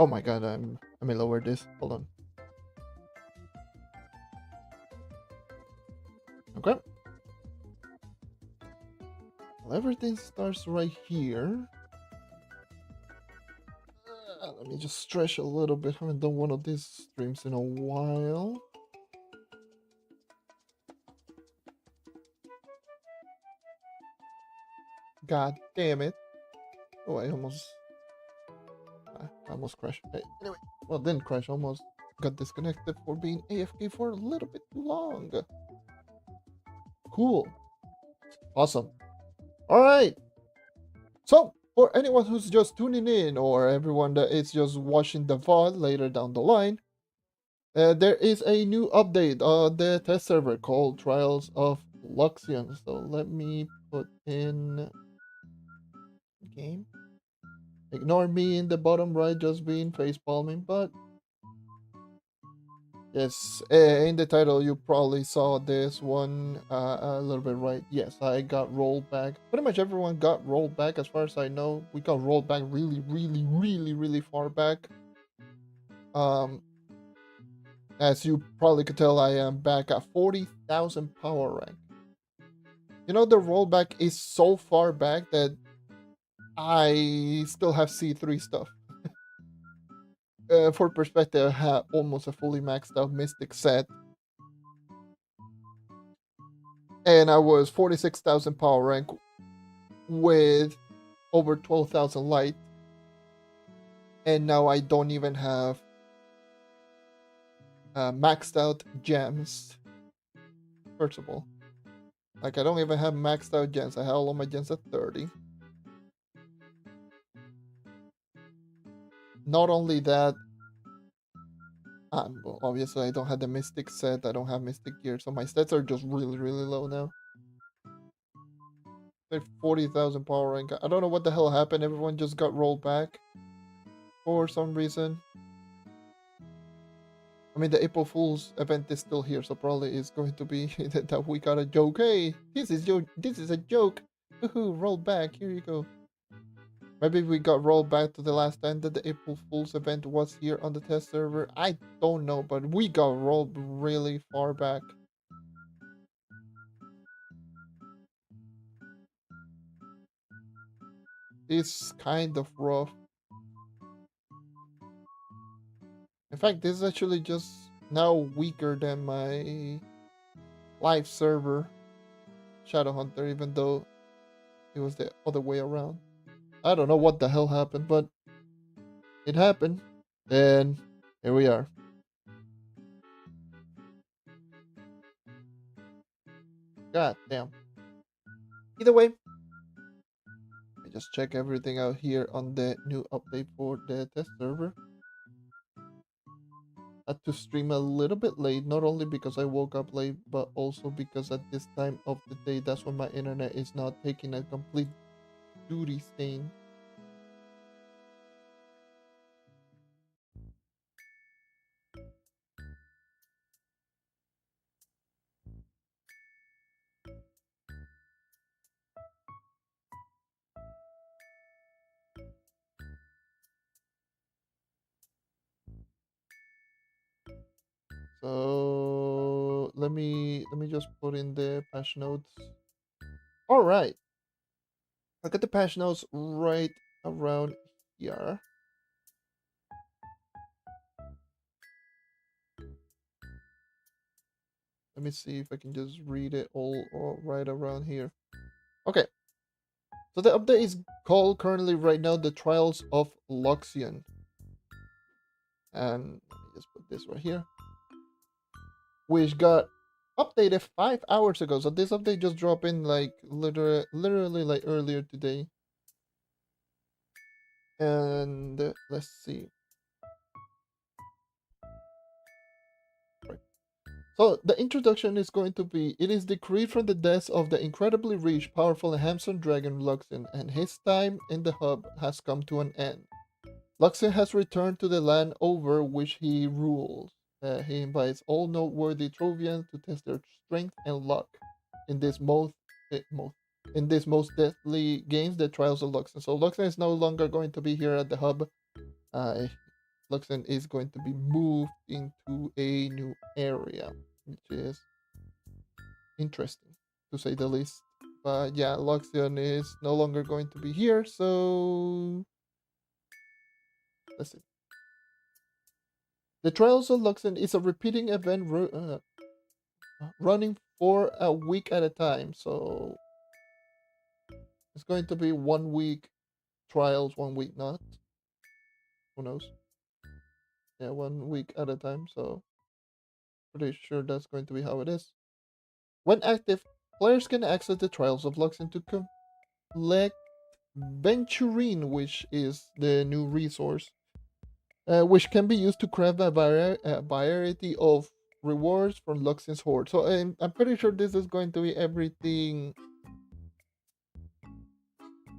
Oh my god, I may lower this. Hold on. Okay. Well, everything starts right here. Let me just stretch a little bit. Haven't done one of these streams in a while. God damn it. Oh, I almost crashed. Anyway, well, didn't crash. Almost got disconnected for being AFK for a little bit too long. Cool. Awesome. All right. So, for anyone who's just tuning in, or everyone that is just watching the VOD later down the line, there is a new update on the test server called Trials of Luxion. So let me put in game. Ignore me in the bottom right just being face palming, but yes, in the title you probably saw this one a little bit right. Yes, I got rolled back. Pretty much everyone got rolled back as far as I know. We got rolled back really far back. Um, as you probably could tell, I am back at 40,000 power rank. You know, the rollback is so far back that I still have C3 stuff. For perspective, I have almost a fully maxed out Mystic set. And I was 46,000 power rank with over 12,000 light. And now I don't even have maxed out gems. First of all. Like, I don't even have maxed out gems. I have all of my gems at 30. Not only that, well, obviously I don't have the Mystic set. I don't have Mystic gear. So my stats are just really low now. Like 40,000 power rank. I don't know what the hell happened. Everyone just got rolled back for some reason. I mean, the April Fool's event is still here, so probably it's going to be that we got a joke. Hey, this is a joke. Woohoo, roll back. Here you go. Maybe we got rolled back to the last time that the April Fool's event was here on the test server. I don't know, but we got rolled really far back. It's kind of rough. In fact, this is actually just now weaker than my live server Shadowhunter, even though it was the other way around. I don't know what the hell happened, but it happened. And here we are. God damn. Either way, I just check everything out here on the new update for the test server. Had to stream a little bit late, not only because I woke up late, but also because at this time of the day, that's when my internet is not taking a complete duty stain. So let me just put in the patch notes. All right, I got the patch notes right around here. Let me see if I can just read it all right around here. Okay, so the update is called currently right now the Trials of Luxion, and let me just put this right here, which got updated 5 hours ago. So this update just dropped in like literally like earlier today. And let's see. Right. So the introduction is going to be: it is decreed from the death of the incredibly rich, powerful, and handsome dragon Luxion, and his time in the hub has come to an end. Luxion has returned to the land over which he rules. He invites all noteworthy Trovians to test their strength and luck in this most deadly games, the Trials of Luxion. So Luxion is no longer going to be here at the hub. Luxion is going to be moved into a new area, which is interesting to say the least. But yeah, Luxion is no longer going to be here, so let's see. The Trials of Luxion is a repeating event running for a week at a time, so it's going to be 1 week trials, 1 week not. Who knows? Yeah, 1 week at a time, so pretty sure that's going to be how it is. When active, players can access the Trials of Luxion to collect Venturine, which is the new resource, which can be used to craft a variety of rewards from Luxion's Horde. So I'm pretty sure this is going to be everything.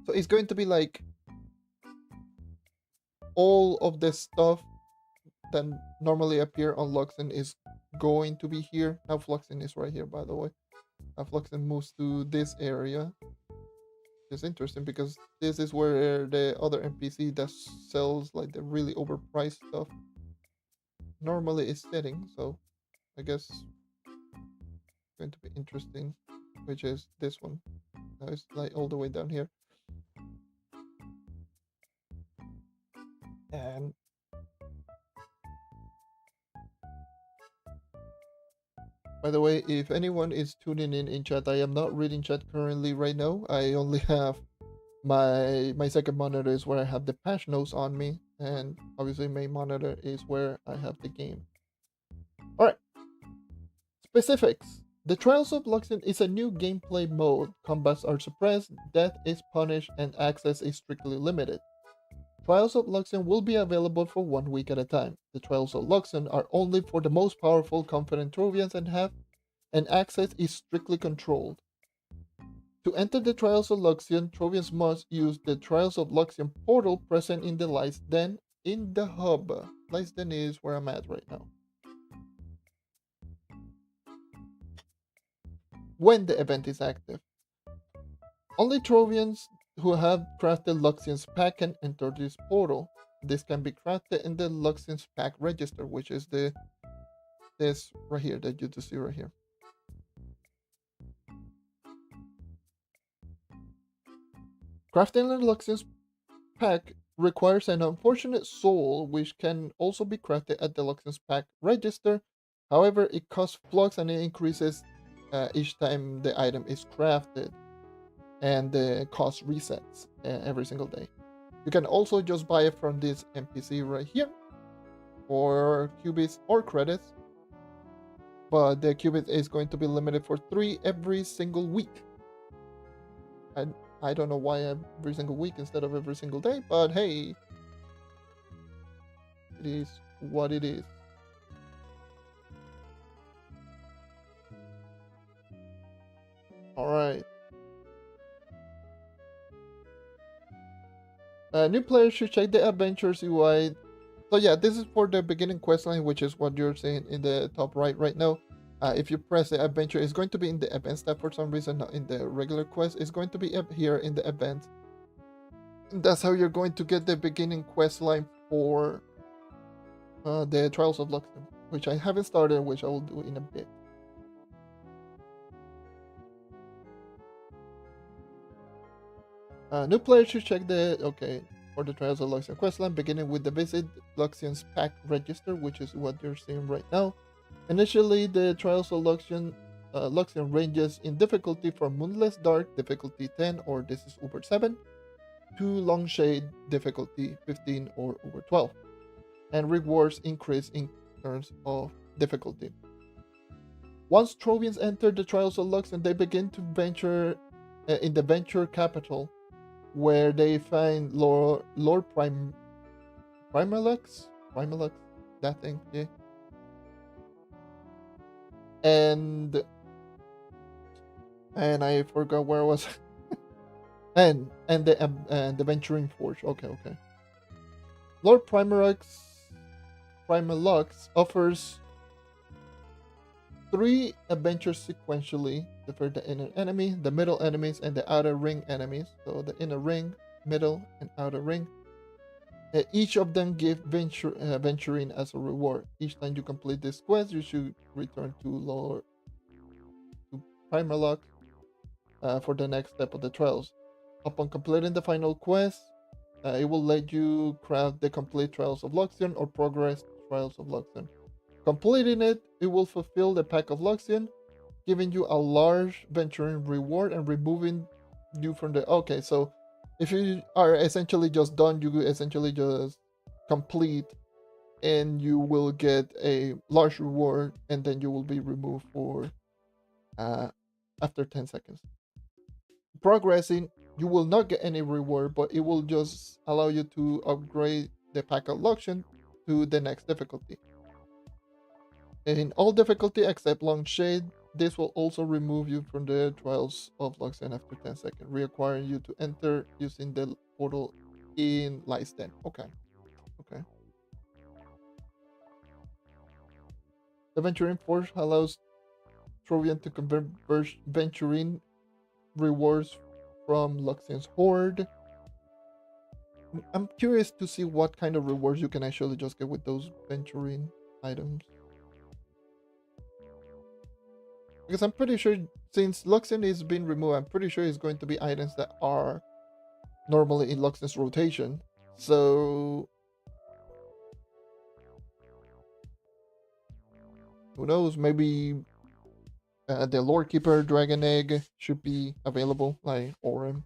So it's going to be like all of the stuff that normally appear on Luxion is going to be here. Now Luxion is right here, by the way. Now Luxion moves to this area. It's interesting because this is where the other NPC that sells like the really overpriced stuff normally is sitting. So I guess it's going to be interesting, which is this one. Now it's like all the way down here. And by the way, if anyone is tuning in chat, I am not reading chat currently right now. I only have my second monitor is where I have the patch notes on me, and obviously main monitor is where I have the game. All right. Specifics. The Trials of Luxion is a new gameplay mode. Combats are suppressed, death is punished, and access is strictly limited. Trials of Luxion will be available for 1 week at a time. The Trials of Luxion are only for the most powerful, confident Trovians and access is strictly controlled. To enter the Trials of Luxion, Trovians must use the Trials of Luxion portal present in the Lights Den in the hub. Lights Den is where I'm at right now. When the event is active, only Trovians who have crafted Luxion's pact can enter this portal. This can be crafted in the Luxion's pact register, which is this right here that you see right here. Crafting the Luxion's pact requires an unfortunate soul, which can also be crafted at the Luxion's pact register. However, it costs flux and it increases each time the item is crafted, and the cost resets every single day. You can also just buy it from this NPC right here for qubits or credits, but the qubit is going to be limited for 3 every single week. And I don't know why every single week instead of every single day, but hey, it is what it is. All right. New players should check the adventures UI. So yeah, this is for the beginning questline, which is what you're seeing in the top right now. If you press the adventure, it's going to be in the events tab for some reason, not in the regular quest. It's going to be up here in the event. And that's how you're going to get the beginning questline for the Trials of Luxion, which I haven't started, which I will do in a bit. New players should check for the Trials of Luxion questline, beginning with the visit Luxion's pact register, which is what you're seeing right now. Initially, the Trials of Luxion ranges in difficulty from Moonless Dark, difficulty 10, or this is Uber 7, to Longshade, difficulty 15 or over 12. And rewards increase in terms of difficulty. Once Trovians enter the Trials of Luxion, they begin to venture in the Venture Capital, where they find Lord Primalux, that thing, yeah. And I forgot where I was. and the Venturing Forge. Okay. Lord Primalux offers 3 adventures sequentially for the inner enemy, the middle enemies, and the outer ring enemies. So the inner ring, middle, and outer ring. Each of them give venturing as a reward. Each time you complete this quest, you should return to Lord to Primarlock for the next step of the trials. Upon completing the final quest, it will let you craft the complete Trials of Luxion or progress Trials of Luxion. Completing it, it will fulfill the pact of Luxion, giving you a large venturing reward and removing you from the. Okay, so if you are essentially just done, you essentially just complete and you will get a large reward and then you will be removed for uh, after 10 seconds. Progressing, you will not get any reward, but it will just allow you to upgrade the pack of Luxion to the next difficulty. In all difficulty except Long Shade, this will also remove you from the Trials of Luxion after 10 seconds, requiring you to enter using the portal in Lysden. Okay. Okay. The Venturing Force allows Trovian to convert Venturing rewards from Luxion's Horde. I'm curious to see what kind of rewards you can actually just get with those Venturing items. Because I'm pretty sure since Luxion is being removed, I'm pretty sure it's going to be items that are normally in Luxion's rotation. So who knows? Maybe the Lord Keeper Dragon Egg should be available, like Orem,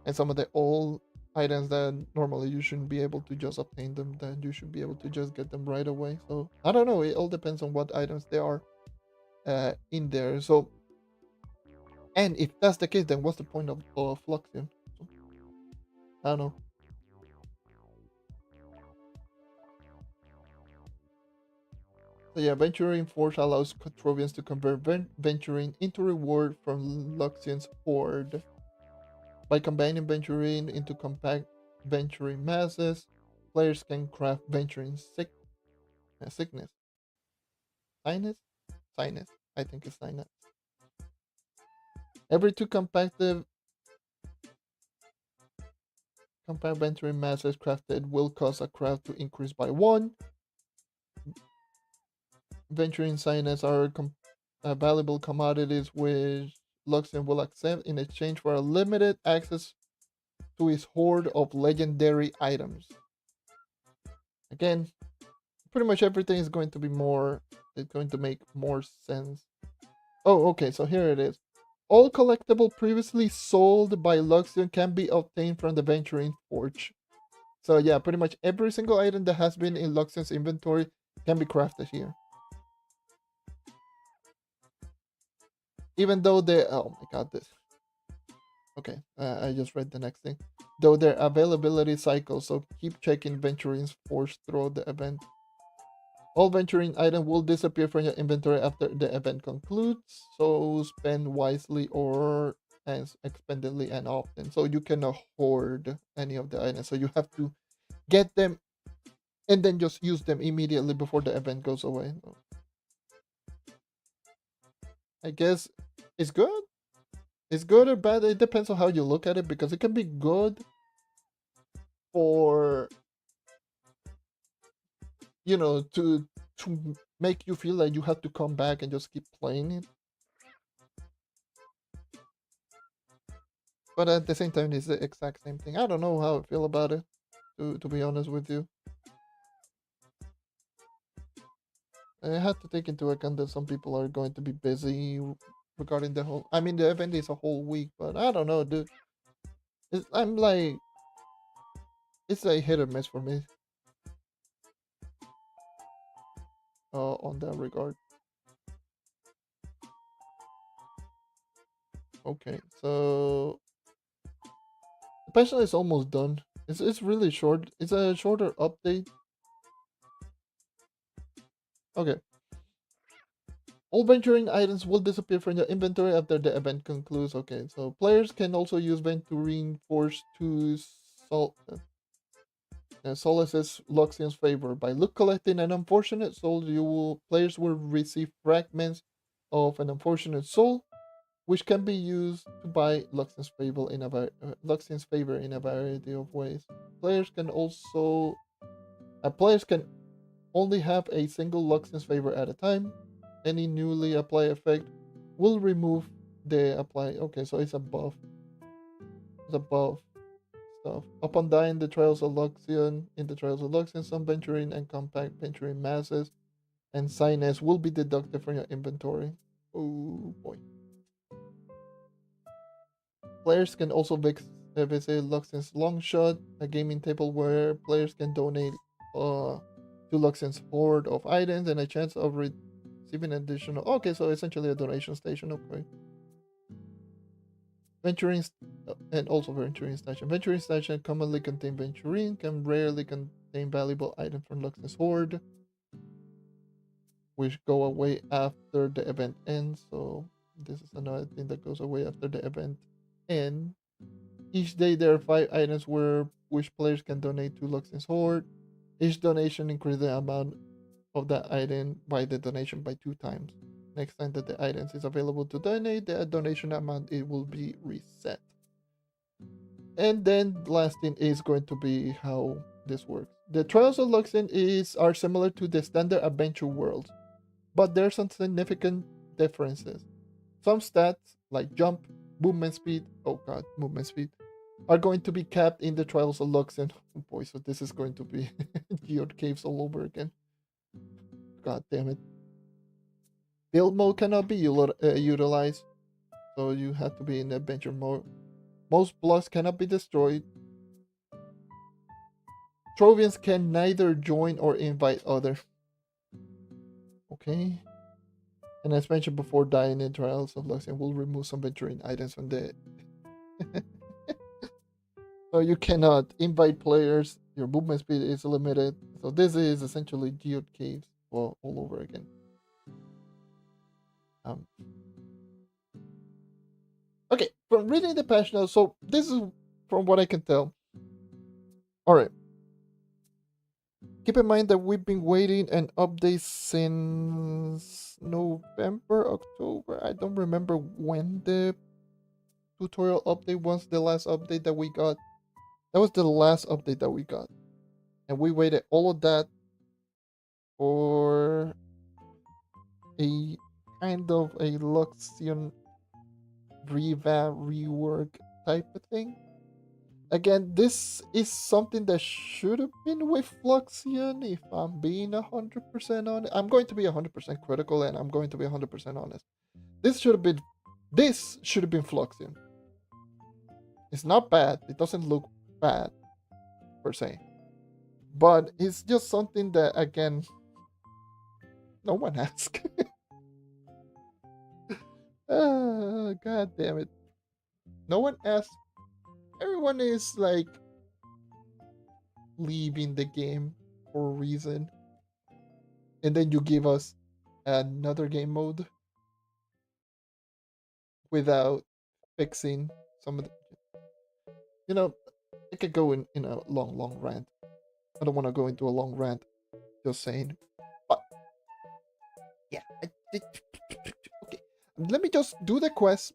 and some of the old items that normally you shouldn't be able to just obtain them, that you should be able to just get them right away. So I don't know. It all depends on what items they are in there. So, and if that's the case, then what's the point of Luxion? So, I don't know. So yeah, Venturing Force allows Trovians to convert Venturing into reward from Luxion's Horde. By combining Venturing into compact Venturing masses, players can craft Venturing sickness. Sinus? Sinus. I think it's sinus. Every two compact Venturing masses crafted will cause a craft to increase by 1. Venturing sinus are valuable commodities which Luxion will accept in exchange for a limited access to his horde of legendary items. Again, pretty much everything is going to be more. It's going to make more sense. Oh, okay. So here it is. All collectible previously sold by Luxion can be obtained from the Venturing Forge. So yeah, pretty much every single item that has been in Luxion's inventory can be crafted here. Even though they, oh my god, this. Okay, I just read the next thing. Though their availability cycles, so keep checking Venturing's Forge throughout the event. All Venturing items will disappear from your inventory after the event concludes, so spend wisely or as expendedly and often. So you cannot hoard any of the items. So you have to get them and then just use them immediately before the event goes away. I guess it's good. It's good or bad. It depends on how you look at it because it can be good for to make you feel like you have to come back and just keep playing it. But at the same time, it's the exact same thing. I don't know how I feel about it, to be honest with you. I have to take into account that some people are going to be busy regarding the whole. I mean, the event is a whole week, but I don't know, dude. I'm like, it's a hit or miss for me. On that regard. Okay, so the patch is almost done. It's really short. It's a shorter update. Okay. All venturing items will disappear from your inventory after the event concludes. Okay, so players can also use Venturing Force to solaces Luxion's favor. By loot collecting an unfortunate soul, players will receive fragments of an unfortunate soul, which can be used to buy Luxion's favor in a variety of ways. Players can also players can only have a single Luxion's favor at a time. Any newly applied effect will remove the apply. Okay, so it's a buff. It's a buff stuff. Upon dying the Trials of Luxion, in the Trials of Luxion, some Venturing and Compact Venturing masses and Sinus will be deducted from your inventory. Oh boy. Players can also visit Luxion's Longshot, a gaming table where players can donate to Luxion's hoard of items and a chance of receiving additional. Okay, so essentially a donation station. Okay. Venturing and also Venturing Station. Venturing Station commonly contain Venturing, can rarely contain valuable items from Luxion's hoard, which go away after the event ends. So this is another thing that goes away after the event ends. Each day there are 5 items which players can donate to Luxion's hoard. Each donation increases the amount of that item by the donation by 2 times. Next time that the items is available to donate, the donation amount it will be reset. And then the last thing is going to be how this works. The Trials of Luxion are similar to the standard adventure worlds, but there are some significant differences. Some stats like jump, movement speed, movement speed, are going to be capped in the Trials of Luxion. Oh boy, so this is going to be Geode Caves all over again. God damn it. Build mode cannot be utilized, so you have to be in adventure mode. Most blocks cannot be destroyed. Trovians can neither join or invite others. Okay. And as mentioned before, dying in Trials of Luxion will remove some venturing items from the... So you cannot invite players. Your movement speed is limited. So this is essentially Geode Caves all over again. Okay, from reading the patch notes, so this is from what I can tell. Alright. Keep in mind that we've been waiting an update since November, October. I don't remember when the tutorial update was, the last update that we got. That was the last update that we got. And we waited all of that for a kind of a Luxion revamp, rework type of thing. Again, this is something that should have been with Luxion, if I'm being 100% honest. I'm going to be 100% critical, and I'm going to be 100% honest. This should have been Fluxion. It's not bad. It doesn't look bad, per se. But it's just something that, again, no one asked. God damn it. No one asked. Everyone is like leaving the game for a reason. And then you give us another game mode without fixing some of the... You know, I could go in a long rant. I don't want to go into a long rant, just saying. But, yeah. Okay. Let me just do the quest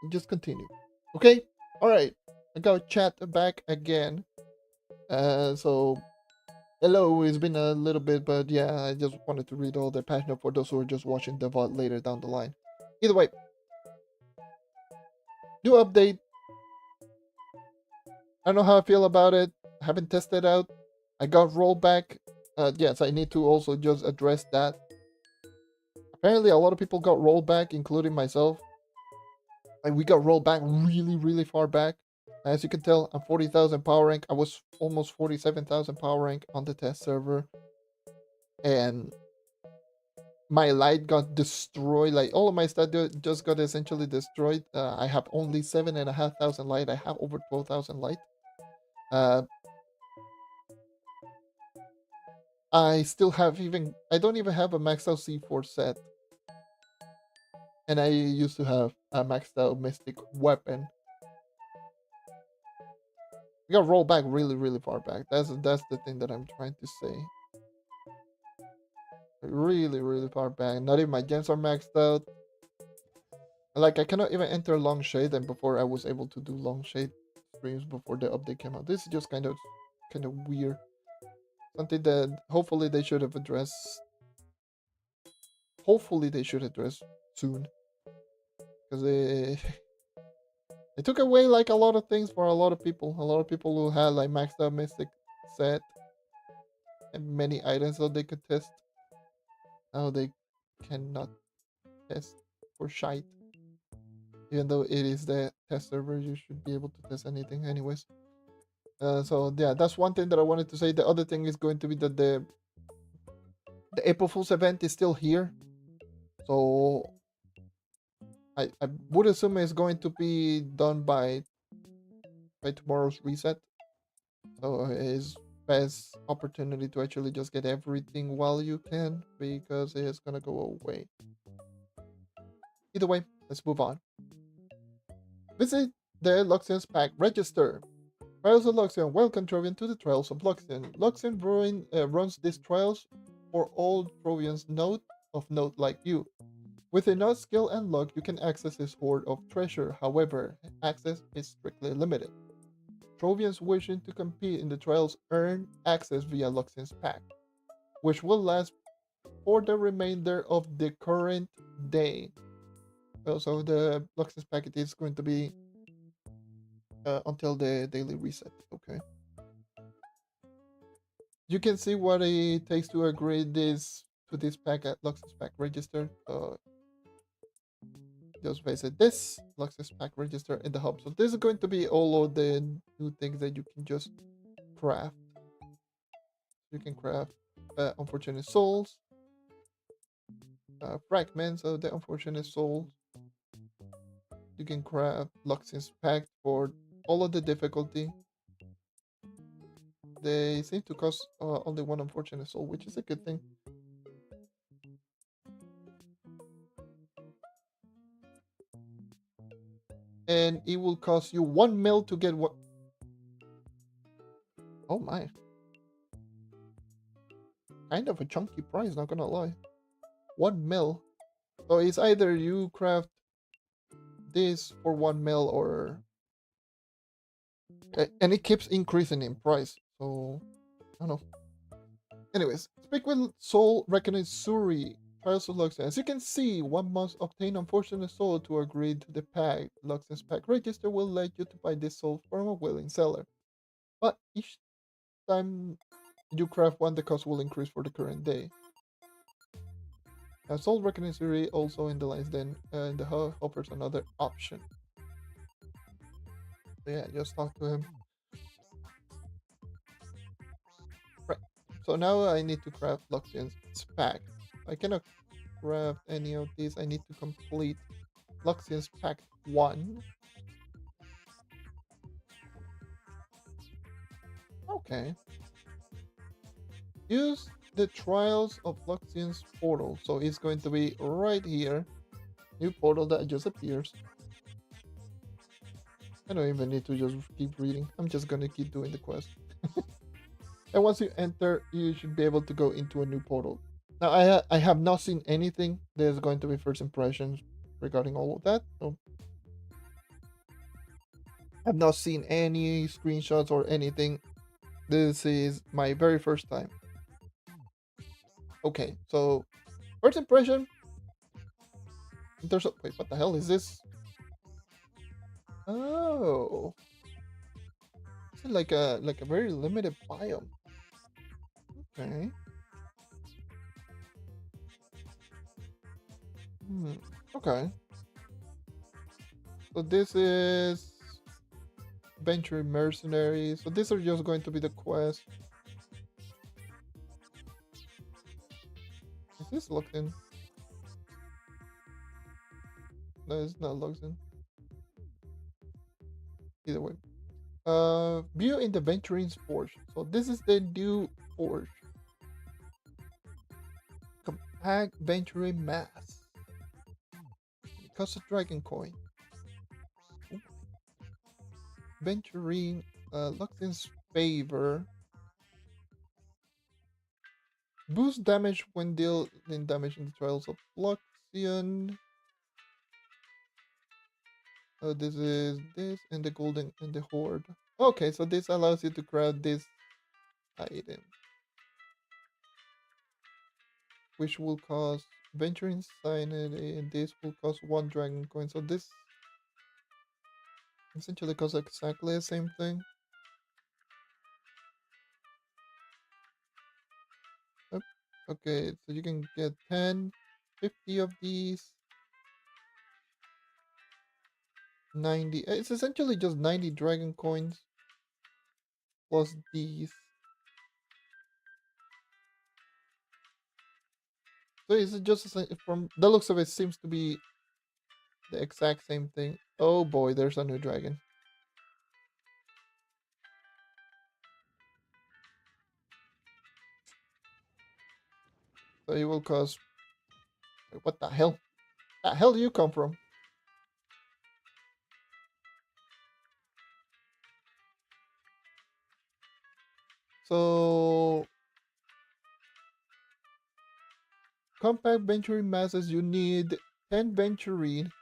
and just continue. Okay? Alright. I got chat back again. So hello, it's been a little bit, but yeah, I just wanted to read all the patch notes for those who are just watching the VOD later down the line. Either way, new update. I don't know how I feel about it. I haven't tested it out. I got rollback. Yes, I need to also just address that. Apparently, a lot of people got rollback, including myself. And we got rolled back really far back. As you can tell, I'm 40,000 power rank. I was almost 47,000 power rank on the test server. And my light got destroyed. Like, all of my stuff just got essentially destroyed. I have only 7,500 light. I have over 12,000 light. I still have I don't even have a maxed out C4 set. And I used to have a maxed out Mystic weapon. We got rolled back really far back. That's the thing that I'm trying to say. Really far back. Not even my gems are maxed out. Like I cannot even enter long shade, and before I was able to do long shade streams before the update came out. This is just kind of weird. Something that hopefully they should have addressed. Hopefully they should address soon, because they they took away like a lot of things for a lot of people. A lot of people who had like maxed out mystic set and many items that they could test. Now they cannot test for shite. Even though it is the test server, you should be able to test anything anyways. So yeah, that's one thing that I wanted to say. The other thing is going to be that the April Fool's event is still here. So I would assume it's going to be done by tomorrow's reset. So it's best opportunity to actually just get everything while you can, because it's gonna go away. Either way, let's move on. Visit the Luxion's pack register. Trials of Luxion. Welcome, Trovian, to the Trials of Luxion. Luxion runs these trials for all Trovians of note like you. With enough skill and luck, you can access this hoard of treasure. However, access is strictly limited. Trovians wishing to compete in the trials earn access via Luxion's pack, which will last for the remainder of the current day. So the Luxion's pack is going to be until the daily reset. Okay. You can see what it takes to agree to this pack at Luxion's pack register. Just visit this Luxion's pack register in the hub. So this is going to be all of the new things that you can just craft. You can craft unfortunate souls, fragments of the unfortunate souls. You can craft Luxion's pact for all of the difficulty. They seem to cost only one unfortunate soul, which is a good thing. And it will cost you 1 mil to get what? Oh my. Kind of a chunky price, not gonna lie. 1 mil. So it's either you craft this for 1 mil or... And it keeps increasing in price. So, I don't know. Anyways, speak with Soul Reckoning Suri. Trials of Luxon. As you can see, one must obtain unfortunate soul to agree to the pact. Luxon's pack register will let you to buy this soul from a willing seller. But each time you craft one, the cost will increase for the current day. Soul Reckoning Suri also in the lines then in the hub offers another option. So yeah, just talk to him. Right. So now I need to craft Luxion's pack. I cannot craft any of these. I need to complete Luxion's pack 1. Okay. Use the Trials of Luxion's portal. So it's going to be right here. New portal that just appears. I don't even need to just keep reading. I'm just gonna keep doing the quest. And once you enter, you should be able to go into a new portal. Now, I have not seen anything. There's going to be first impressions regarding all of that. So I've not seen any screenshots or anything. This is my very first time. Okay, so first impression. There's a wait. What the hell is this? Oh, it's like a very limited biome. Okay. Okay. So this is Venture Mercenary. So these are just going to be the quests. Is this locked in? No, it's not locked in. Either way. View in the Venturing's Forge. So this is the new Forge. Compact Venturing Mass. It costs a dragon coin. Ooh. Venturing Luxion's Favor. Boost damage when dealing damage in the Trials of Luxion. So this is this and the golden and the horde. Okay, so this allows you to craft this item, which will cost venture inside it, and this will cost 1 dragon coin. So this essentially costs exactly the same thing. Yep. Okay, so you can get 10, 50 of these, 90. It's essentially just 90 dragon coins plus these. So it's just from the looks of it, seems to be the exact same thing. Oh boy, there's a new dragon. So it will cost. What the hell? The hell do you come from? So compact venturing masses, you need 10 venturing.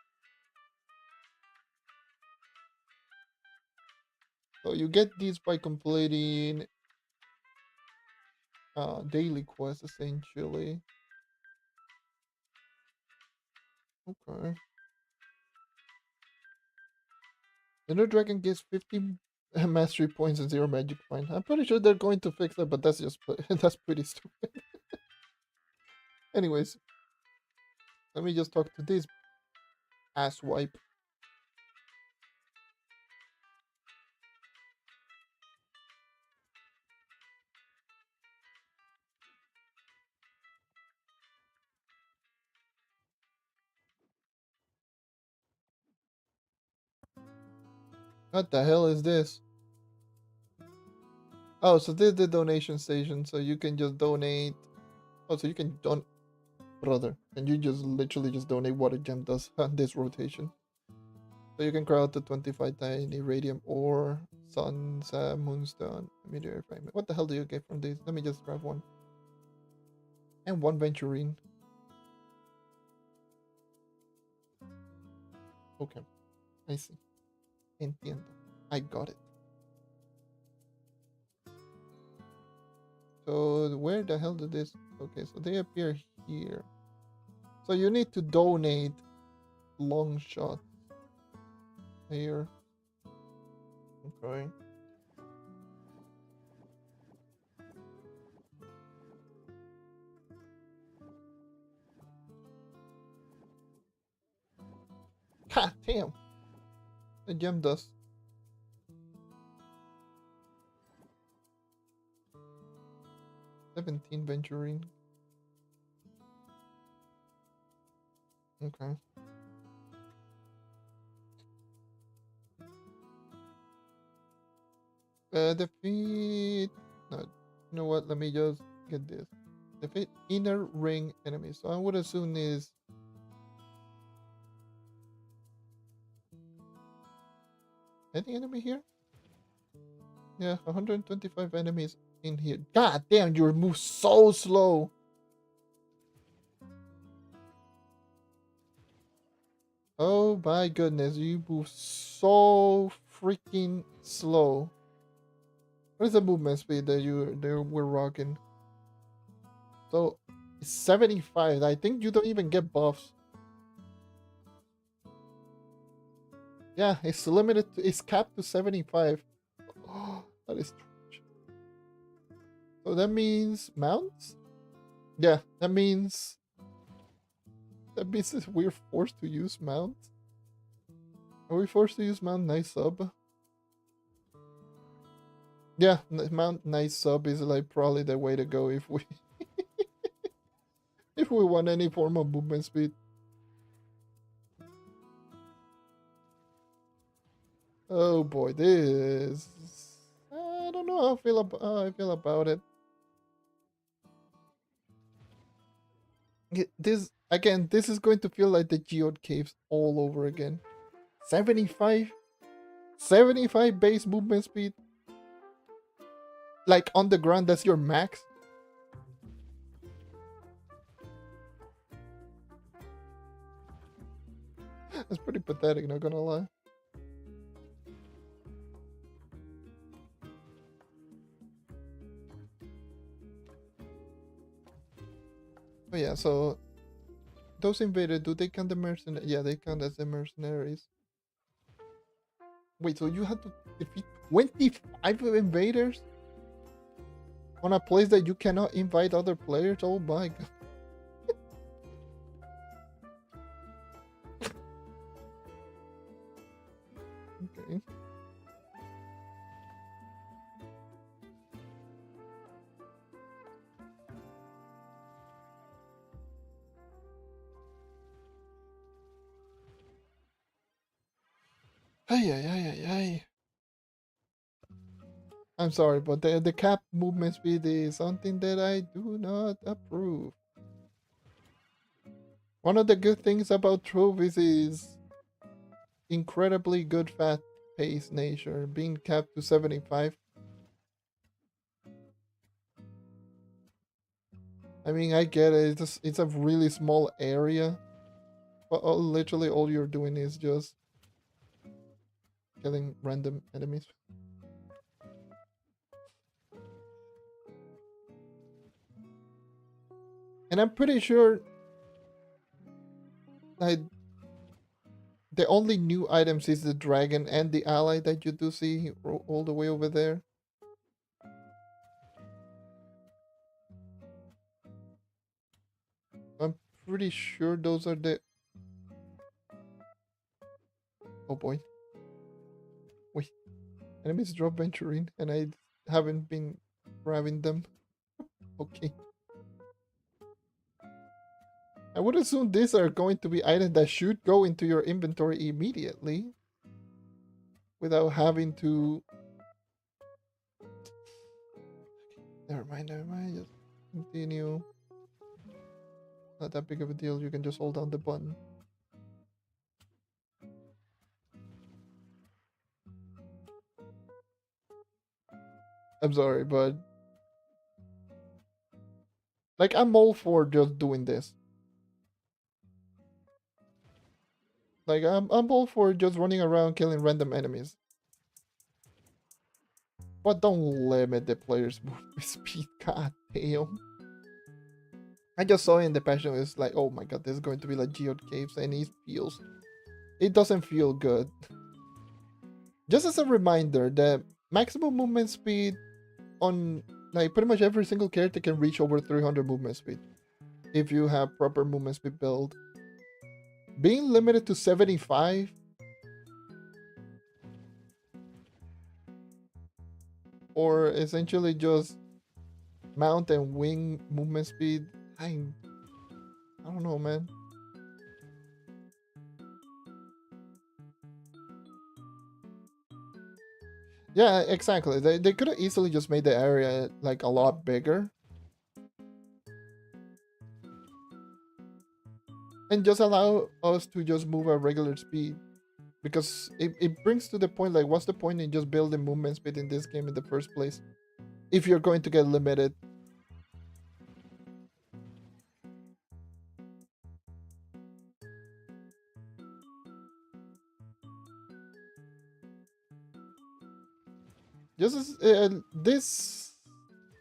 So you get these by completing daily quests essentially. Okay. The new dragon gets 50 mastery points and 0 magic point. I'm pretty sure they're going to fix that, but that's just that's pretty stupid. Anyways, let me just talk to this asswipe. What the hell is this? Oh, so this is the donation station, so you can just donate. Oh, so you can don, brother, and you just literally just donate what a gem does on this rotation. So you can crowd the 25 tiny radium ore, sun, moonstone, meteor fragment. What the hell do you get from these? Let me just grab one. And 1 venturine. Okay, I see. Entiendo. I got it. So where the hell did this? Okay, so they appear here. So you need to donate long shot here. Okay. God damn. The gem dust. 17 venturine. Okay. Defeat. No, you know what? Let me just get this. Defeat inner ring enemies. So I would assume is any enemy here? Yeah, 125 enemies in here. God damn, you move so slow. Oh my goodness, you move so freaking slow. What is the movement speed that we're rocking? So 75. I think you don't even get buffs. Yeah, it's limited to, it's capped to 75. Oh, that is trash. So that means mounts? Yeah, that means we're forced to use mount. Are we forced to use mount nice sub? Yeah, mount nice sub is like probably the way to go if we if we want any form of movement speed. Oh boy, this I don't know how I feel about it. This again, this is going to feel like the geode caves all over again. 75 75 base movement speed. Like on the ground, that's your max. That's pretty pathetic, not gonna lie. Oh yeah, so those invaders, do they count the mercenaries? Yeah, they count as the mercenaries. Wait, so you had to defeat 25 invaders on a place that you cannot invite other players? Oh my god. Okay. Ay, ay, ay, ay, ay. I'm sorry, but the cap movement speed is something that I do not approve. One of the good things about Trove is his incredibly good fat pace nature, being capped to 75. I mean, I get it. It's a really small area, but literally all you're doing is just killing random enemies. And I'm pretty sure like the only new items is the dragon and the ally that you do see all the way over there. I'm pretty sure those are the... Oh boy. Wait. Enemies drop venturing and I haven't been grabbing them. Okay. I would assume these are going to be items that should go into your inventory immediately without having to... Never mind, never mind. Just continue. Not that big of a deal. You can just hold down the button. I'm sorry, but like I'm all for just doing this. Like I'm all for just running around killing random enemies. But don't limit the player's movement speed. God damn. I just saw in the passion, it's like, oh my god, this is going to be like geode caves, and it doesn't feel good. Just as a reminder, the maximum movement speed on like pretty much every single character can reach over 300 movement speed if you have proper movement speed build. Being limited to 75 or essentially just mount and wing movement speed, I don't know, man. Yeah, exactly. They could have easily just made the area like a lot bigger and just allow us to just move at regular speed, because it brings to the point like, what's the point in just building movement speed in this game in the first place if you're going to get limited? Just as, this,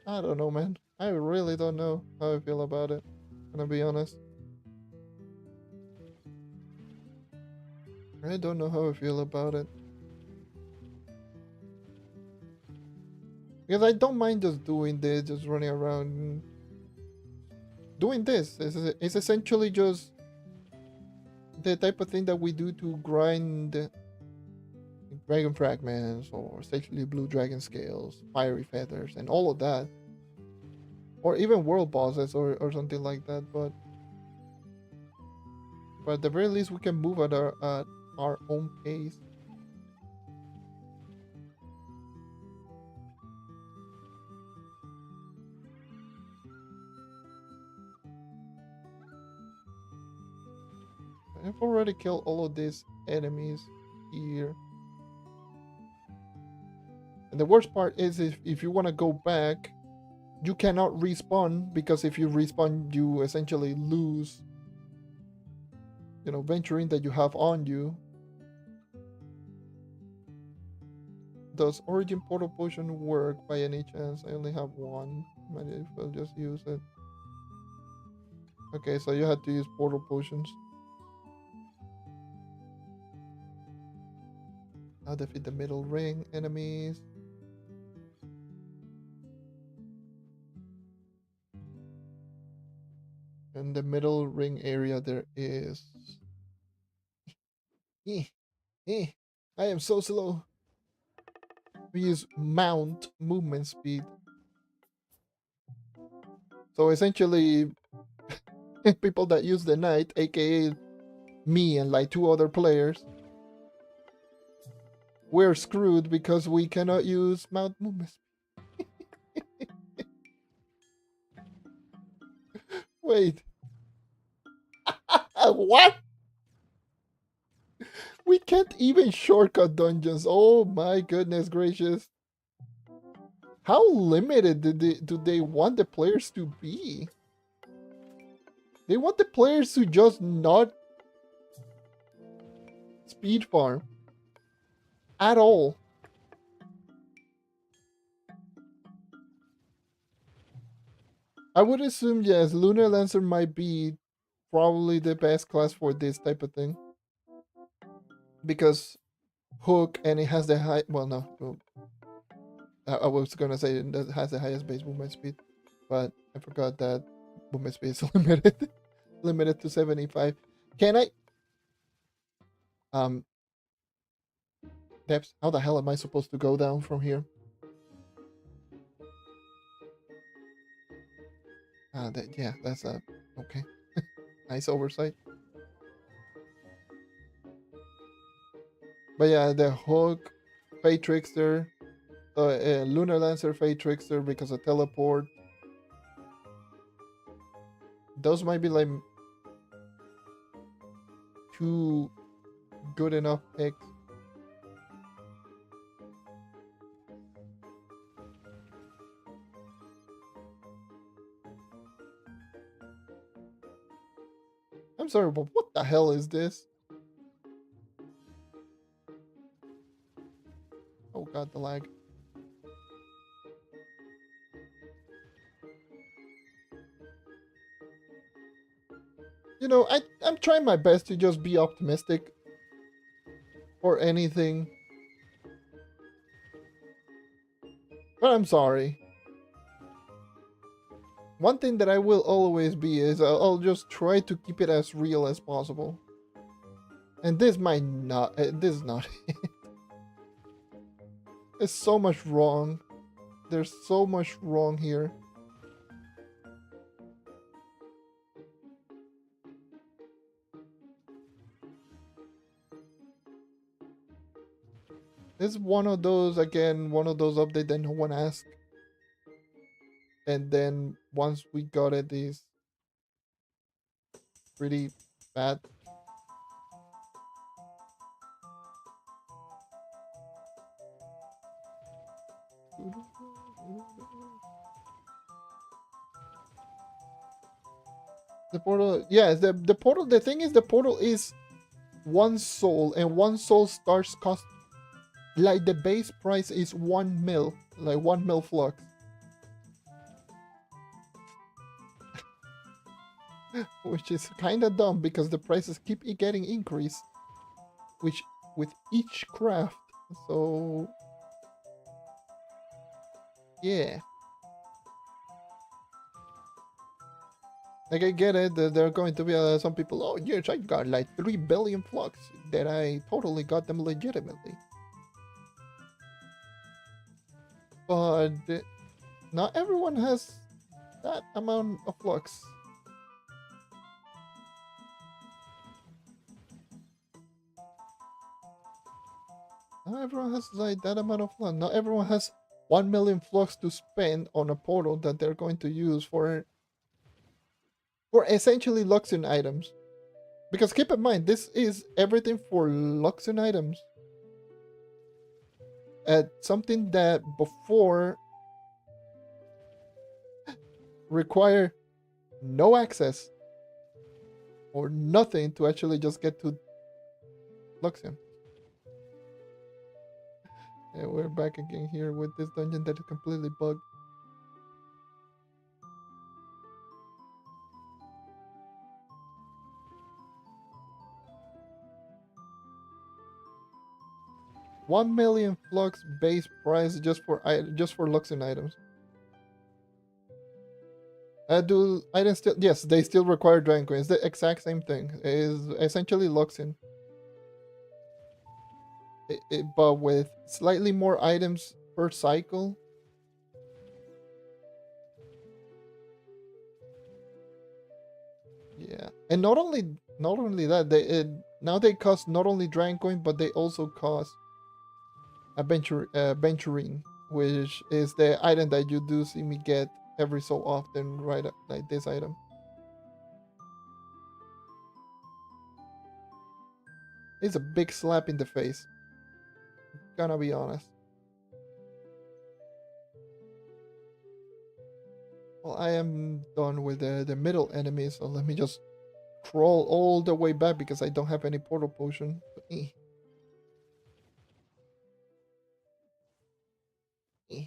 I don't know, man. I really don't know how I feel about it, gonna be honest. I don't know how I feel about it, because I don't mind just doing this, just running around doing this. It's essentially just the type of thing that we do to grind dragon fragments or essentially blue dragon scales, fiery feathers, and all of that, or even world bosses or something like that. But at the very least, we can move at our own pace. I've already killed all of these enemies here. And the worst part is if you want to go back, you cannot respawn, because if you respawn, you essentially lose, venturing that you have on you. Does Origin Portal Potion work by any chance? I only have one. Might as well just use it. Okay, so you had to use portal potions. Now defeat the middle ring enemies. In the middle ring area there is... Eh, eh, I am so slow. We use mount movement speed. So essentially, people that use the knight, aka me and like 2 other players, we're screwed because we cannot use mount movement speed. Wait. What? We can't even shortcut dungeons. Oh my goodness gracious. How limited do they want the players to be? They want the players to just not speed farm at all. I would assume, yes, Lunar Lancer might be probably the best class for this type of thing. Because hook, and it has the high... Well, no. I was gonna say it has the highest base movement speed. But I forgot that movement speed is limited. Limited to 75. Can I... Depths, how the hell am I supposed to go down from here? Yeah, that's a... Okay. Nice oversight. But yeah, the hook, Fate Trickster, Lunar Lancer, Fate Trickster because of teleport. Those might be like 2 good enough picks. I'm sorry, but what the hell is this? Oh god, the lag. You know, I'm trying my best to just be optimistic or anything. But I'm sorry. One thing that I will always be is I'll just try to keep it as real as possible. And this might not... this is not it. There's so much wrong. There's so much wrong here. This is one of those, again, one of those updates that no one asked. And then once we got it, is pretty bad. The portal, yes, the portal, the thing is, the portal is 1 soul, and 1 soul starts cost, like the base price is 1 mil, like 1 mil flux. Which is kind of dumb because the prices keep getting increased, which with each craft. So yeah, like I get it that there are going to be some people, oh yes, I got like 3 billion flux, that I totally got them legitimately. But not everyone has that amount of flux. Not everyone has like that amount of flux. Not everyone has 1 million flux to spend on a portal that they're going to use for essentially Luxion items. Because keep in mind, this is everything for Luxion items. Something that before require no access or nothing to actually just get to Luxion. And we're back again here with this dungeon that is completely bugged. 1 million flux base price just for Luxion items. Do items still? Yes, they still require Dragon Coins. The exact same thing. It is essentially Luxion, but with slightly more items per cycle. Yeah, and not only that, now they cost not only Dragon Coin, but they also cost Venturine, which is the item that you do see me get every so often, right? Like this item. It's a big slap in the face. Gonna be honest. Well, I am done with the middle enemies, so let me just crawl all the way back because I don't have any portal potion. Eh, eh.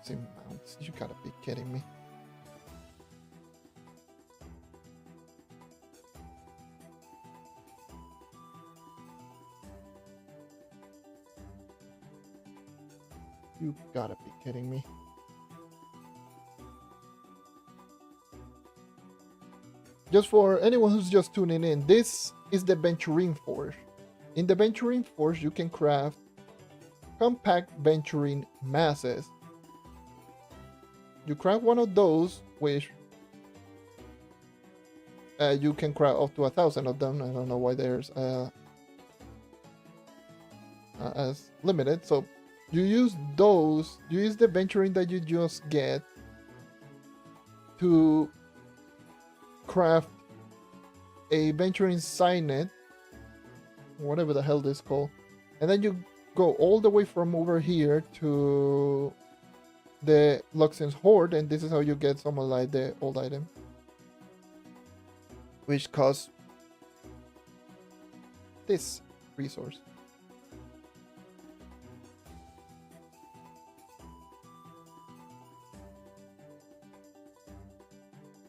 Same mounts. You gotta be kidding me. You gotta be kidding me. Just for anyone who's just tuning in, this is the Venturine Forge. In the Venturine Forge, you can craft compact Venturine masses. You craft one of those, which you can craft up to 1,000 of them. I don't know why there's as limited. So you use those. You use the Venturine that you just get to craft a Venturine Signet, whatever the hell this called, and then you go all the way from over here to the Luxion's Hoard, and this is how you get someone like the old item, which costs this resource.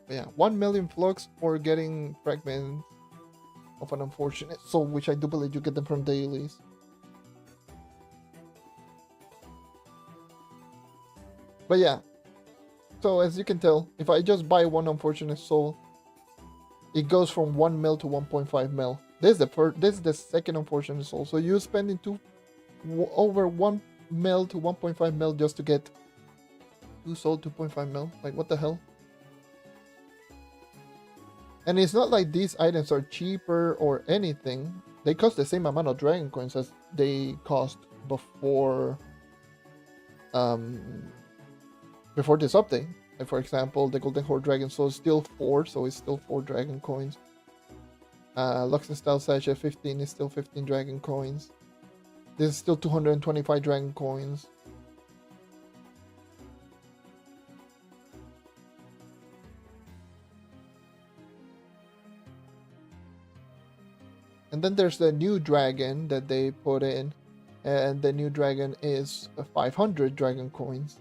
But yeah, 1 million flux for getting fragments of an unfortunate soul, which I do believe you get them from dailies. But yeah, so as you can tell, if I just buy one unfortunate soul, it goes from 1 mil to 1.5 mil. This is the second unfortunate soul. So you're spending over 1 mil to 1.5 mil just to get 2 soul, 2.5 mil. Like, what the hell? And it's not like these items are cheaper or anything. They cost the same amount of Dragon Coins as they cost before this update. Like, for example, the Golden Horde Dragon Soul is still 4, so it's still 4 Dragon Coins. Luxion Style Sachet 15 is still 15 Dragon Coins. This is still 225 Dragon Coins. And then there's the new dragon that they put in, and the new dragon is 500 Dragon Coins.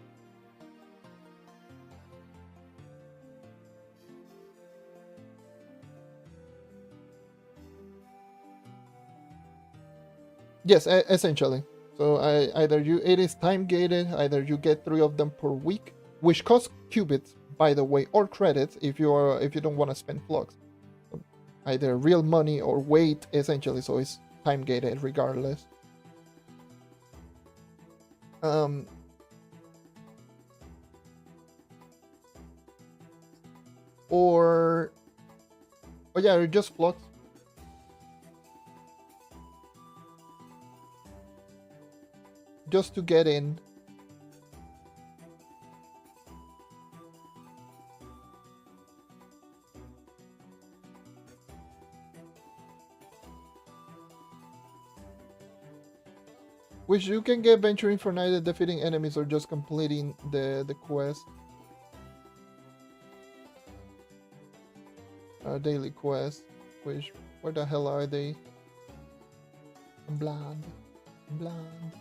Yes, essentially. So it is time gated. Either you get 3 of them per week, which costs qubits, by the way, or credits if you don't want to spend flux. Either real money or wait, essentially. So it's time gated regardless. Or yeah, just flux. Just to get in. Which you can get venturing for neither defeating enemies or just completing the quest. Daily quest. Which, where the hell are they? I'm blind. I'm blind.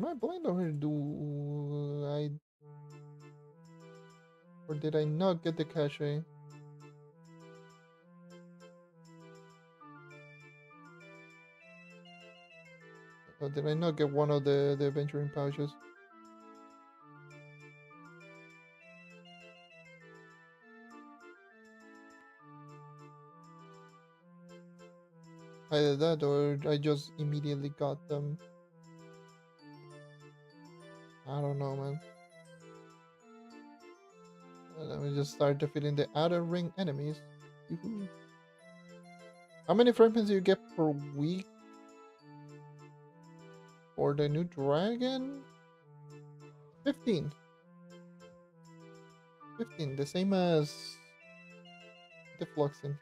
Am I blind or do I... Or did I not get the cachet? Or did I not get one of the adventuring pouches? Either that or I just immediately got them. I don't know, man. Let me just start defeating the outer ring enemies. Yoo-hoo. How many fragments do you get per week for the new dragon? 15. 15, the same as the Luxion.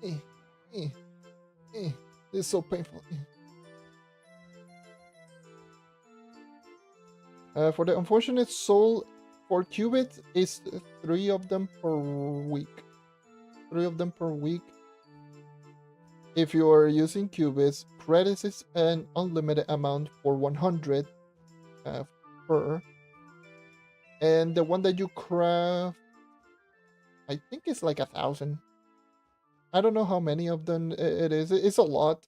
Eh, eh, eh. This is so painful. For the unfortunate soul, for qubits, is 3 of them per week. 3 of them per week. If you are using qubits, credits is an unlimited amount for 100 per. And the one that you craft, I think it's like 1,000. I don't know how many of them it is. It's a lot.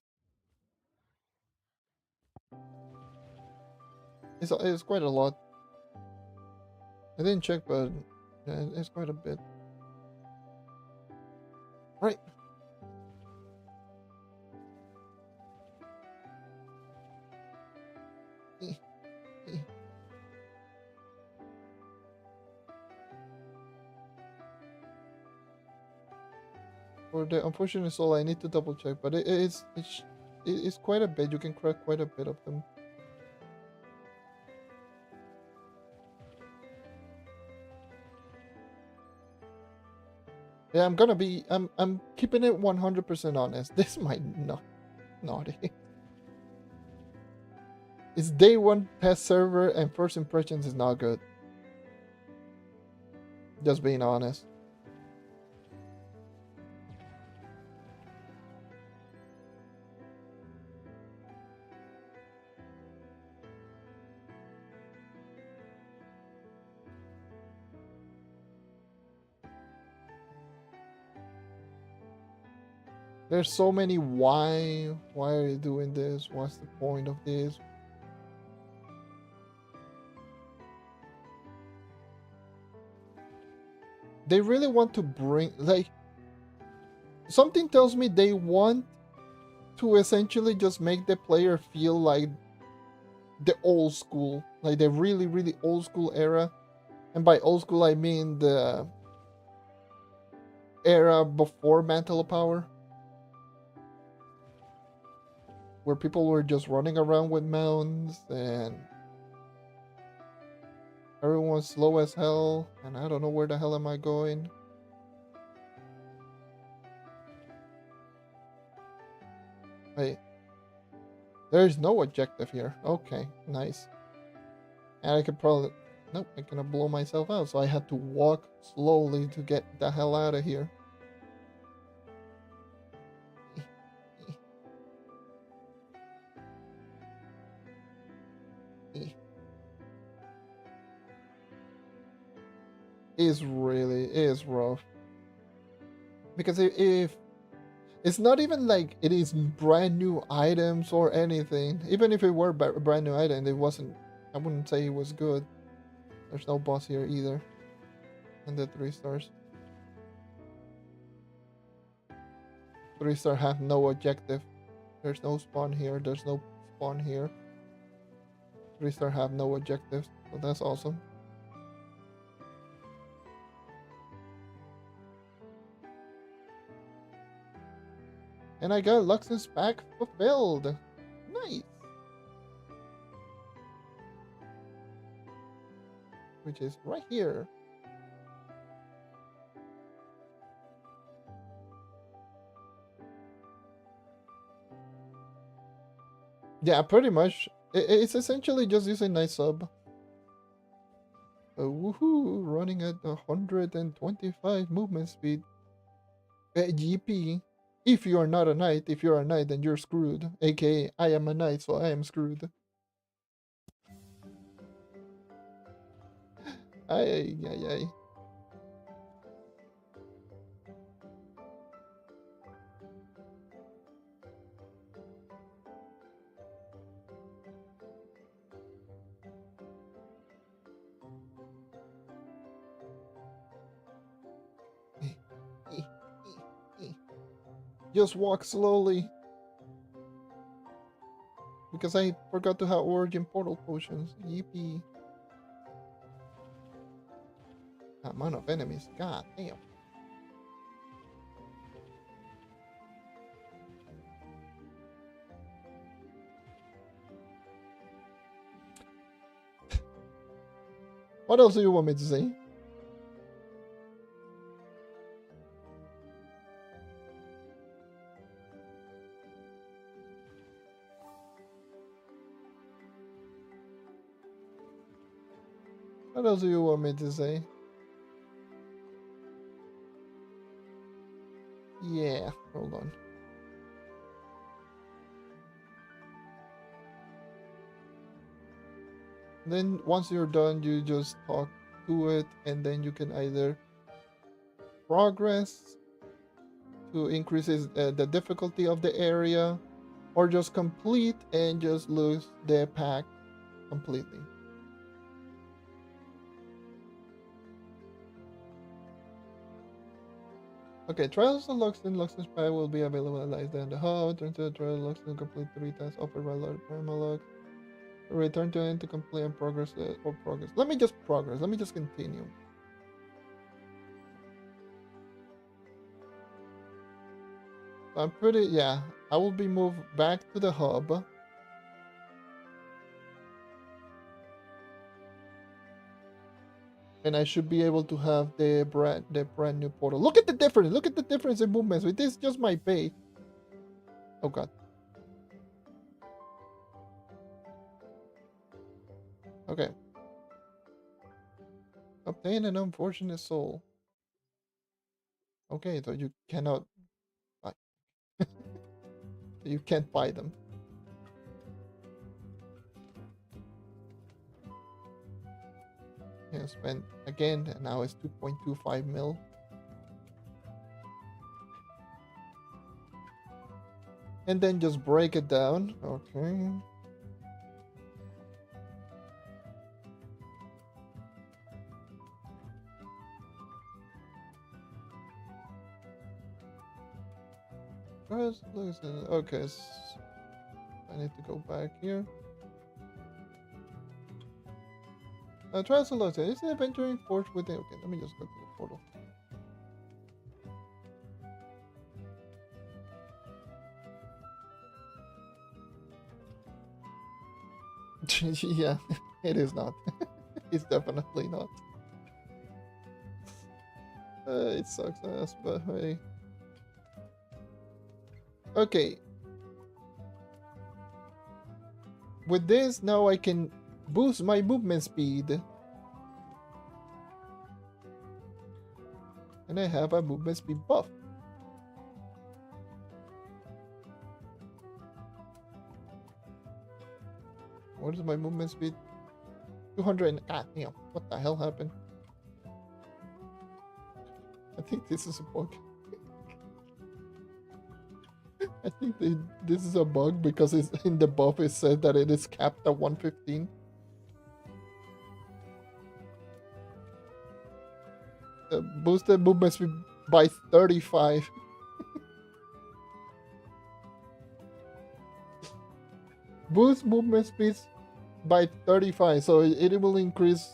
It's quite a lot. I didn't check, but it's quite a bit. Right. For the unfortunate soul, I need to double check, but it's quite a bit. You can crack quite a bit of them. Yeah, I'm keeping it 100% honest. This might not naughty. It's day 1 test server and first impressions is not good. Just being honest. There's so many why are you doing this? What's the point of this? They really want to bring, like, something tells me they want to essentially just make the player feel like the old school, like the really, really old school era. And by old school, I mean the era before Mantle of Power, where people were just running around with mounts and everyone's slow as hell, and I don't know where the hell am I going. Wait. There's no objective here. Okay, nice. And I could probably... Nope, I cannot blow myself out, so I had to walk slowly to get the hell out of here. Is rough. Because if it's not even like it is brand new items or anything. Even if it were brand new item, it wasn't. I wouldn't say it was good. There's no boss here either. And the 3 stars. 3 star have no objective. There's no spawn here. There's no spawn here. 3 star have no objectives. So that's awesome. And I got Luxion's pact fulfilled. Nice. Which is right here. Yeah, pretty much. It's essentially just using nice sub. Woohoo! Running at 125 movement speed. GP. If you are not a knight, if you're a knight, then you're screwed. AKA, I am a knight, so I am screwed. Ay, ay, ay. Just walk slowly. Because I forgot to have origin portal potions. Yippee. Amount of enemies. God damn. What else do you want me to say? What else do you want me to say? Yeah, hold on. Then once you're done, you just talk to it, and then you can either progress to increases the difficulty of the area, or just complete and just lose the pact completely. Okay, Trials of Luxion. Luxion's pack will be available at live in the hub. Turn to the Trial of Luxion, complete 3 tasks offered by Lord Primalux. Return to it to complete and progress or progress. Let me just progress. Let me just continue. I'm pretty, yeah. I will be moved back to the hub. And I should be able to have the brand new portal. Look at the difference. Look at the difference in movements. With this, just my pay. Oh god. Okay. Obtain an unfortunate soul. Okay, so you cannot buy. You can't buy them. Yeah, spend again, and now it's 2.25 mil. And then just break it down. Okay. Okay, I need to go back here. Trials of Luxion. Is the adventuring forge within? Okay, let me just go to the portal. Yeah, it is not. It's definitely not. It sucks ass, but hey. Okay. With this, now I can boost my movement speed. And I have a movement speed buff. What is my movement speed? 200 and god damn, what the hell happened? I think this is a bug. I think this is a bug because it's in the buff it said that it is capped at 115. Boosted movement speed by 35. Boost movement speeds by 35, so it will increase.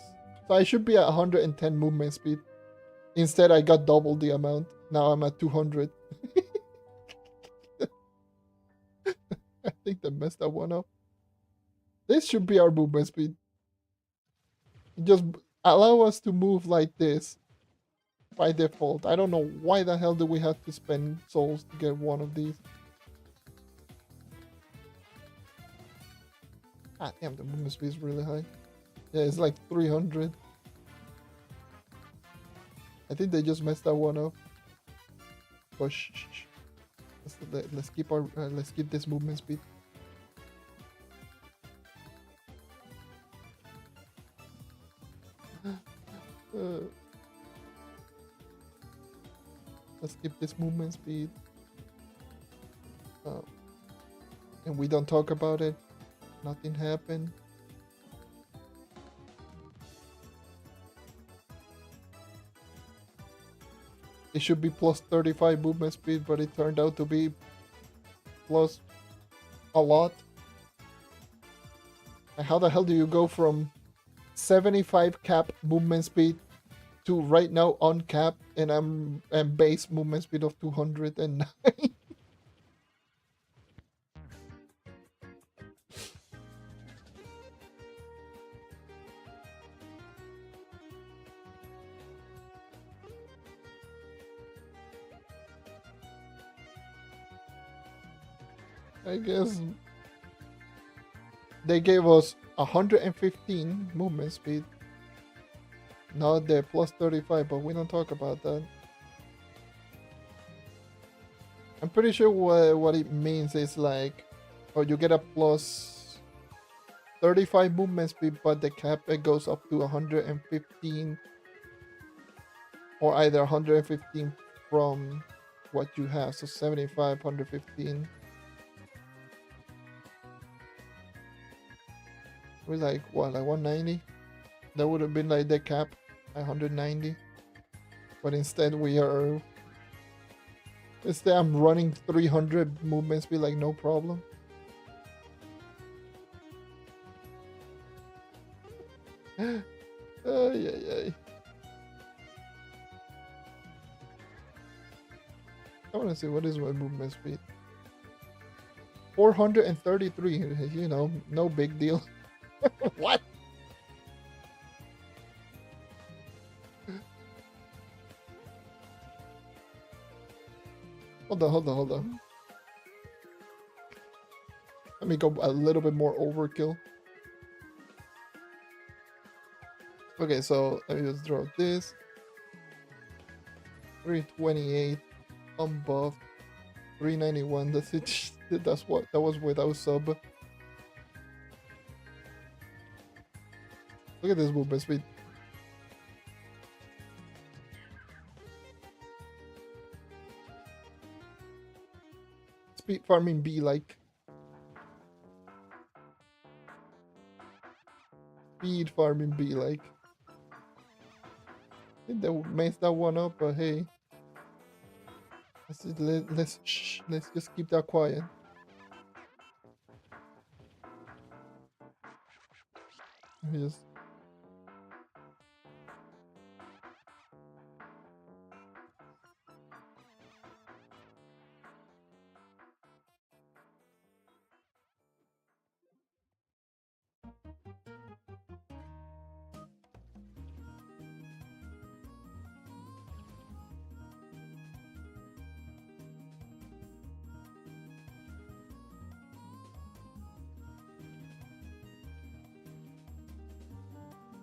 So I should be at 110 movement speed. Instead, I got double the amount. Now I'm at 200. I think they messed that one up. This should be our movement speed. Just allow us to move like this by default. I don't know why the hell do we have to spend souls to get one of these. Ah, damn, the movement speed is really high. Yeah, it's like 300. I think they just messed that one up. But shh, shh, shh. Let's keep our let's keep this movement speed. Let's keep this movement speed. And we don't talk about it. Nothing happened. It should be plus 35 movement speed, but it turned out to be plus a lot. And how the hell do you go from 75 cap movement speed to right now uncapped and I'm base movement speed of 209? I guess they gave us 115 movement speed. Now they're plus 35, but we don't talk about that. I'm pretty sure what it means is like, oh, you get a plus 35 movement speed, but the cap it goes up to 115, or either 115 from what you have, so 75, 115. We're like, what, like 190? That would have been like the cap, 190. But instead I'm running 300 movement speed like no problem. Yeah. I want to see what is my movement speed. 433, you know, no big deal. What? Hold on. Let me go a little bit more overkill. Okay, so let me just draw this. 328 unbuffed. 391. That's it. That was without sub. Look at this movement speed. Speed farming be like. Speed farming be like. I think they messed that one up, but hey. Let's just keep that quiet. Let me just.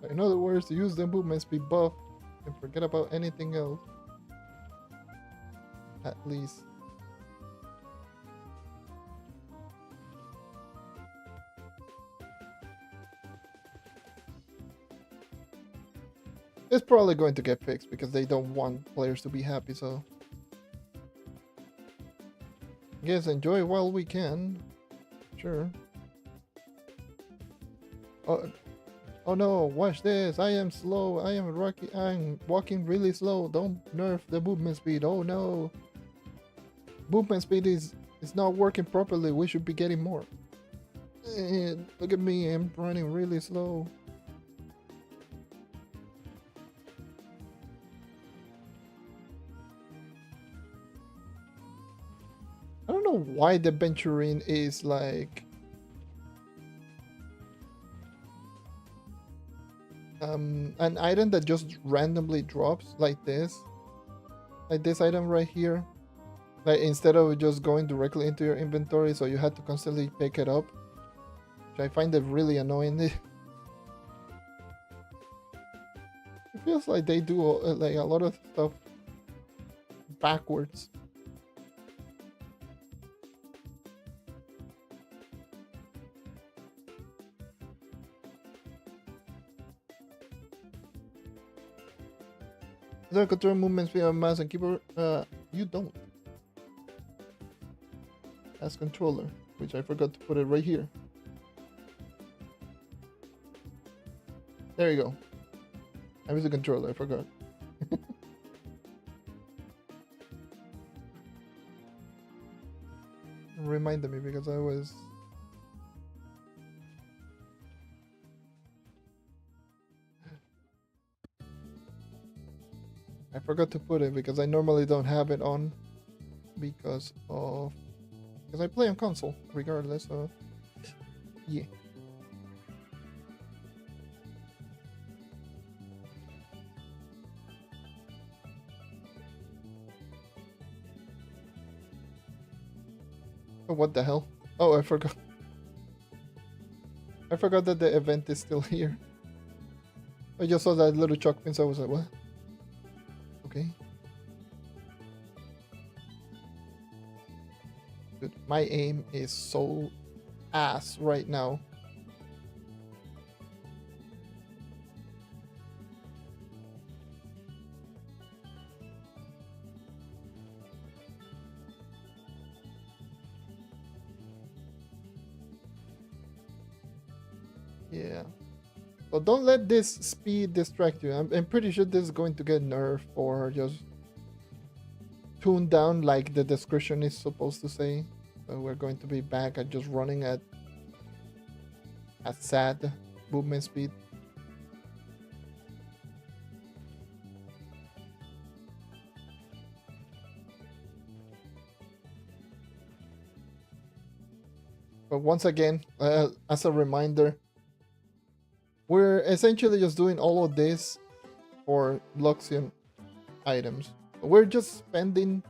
In other words, use the movement speed buff and forget about anything else. At least. It's probably going to get fixed because they don't want players to be happy, so. I guess enjoy while we can. Sure. Oh no, watch this. I am slow. I'm walking really slow. Don't nerf the movement speed. Oh no. Movement speed is not working properly. We should be getting more. Look at me. I'm running really slow. I don't know why the Venturine is like an item that just randomly drops like this item right here, like instead of just going directly into your inventory, so you had to constantly pick it up, which I find it really annoying. feels like they do like a lot of stuff backwards. So control movements via mouse and keyboard. You don't. As controller, which I forgot to put it right here. There you go. I was a controller, I forgot. Reminded me because I was... I forgot to put it because I normally don't have it on because I play on console regardless, so yeah. Oh, what the hell? Oh, I forgot. I forgot that the event is still here. I just saw that little chalk pin, so I was like, what? Okay. Dude, my aim is so ass right now. Yeah. But don't let this speed distract you. I'm pretty sure this is going to get nerfed or just tuned down like the description is supposed to say. So we're going to be back at just running at sad movement speed. But once again, as a reminder, we're essentially just doing all of this for Luxion items. We're just spending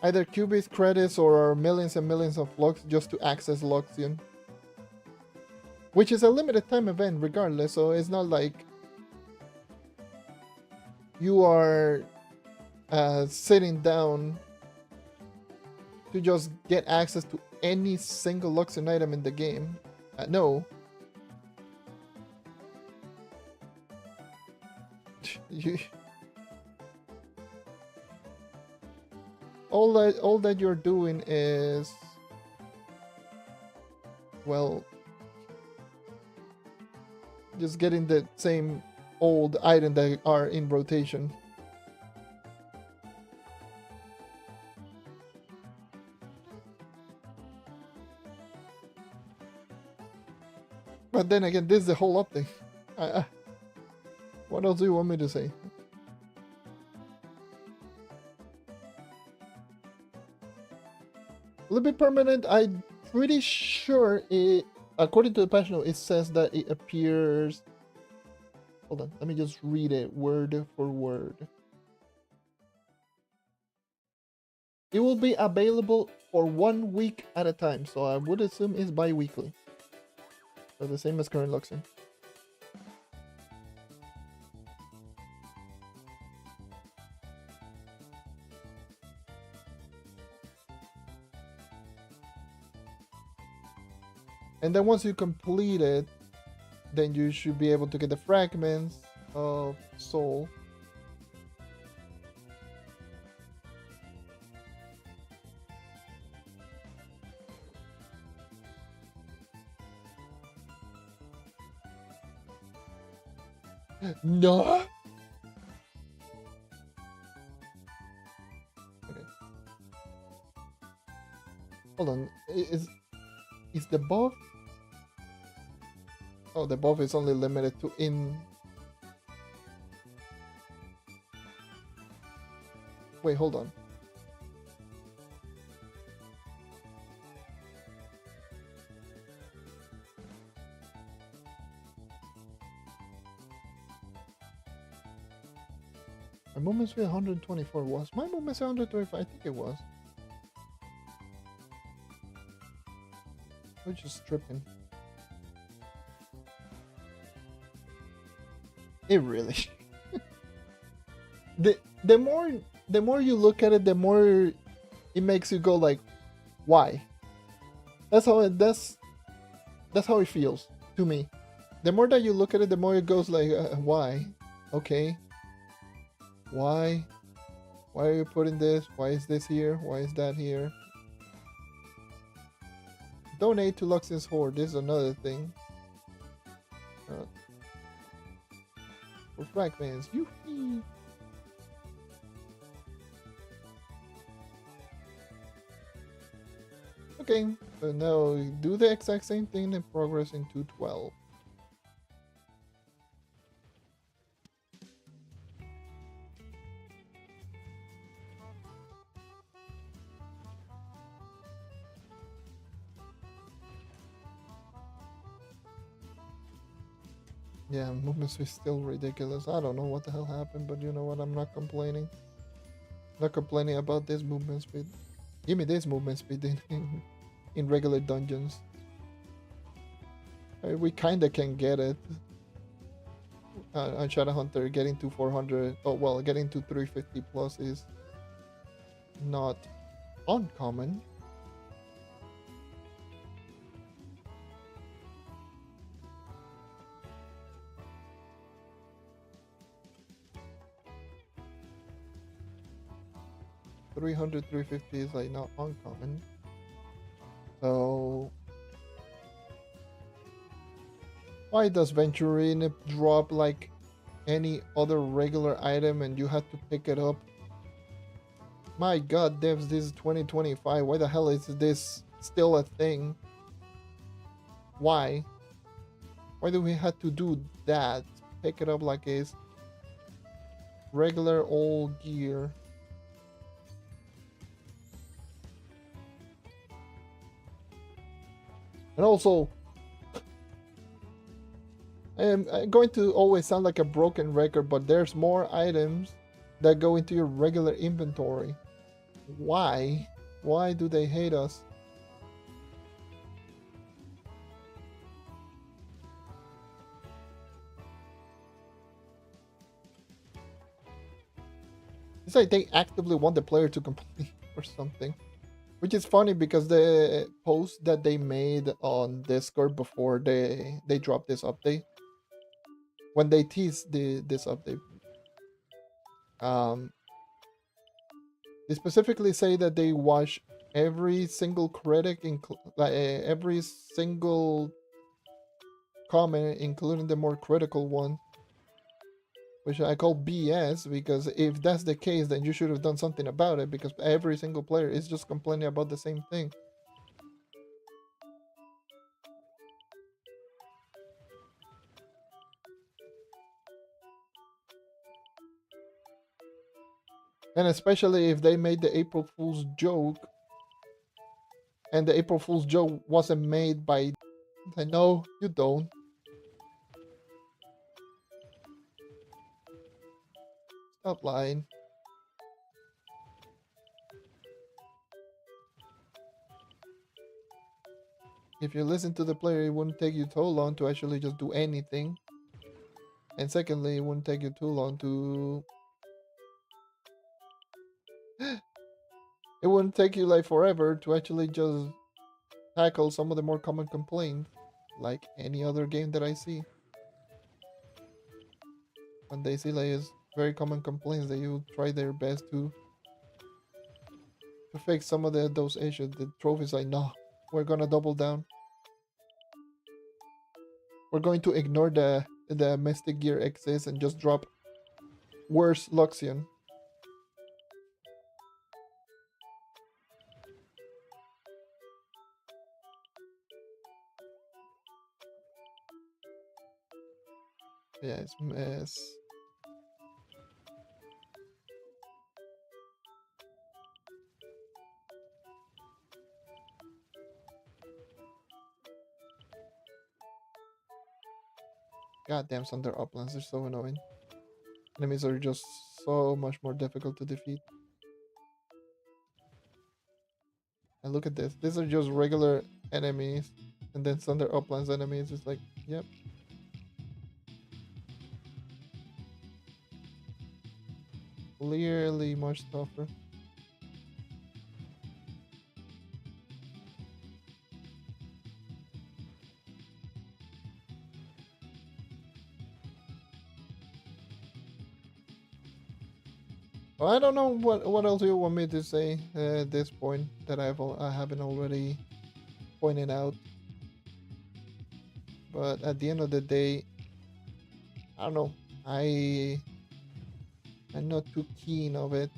either Cubase credits or millions and millions of Lux just to access Luxion. Which is a limited time event regardless, so it's not like you are sitting down to just get access to any single Luxion item in the game. No. All that you're doing is, well, just getting the same old item that are in rotation. But then again, this is the whole update. What else do you want me to say? Will it be permanent? I'm pretty sure it, according to the patch note, it says that it appears... Hold on, let me just read it word for word. It will be available for 1 week at a time, so I would assume it's bi-weekly. So the same as current Luxion. And then once you complete it, then you should be able to get the fragments of soul. No. Okay. Hold on. Is the buff? Oh, the buff is only limited to in... Wait, hold on. My movement speed 124 was. My movement speed 125, I think it was. We're just tripping. It really. the the more the more you look at it, the more it makes you go like, why? That's how it feels to me. The more that you look at it, the more it goes like, why? Okay, why? Why are you putting this? Why is this here? Why is that here? Donate to Luxion's Horde. This is another thing. Uh, for fragments. Yoo-hee. Okay, so now do the exact same thing and progress in 212. Yeah, movement speed is still ridiculous. I don't know what the hell happened, but you know what? I'm not complaining. Not complaining about this movement speed. Give me this movement speed in regular dungeons. We kinda can get it. On Shadow Hunter, getting to 400. Oh well, getting to 350 plus is not uncommon. Three hundred, 350 is like not uncommon. So why does Venturine drop like any other regular item and you have to pick it up? My god, devs, this is 2025. Why the hell is this still a thing? Why? Why do we have to do that? Pick it up like it's regular old gear. And also, I'm going to always sound like a broken record, but there's more items that go into your regular inventory. Why? Why do they hate us? It's like they actively want the player to complete or something. Which is funny because the post that they made on Discord before they dropped this update, when they teased this update, um, they specifically say that they watch every single critic, like every single comment, including the more critical one, which I call BS because if that's the case, then you should have done something about it because every single player is just complaining about the same thing. And especially if they made the April Fool's joke, and the April Fool's joke wasn't made by. I know you don't. Stop lying. If you listen to the player, it wouldn't take you too long to actually just do anything. And secondly, it wouldn't take you too long to. It wouldn't take you like forever to actually just tackle some of the more common complaints, like any other game that I see. When they see like it's very common complaints, that you try their best to fix some of those issues. The trophy's like, no, we're gonna double down. We're going to ignore the Mystic Gear exists and just drop worse Luxion. Yeah, it's mess. Goddamn Thunder Uplands, they're so annoying. Enemies are just so much more difficult to defeat. And look at this. These are just regular enemies. And then Thunder Uplands enemies is like, yep. clearly much tougher. Well, I don't know what else you want me to say at this point that I haven't already pointed out. But at the end of the day, I don't know. I'm not too keen of it.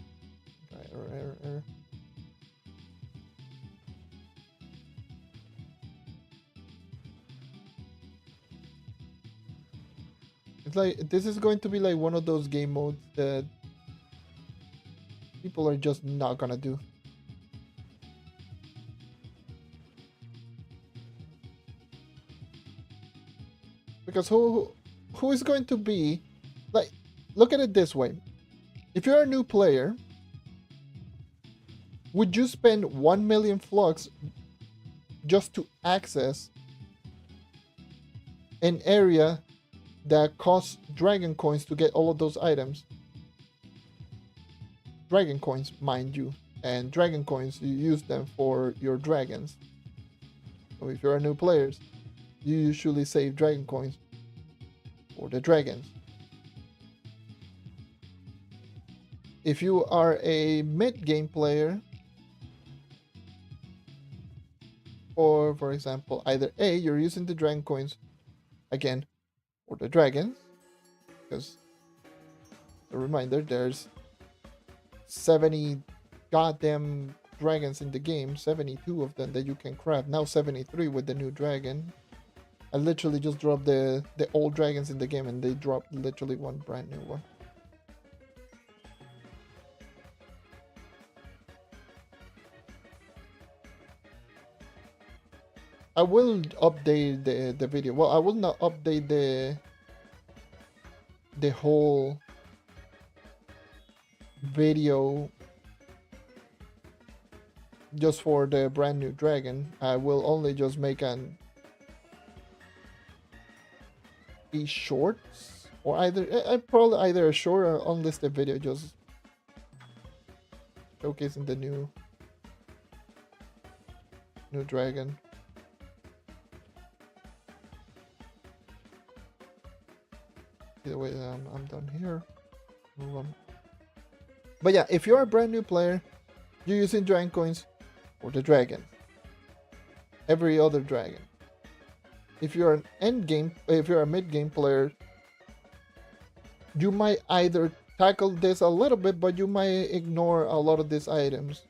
It's like this is going to be like one of those game modes that people are just not gonna do. Because who is going to be like, look at it this way. If you're a new player, would you spend 1 million flux just to access an area that costs dragon coins to get all of those items? Dragon coins, mind you. And dragon coins, you use them for your dragons. So if you're a new player, you usually save dragon coins for the dragons. If you are a mid-game player, or for example, either A, you're using the dragon coins again for the dragons, because a reminder, there's 70 goddamn dragons in the game, 72 of them that you can craft, now 73 with the new dragon. I literally just dropped the old dragons in the game and they dropped literally one brand new one. I will update the video. Well, I will not update the whole video just for the brand new dragon. I will only just make a shorts, or I probably either a short or unlisted video just showcasing the new dragon. Either way, I'm done here. Move on. But yeah, if you're a brand new player, you're using dragon coins for the dragon. Every other dragon. If you're an end game, if you're a mid game player, you might either tackle this a little bit, but you might ignore a lot of these items.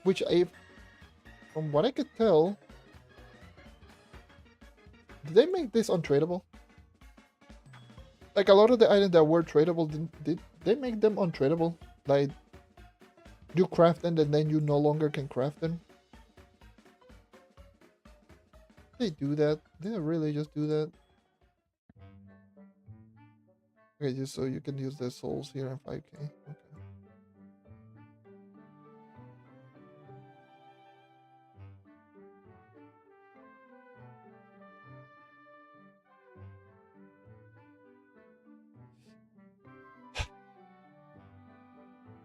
Which, from what I could tell, did they make this untradeable? Like a lot of the items that were tradable, did they make them untradeable? Like you craft them and then you no longer can craft them? They do that? Did they really just do that? Okay, just so you can use the souls here in 5k. Okay.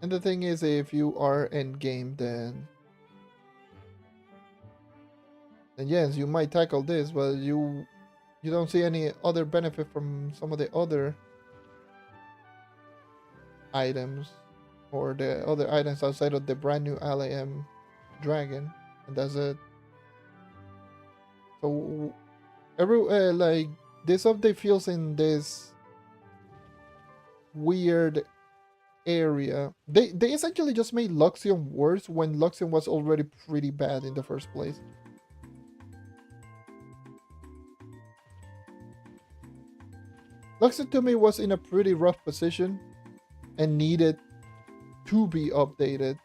And the thing is, if you are end game, then yes, you might tackle this, but you don't see any other benefit from some of the other items or the other items outside of the brand new LAM dragon, and that's it. So like this update feels in this weird area. They essentially just made Luxion worse when Luxion was already pretty bad in the first place. Luxion to me was in a pretty rough position and needed to be updated.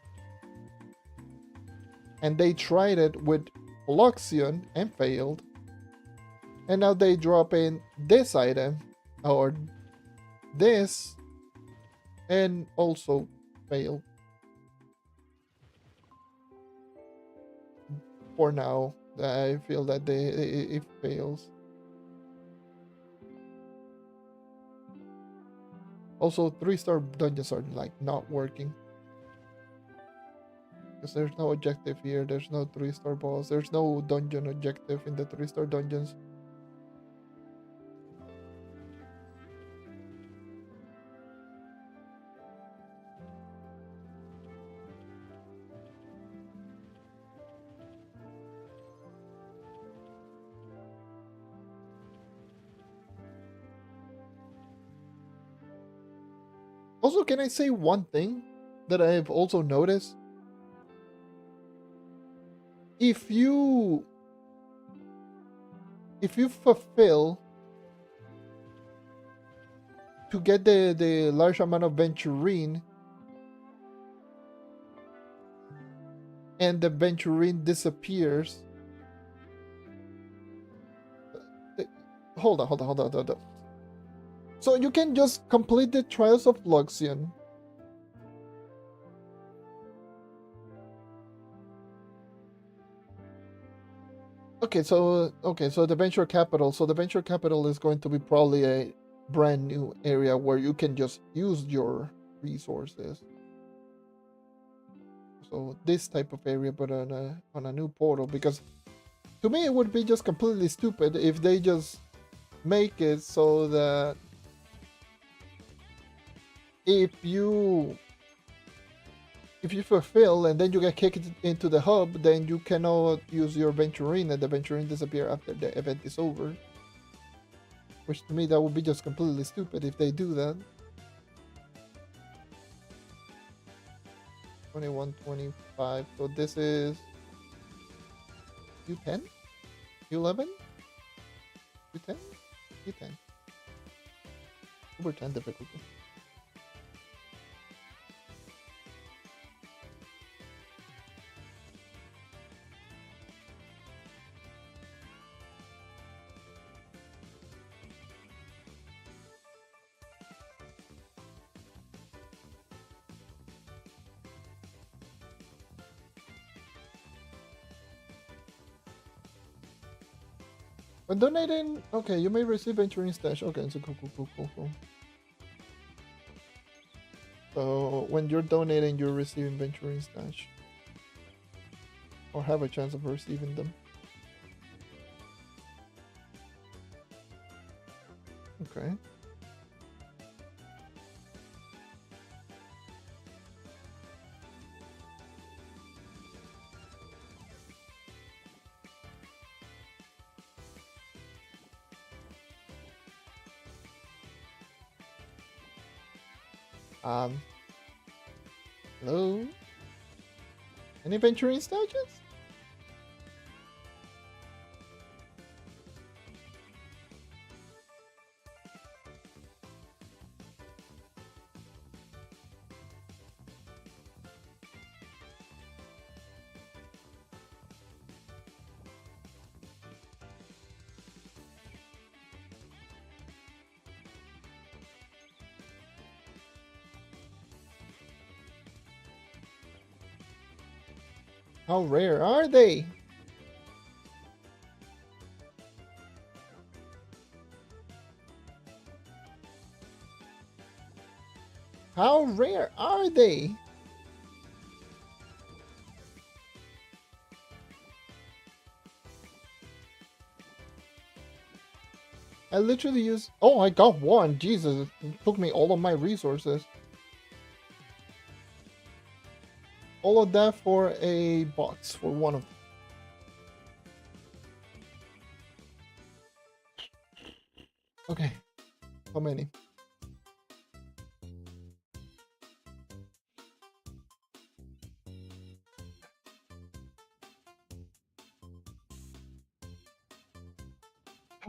And they tried it with Luxion and failed. And now they drop in this item or this and also failed. For now, I feel that it fails. Also, 3-star dungeons are like not working. Because there's no objective here, there's no 3-star boss, there's no dungeon objective in the 3-star dungeons. Also, can I say one thing that I've also noticed? If you fulfill to get the large amount of venturine, and the venturine disappears. Hold on. So you can just complete the Trials of Luxion. Okay, so the venture capital. So the venture capital is going to be probably a brand new area where you can just use your resources. So this type of area, but on a new portal, because to me it would be just completely stupid if they just make it so that if you fulfill and then you get kicked into the hub, then you cannot use your venturine, and the venturine disappear after the event is over. Which to me that would be just completely stupid if they do that. 21, 25. So this is U10, U11, U10, U10. Over 10 difficulty. When donating, okay, you may receive venturing stash. Okay, so cool. So when you're donating, you're receiving venturing stash, or have a chance of receiving them. Okay. Hello? Any venturing stashes? How rare are they? How rare are they? I literally used... Oh, I got one. Jesus, it took me all of my resources. All of that for a box, for one of them. Okay. How many?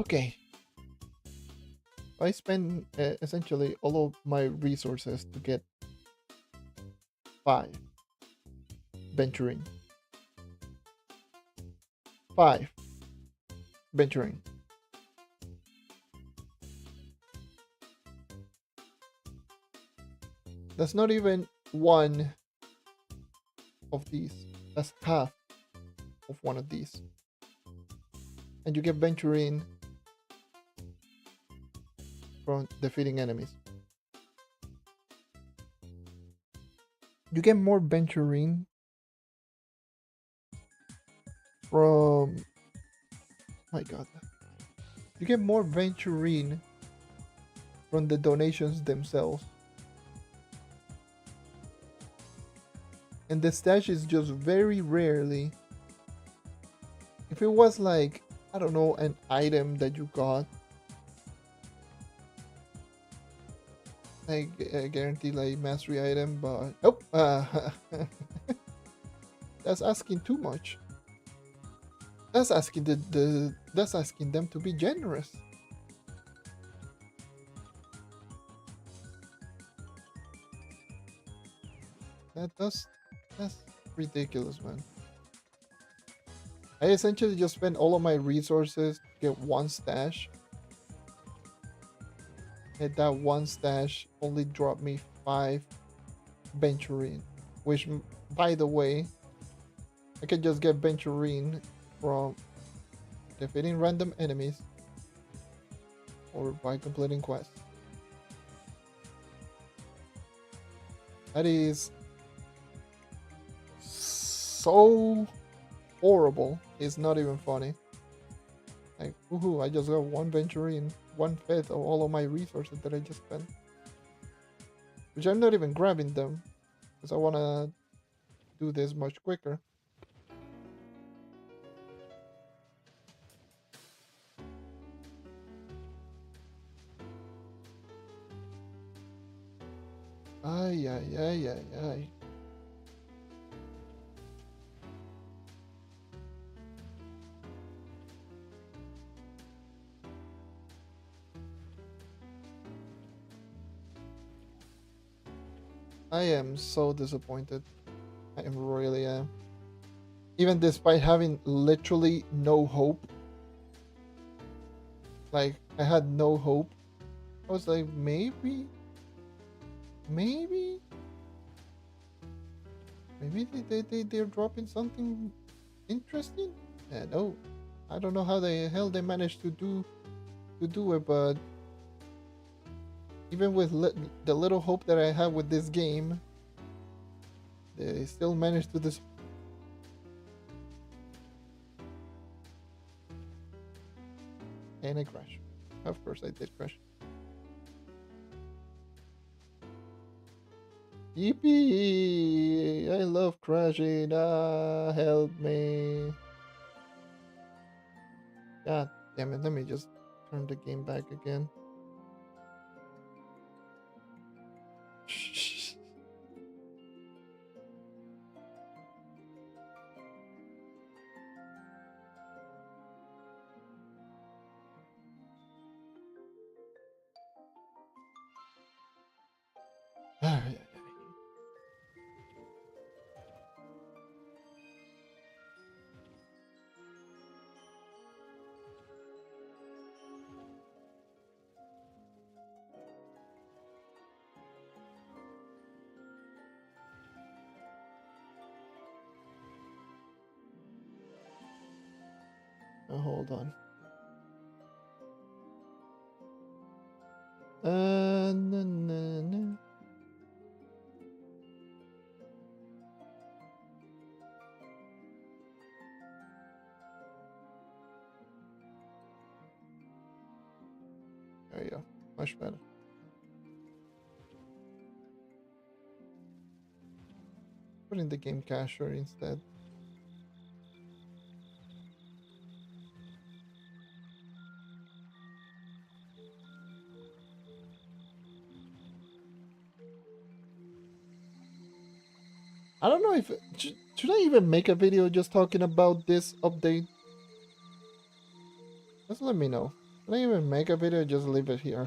Okay. I spend essentially all of my resources to get 5 venturing. 5 venturing. That's not even one of these. That's half of one of these. And you get venturing from defeating enemies. You get more venturine from, my god, you get more venturine from the donations themselves. And the stash is just very rarely. If it was like, I don't know, an item that you got, like guaranteed like mastery item, but nope. That's asking too much. That's asking that's asking them to be generous. That's ridiculous, man. I essentially just spent all of my resources to get one stash. And that one stash only dropped me 5 venturine, which, by the way, I can just get venturine from defeating random enemies or by completing quests. That is so horrible. It's not even funny. Like, woohoo, I just got 1 venturine, 1/5 of all of my resources that I just spent. Which I'm not even grabbing them, because I want to do this much quicker. Ay, ay, ay, ay, ay. I am so disappointed. I am really am. Even despite having literally no hope. Like, I had no hope. I was like, maybe? Maybe they're dropping something interesting? No. I don't know how the hell they managed to do it, but even with the little hope that I have with this game, they still managed to and I crash. Of course I did crash. Yippee! I love crashing. Help me. God damn it. Let me just turn the game back again. Hold on. No, no, no. There you go. Much better. Put in the game cacher instead. I don't know if should I even make a video just talking about this update. Just let me know. Should I even make a video? Just leave it here.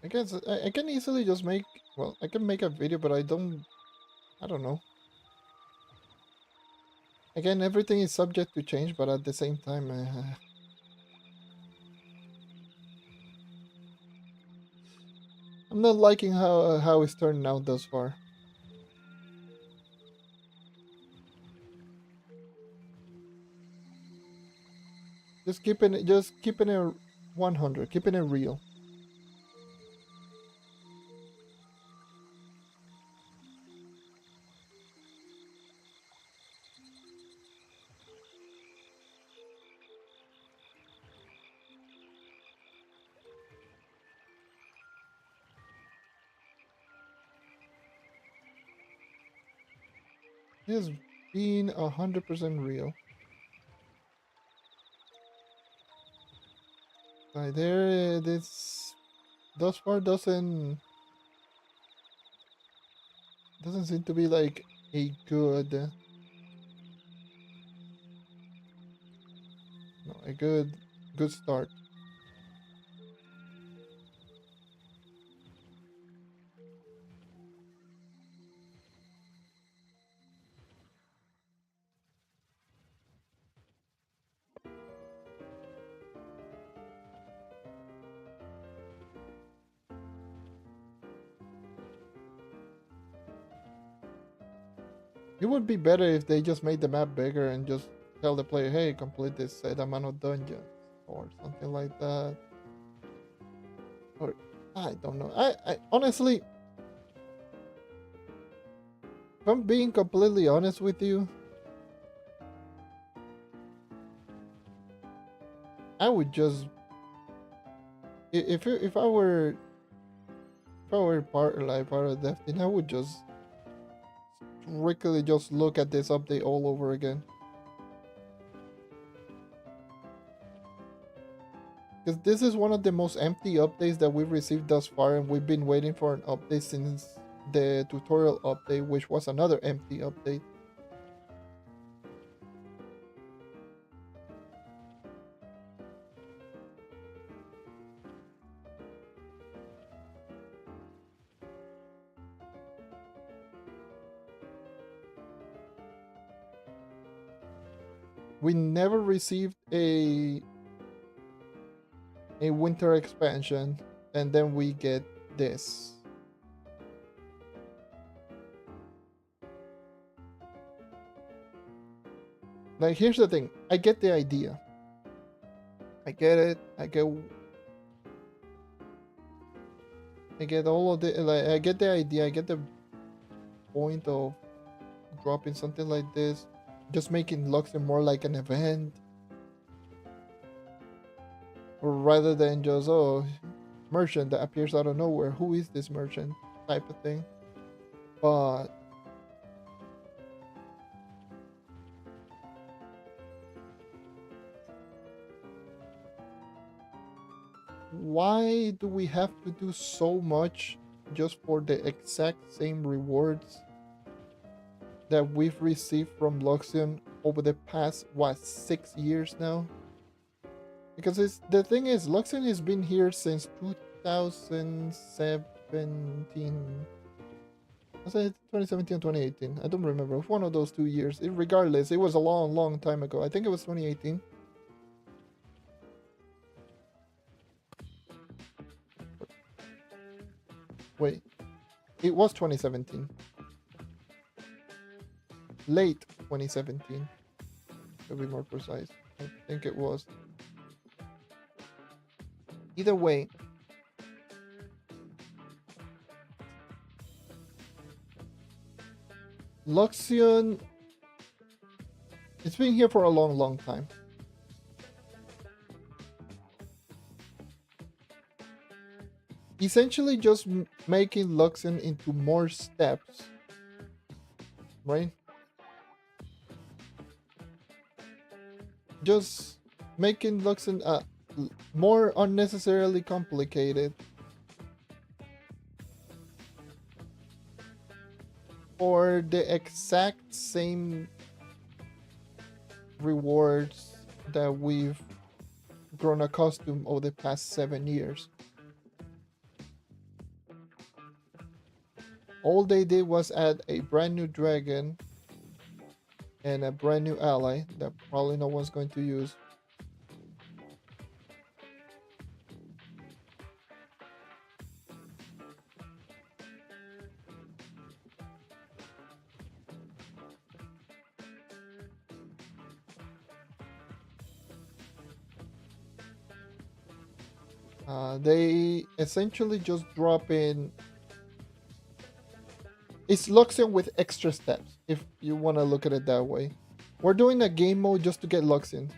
I guess I can easily just make. Well, I can make a video, but I don't know. Again, everything is subject to change, but at the same time, I'm not liking how it's turning out thus far. Just keeping it 100, keeping it real. Just being 100% real. Like this thus far doesn't seem to be like a good no a good start. It would be better if they just made the map bigger and just tell the player, hey, complete this set amount of dungeons or something like that. Or I don't know. I honestly, if I'm being completely honest with you, I would just if I were part of that thing, I would just strictly just look at this update all over again. Because this is one of the most empty updates that we've received thus far, and we've been waiting for an update since the tutorial update, which was another empty update. We never received a winter expansion, and then we get this. Like, here's the thing. I get the idea. I get it. I get all of the like. I get the idea. I get the point of dropping something like this, just making Luxion more like an event, or rather than just merchant that appears out of nowhere. Who is this merchant type of thing? But why do we have to do so much just for the exact same rewards that we've received from Luxion over the past 6 years now? Because the thing is, Luxion has been here since 2017. Was it 2017 or 2018? I don't remember. One of those 2 years. Regardless, it was a long time ago. I think it was 2018. Wait, it was 2017. Late 2017. To be more precise. I think it was. Either way, Luxion, it's been here for a long time. Essentially just making Luxion into more steps, right? Just making Luxion more unnecessarily complicated for the exact same rewards that we've grown accustomed over the past 7 years. All they did was add a brand new dragon and a brand new ally that probably no one's going to use. They essentially just drop in. It's Luxion with extra steps, if you want to look at it that way. We're doing a game mode just to get Luxion.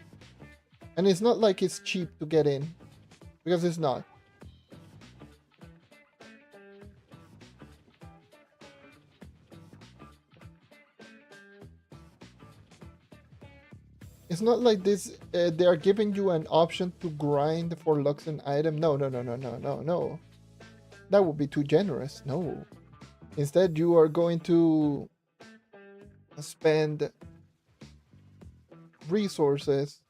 And it's not like it's cheap to get in, because it's not. It's not like this. They are giving you an option to grind for Luxion item. No, no, no, no, no, no, no. That would be too generous. No. Instead, you are going to spend resources,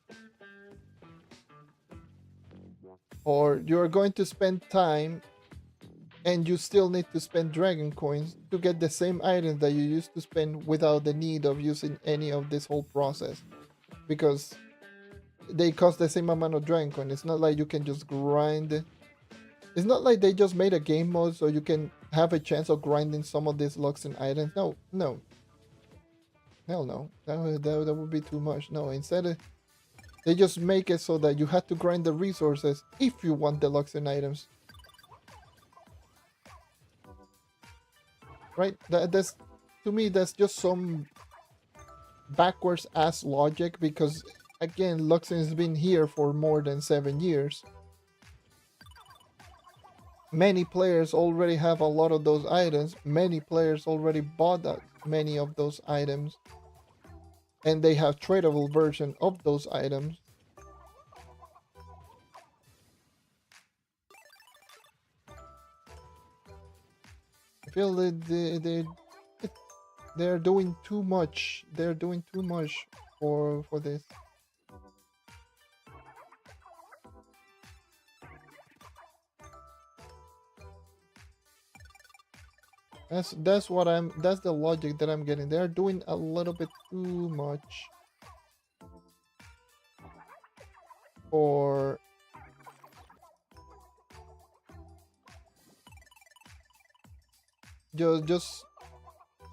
or you are going to spend time, and you still need to spend dragon coins to get the same items that you used to spend without the need of using any of this whole process, because they cost the same amount of dragon coin. It's not like you can just grind. It's not like they just made a game mode so you can have a chance of grinding some of these Luxon items. No, no. Hell no. That would be too much. No, instead they just make it so that you have to grind the resources if you want the Luxon items. Right? That's, to me, that's just some backwards ass logic, because again, Luxon has been here for more than 7 years. Many players already have a lot of those items. Many players already bought many of those items, and they have tradable version of those items. I feel that they're doing too much. They're doing too much for this. That's what I'm. That's the logic that I'm getting. They're doing a little bit too much for just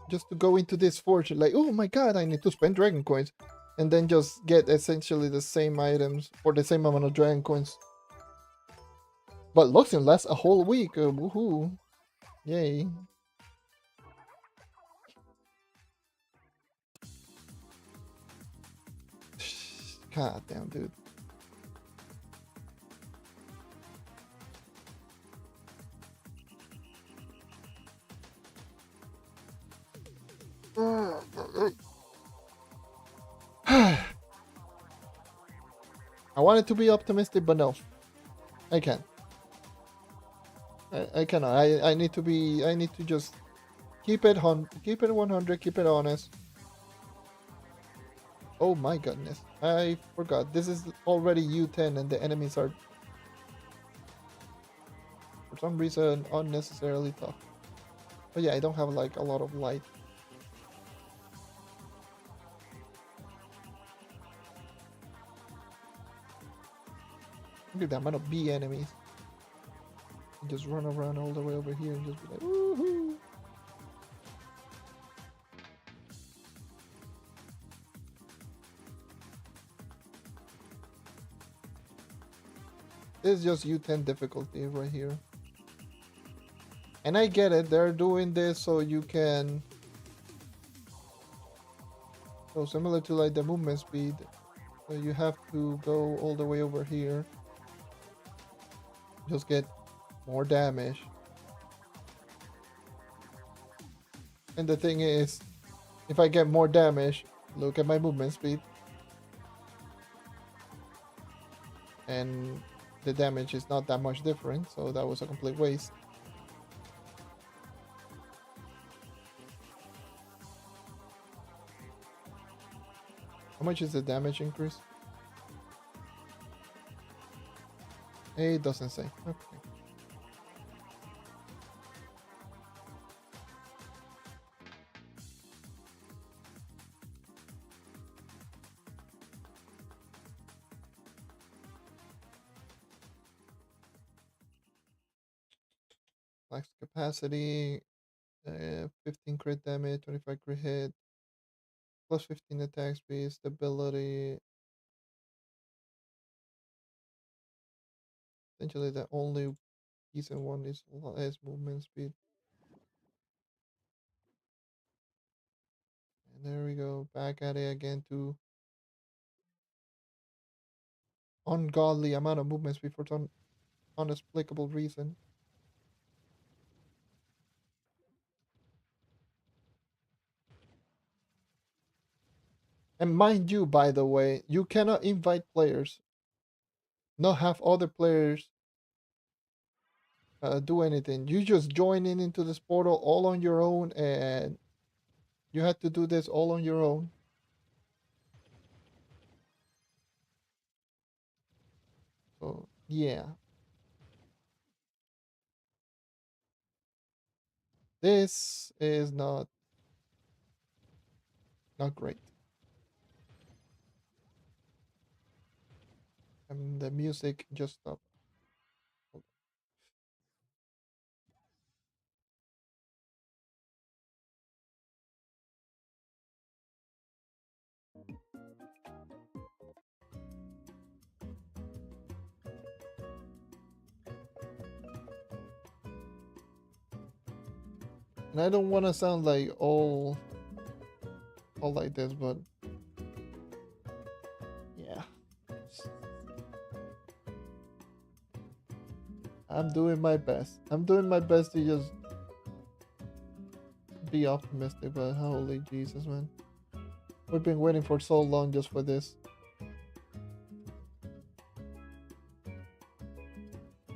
just to go into this fortune. Like, oh my god, I need to spend dragon coins, and then just get essentially the same items for the same amount of dragon coins. But Luxion lasts a whole week. Woohoo! Yay! God damn, dude. I wanted to be optimistic, but no, I can't. I cannot. I need to be. I need to just keep it 100. Keep it honest. Oh my goodness! I forgot. This is already U10, and the enemies are, for some reason, unnecessarily tough. But yeah, I don't have like a lot of light. Look at the amount of bee enemies. And just run around all the way over here and just be like, woohoo! This is just U10 difficulty right here. And I get it, they're doing this so you can... So similar to like the movement speed. So you have to go all the way over here. Just get more damage. And the thing is, if I get more damage, look at my movement speed. And the damage is not that much different, so that was a complete waste. How much is the damage increase? It doesn't say. Okay. Max capacity, 15 crit damage, 25 crit hit, plus 15 attack speed, stability. Essentially, the only decent one is less movement speed. And there we go, back at it again to ungodly amount of movement speed for some unexplicable reason. And mind you, by the way, you cannot invite players, not have other players do anything. You just join in into this portal all on your own, and you had to do this all on your own. So yeah, this is not great. And the music just stopped. And I don't want to sound like all like this, but yeah, I'm doing my best. I'm doing my best to just be optimistic, but holy Jesus, man. We've been waiting for so long just for this.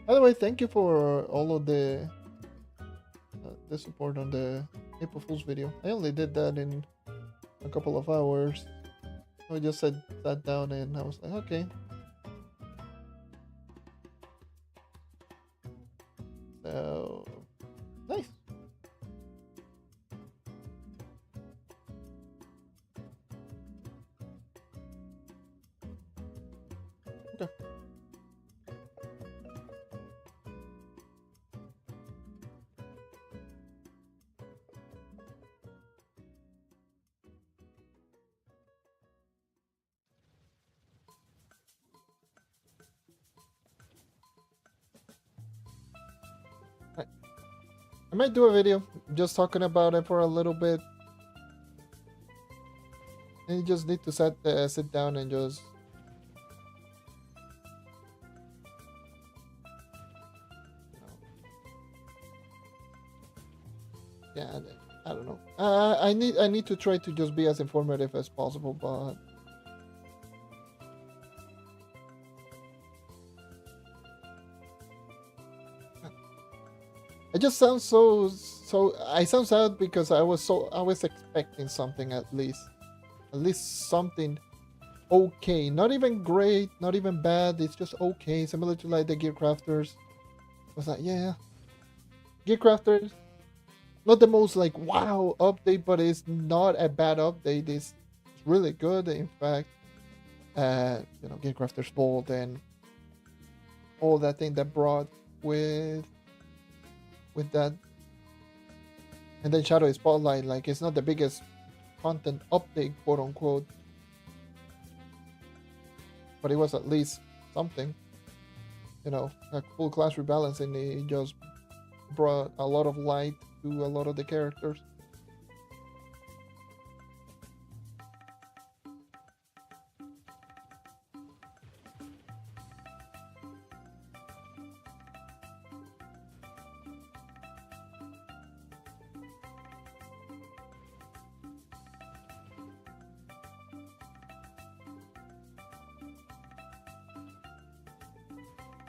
By the way, thank you for all of the support on the April Fool's video. I only did that in a couple of hours. I just sat down and I was like, okay. So nice. Okay. I might do a video just talking about it for a little bit. And you just need to sit down and just yeah, I don't know. I need to try to just be as informative as possible, but I just sound so. I sound sad because I was expecting something at least something okay. Not even great, not even bad. It's just okay, similar to like the Gear Crafters. I was like, yeah, Gear Crafters, not the most like wow update, but it's not a bad update. It's really good. In fact, Gear Crafters Bold and all that thing that brought with that, and then Shadow Spotlight. Like it's not the biggest content update, quote unquote, but it was at least something. A full class rebalancing. It just brought a lot of light to a lot of the characters.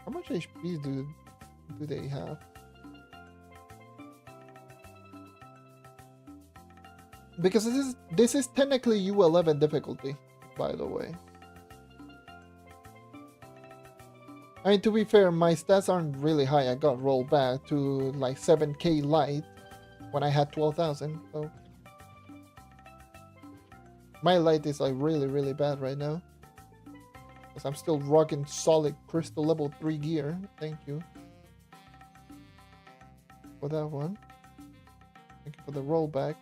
How much HP do they have? Because this is technically U11 difficulty, by the way. I mean, to be fair, my stats aren't really high. I got rolled back to like 7k light when I had 12,000. So my light is like really bad right now. Because I'm still rocking solid crystal level 3 gear. Thank you for that one. Thank you for the rollback.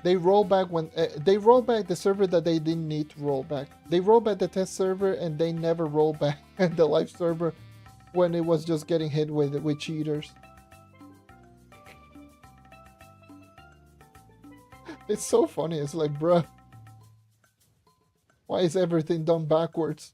They roll back when they roll back the server that they didn't need to roll back. They roll back the test server and they never roll back the live server when it was just getting hit with cheaters. It's so funny. It's like, bruh, why is everything done backwards?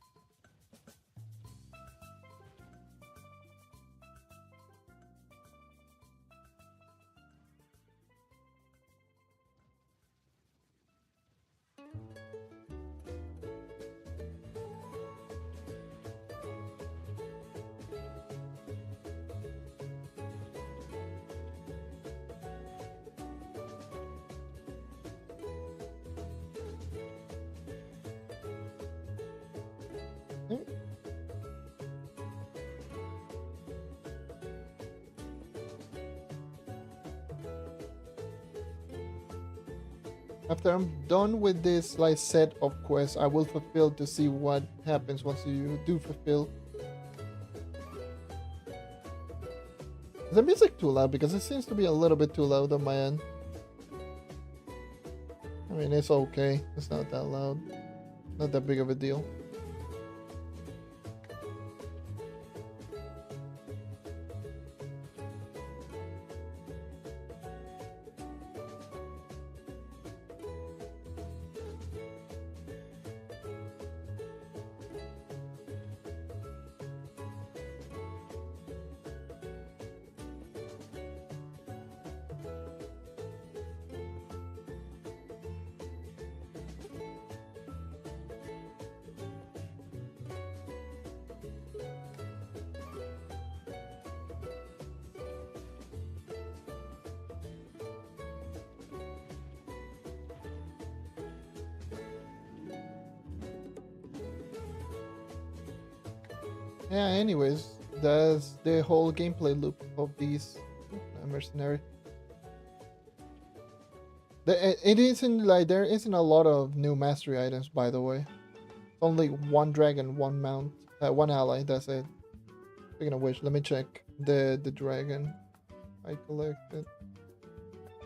After I'm done with this like set of quests, I will fulfill to see what happens once you do fulfill. Is the music too loud? Because it seems to be a little bit too loud on my end. I mean, it's okay. It's not that loud. Not that big of a deal. Yeah, anyways, that's the whole gameplay loop of these mercenary. It isn't like there isn't a lot of new mastery items, by the way. Only one dragon, one mount, one ally. That's it. Speaking of which, let me check the dragon I collected.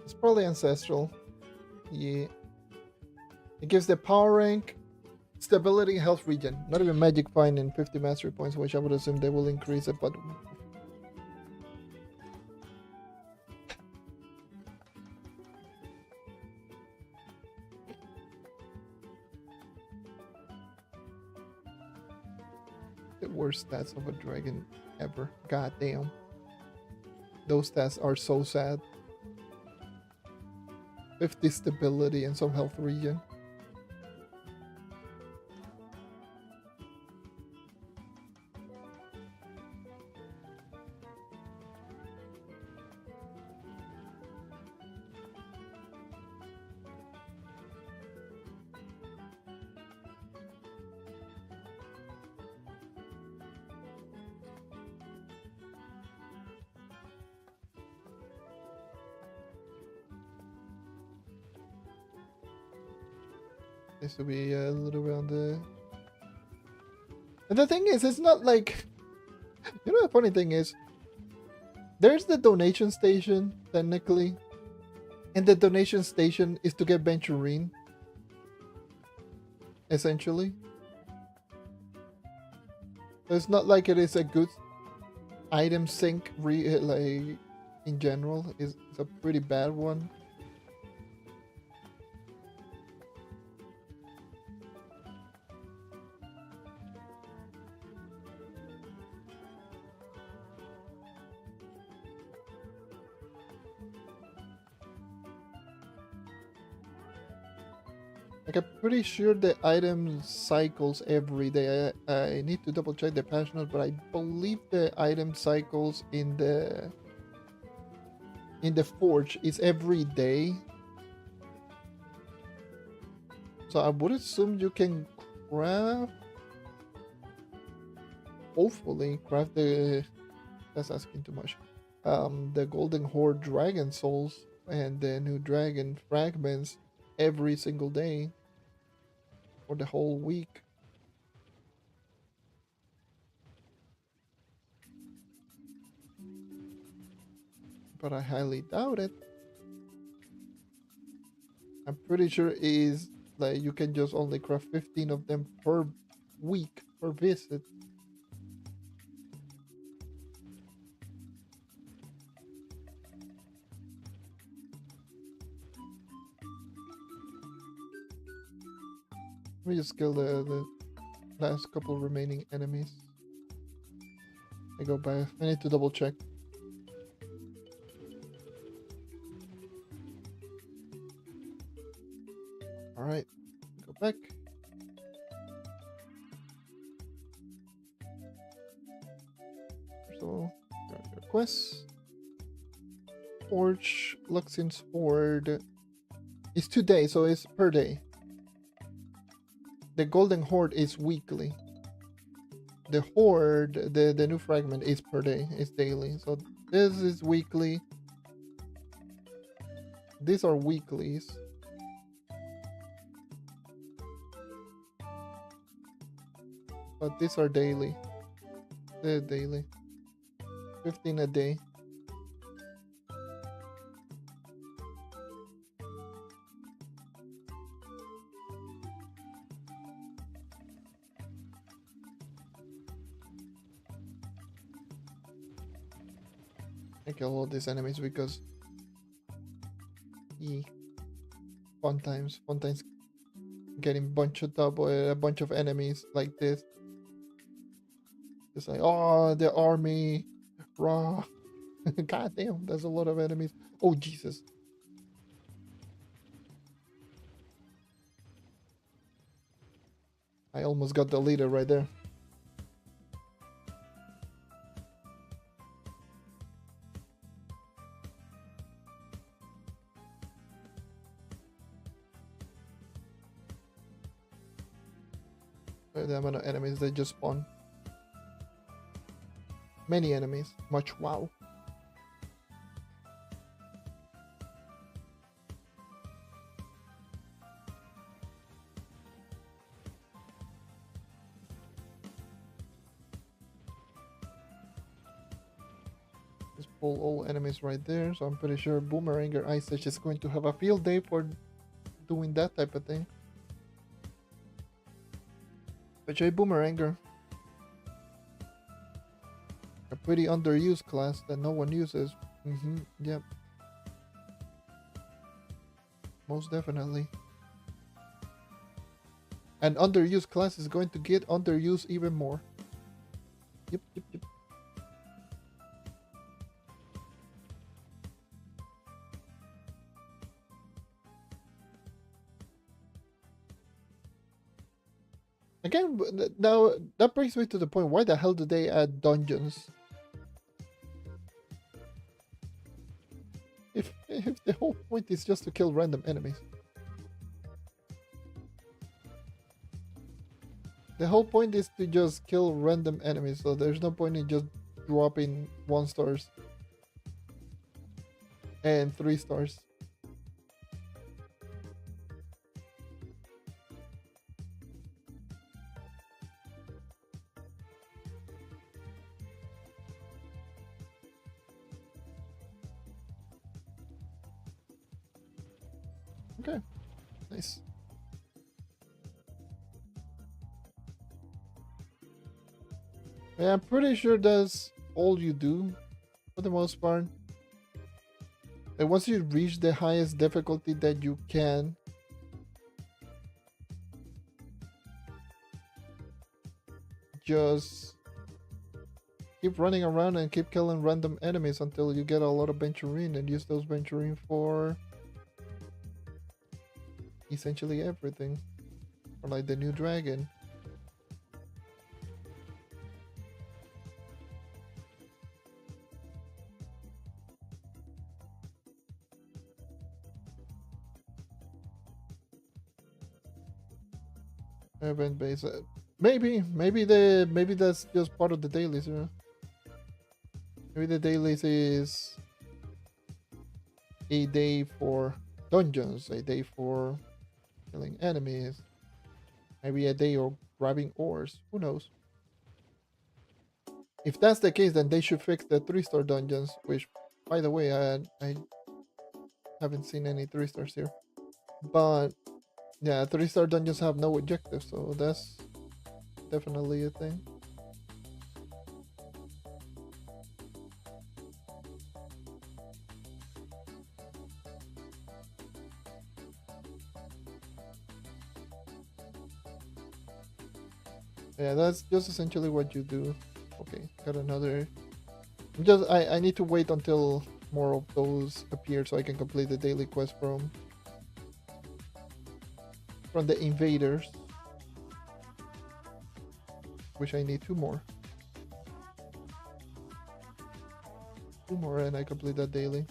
It's probably ancestral. Yeah. It gives the power rank, stability, health regen. Not even magic find and 50 mastery points, which I would assume they will increase it, but the worst stats of a dragon ever. God damn. Those stats are so sad. 50 stability and some health regen. This will be a little bit on the... And the thing is, it's not like... You know the funny thing is, there's the donation station, technically. And the donation station is to get Venturine. Essentially. So it's not like it is a good item sink, like, in general. It's a pretty bad one. Like, I'm pretty sure the item cycles every day. I need to double check the patch notes, but I believe the item cycles in the forge is every day. So I would assume you can craft, hopefully craft the... That's asking too much. The Golden Horde Dragon Souls and the new Dragon Fragments every single day for the whole week. But I highly doubt it. I'm pretty sure is like you can just only craft 15 of them per week per visit. Let me just kill the last couple remaining enemies. I go back. I need to double check. All right, go back. So, quests. Forge Luxion's Horde. It's 2 days, so it's per day. The Golden Horde is weekly. The Horde, the new fragment, is per day. It's daily. So this is weekly. These are weeklies. But these are daily. They're daily. 15 a day. I kill all these enemies because fun times getting bunched up with a bunch of enemies like this. It's like, oh, the army, raw. God damn, there's a lot of enemies. Oh Jesus. I almost got the leader right there. The amount of enemies that just spawn. Many enemies. Much wow. Just pull all enemies right there. So I'm pretty sure Boomeranger Ice Edge is going to have a field day for doing that type of thing. But J Boomeranger. A pretty underused class that no one uses. Yep. Most definitely. And underused class is going to get underused even more. Yep. Again, now that brings me to the point, why the hell do they add dungeons? If the whole point is just to kill random enemies. The whole point is to just kill random enemies, so there's no point in just dropping 1 stars and 3 stars. Okay, nice. Yeah, I'm pretty sure that's all you do for the most part. And once you reach the highest difficulty that you can, just keep running around and keep killing random enemies until you get a lot of Venturine and use those Venturine for essentially everything. Or like the new dragon. Event based. Maybe that's just part of the dailies, you know? Maybe the dailies is a day for dungeons, a day for killing enemies, maybe a day of grabbing ores. Who knows? If that's the case, then they should fix the 3-star dungeons, which, by the way, I haven't seen any 3 stars here. But yeah, 3-star dungeons have no objective, so that's definitely a thing. Yeah, that's just essentially what you do. Okay, got another. I need to wait until more of those appear so I can complete the daily quest from the invaders. Which I need 2 more. 2 more and I complete that daily.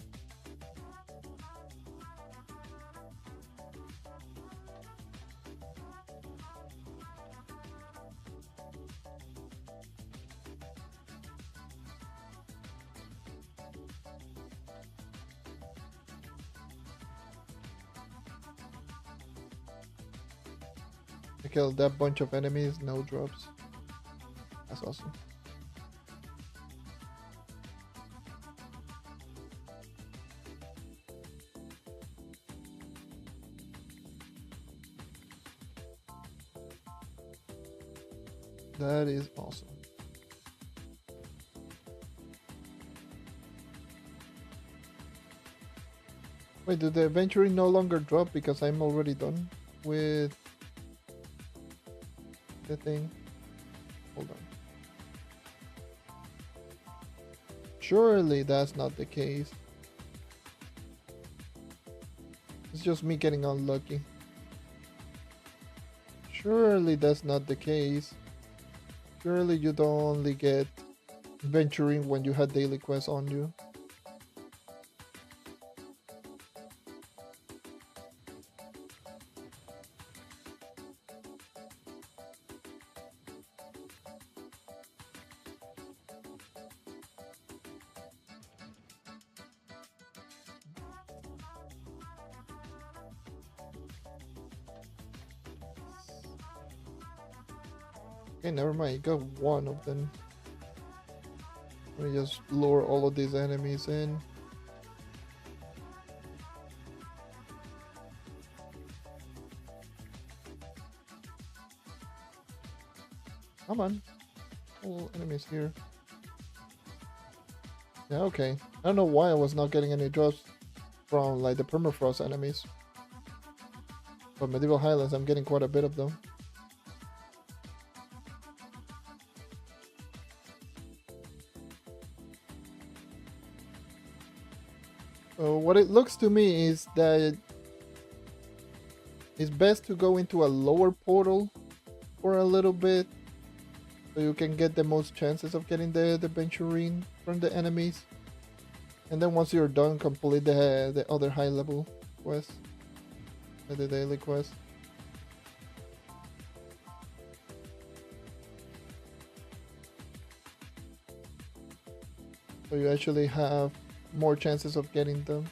I killed that bunch of enemies, no drops. That's awesome. That is awesome. Wait, do the adventuring no longer drop because I'm already done with the thing? Hold on. Surely that's not the case. It's just me getting unlucky. Surely that's not the case. Surely you don't only get venturing when you had daily quests on you. Okay, never mind. Got one of them. Let me just lure all of these enemies in. Come on. All enemies here. Yeah, okay. I don't know why I was not getting any drops from like the permafrost enemies. But Medieval Highlands, I'm getting quite a bit of them. So what it looks to me is that it's best to go into a lower portal for a little bit so you can get the most chances of getting the Venturine from the enemies. And then once you're done, complete the other high level quest, the daily quest. So you actually have more chances of getting them.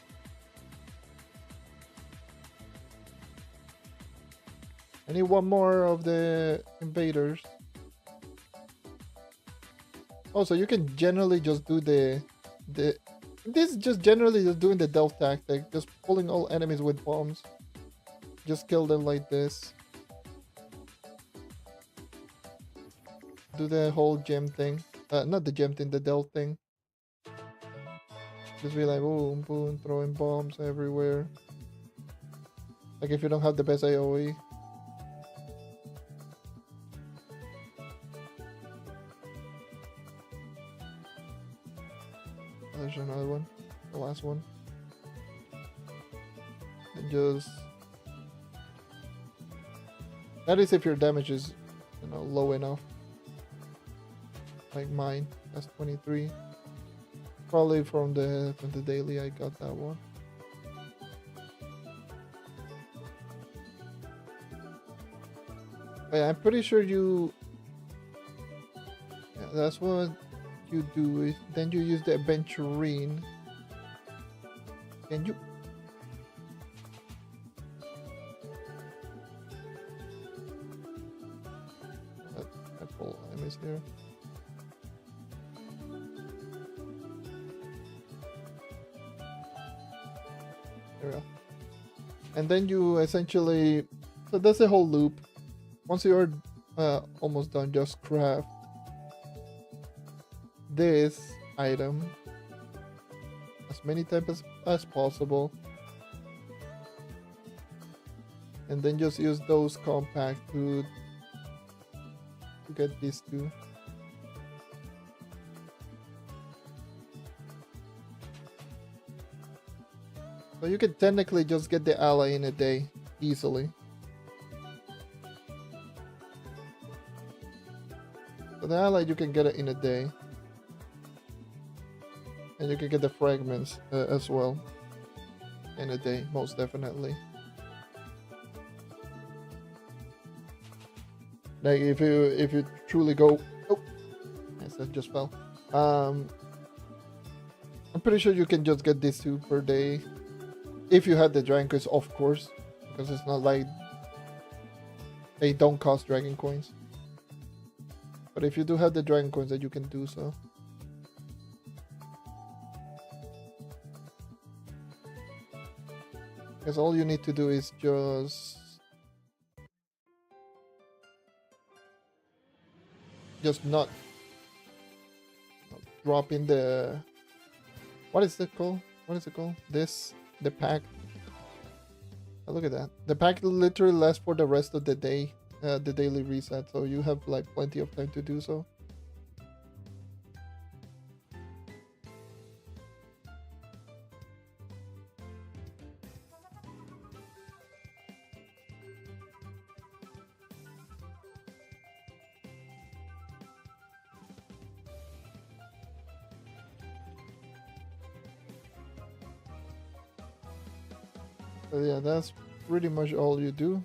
I need 1 more of the invaders. Oh, so you can generally just do this is just generally just doing the delve tactic, just pulling all enemies with bombs. Just kill them like this. Do the whole gem thing. Not the gem thing, the delve thing. Just be like boom, boom, throwing bombs everywhere. Like if you don't have the best AoE. There's another one. The last one. And just... That is if your damage is, you know, low enough. Like mine. That's 23. Probably from the daily I got that one. But yeah, I'm pretty sure you... Yeah, that's what you do. Is then you use the Venturine. Can you... I pull enemies here. There we go. And then you essentially, so that's the whole loop. Once you're almost done, just craft this item as many times as possible, and then just use those compact to get these two. So you can technically just get the ally in a day easily. So the ally you can get it in a day, and you can get the fragments as well in a day, most definitely. Like if you truly go, oh, yes, that just fell. I'm pretty sure you can just get these two per day, if you had the dragon coins, of course, because it's not like they don't cost dragon coins. But if you do have the dragon coins, that you can do so. Because all you need to do is just not drop in the, what is it called? What is it called? The pact. Oh, look at that. The pact literally lasts for the rest of the day, the daily reset. So you have like plenty of time to do so. So yeah, that's pretty much all you do.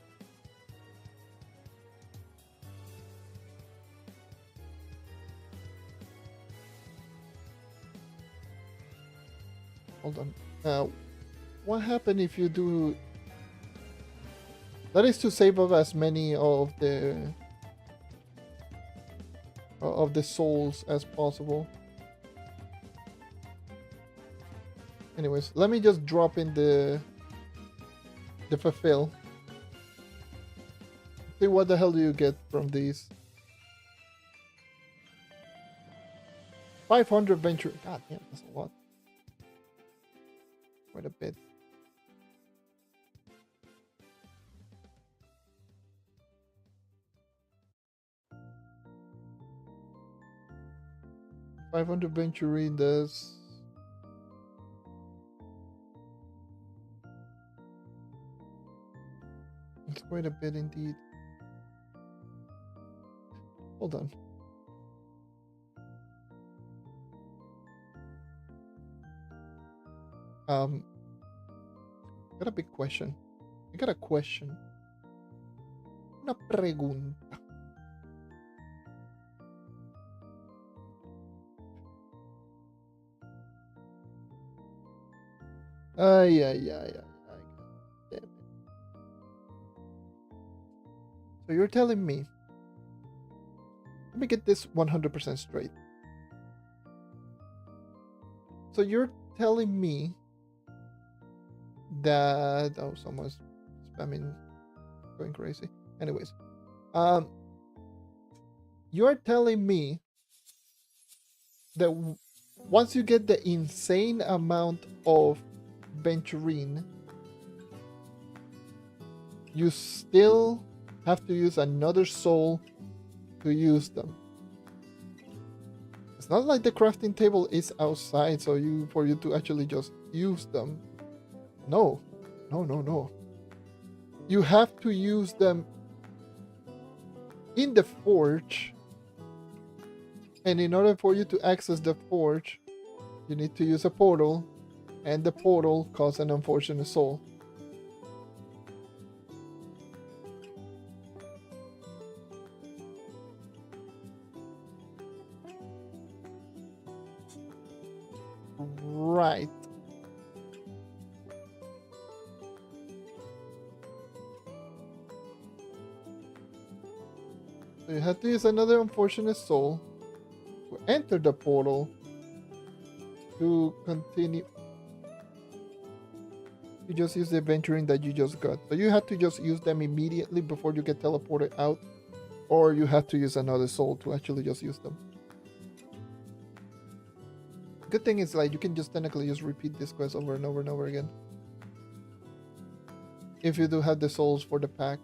Hold on. What happened if you do? That is to save up as many of the souls as possible. Anyways, let me just drop in the fulfill. See what the hell do you get from these? 500 venture. God damn, that's a lot. Quite a bit. $500 venturine does. It's quite a bit indeed. Hold on. Got a big question. I got a question. Una pregunta. Ay. Damn it. So you're telling me, let me get this 100% straight. So you're telling me that, oh, someone's spamming, going crazy. Anyways, you're telling me that once you get the insane amount of venturine, you still have to use another soul to use them. It's not like the crafting table is outside, so for you to actually just use them. No. You have to use them in the forge, and in order for you to access the forge, you need to use a portal, and the portal costs an unfortunate soul. Right. So you have to use another unfortunate soul to enter the portal to continue. You just use the adventuring that you just got. So you have to just use them immediately before you get teleported out, or you have to use another soul to actually just use them. Good thing is like you can just technically just repeat this quest over and over and over again. If you do have the souls for the pact.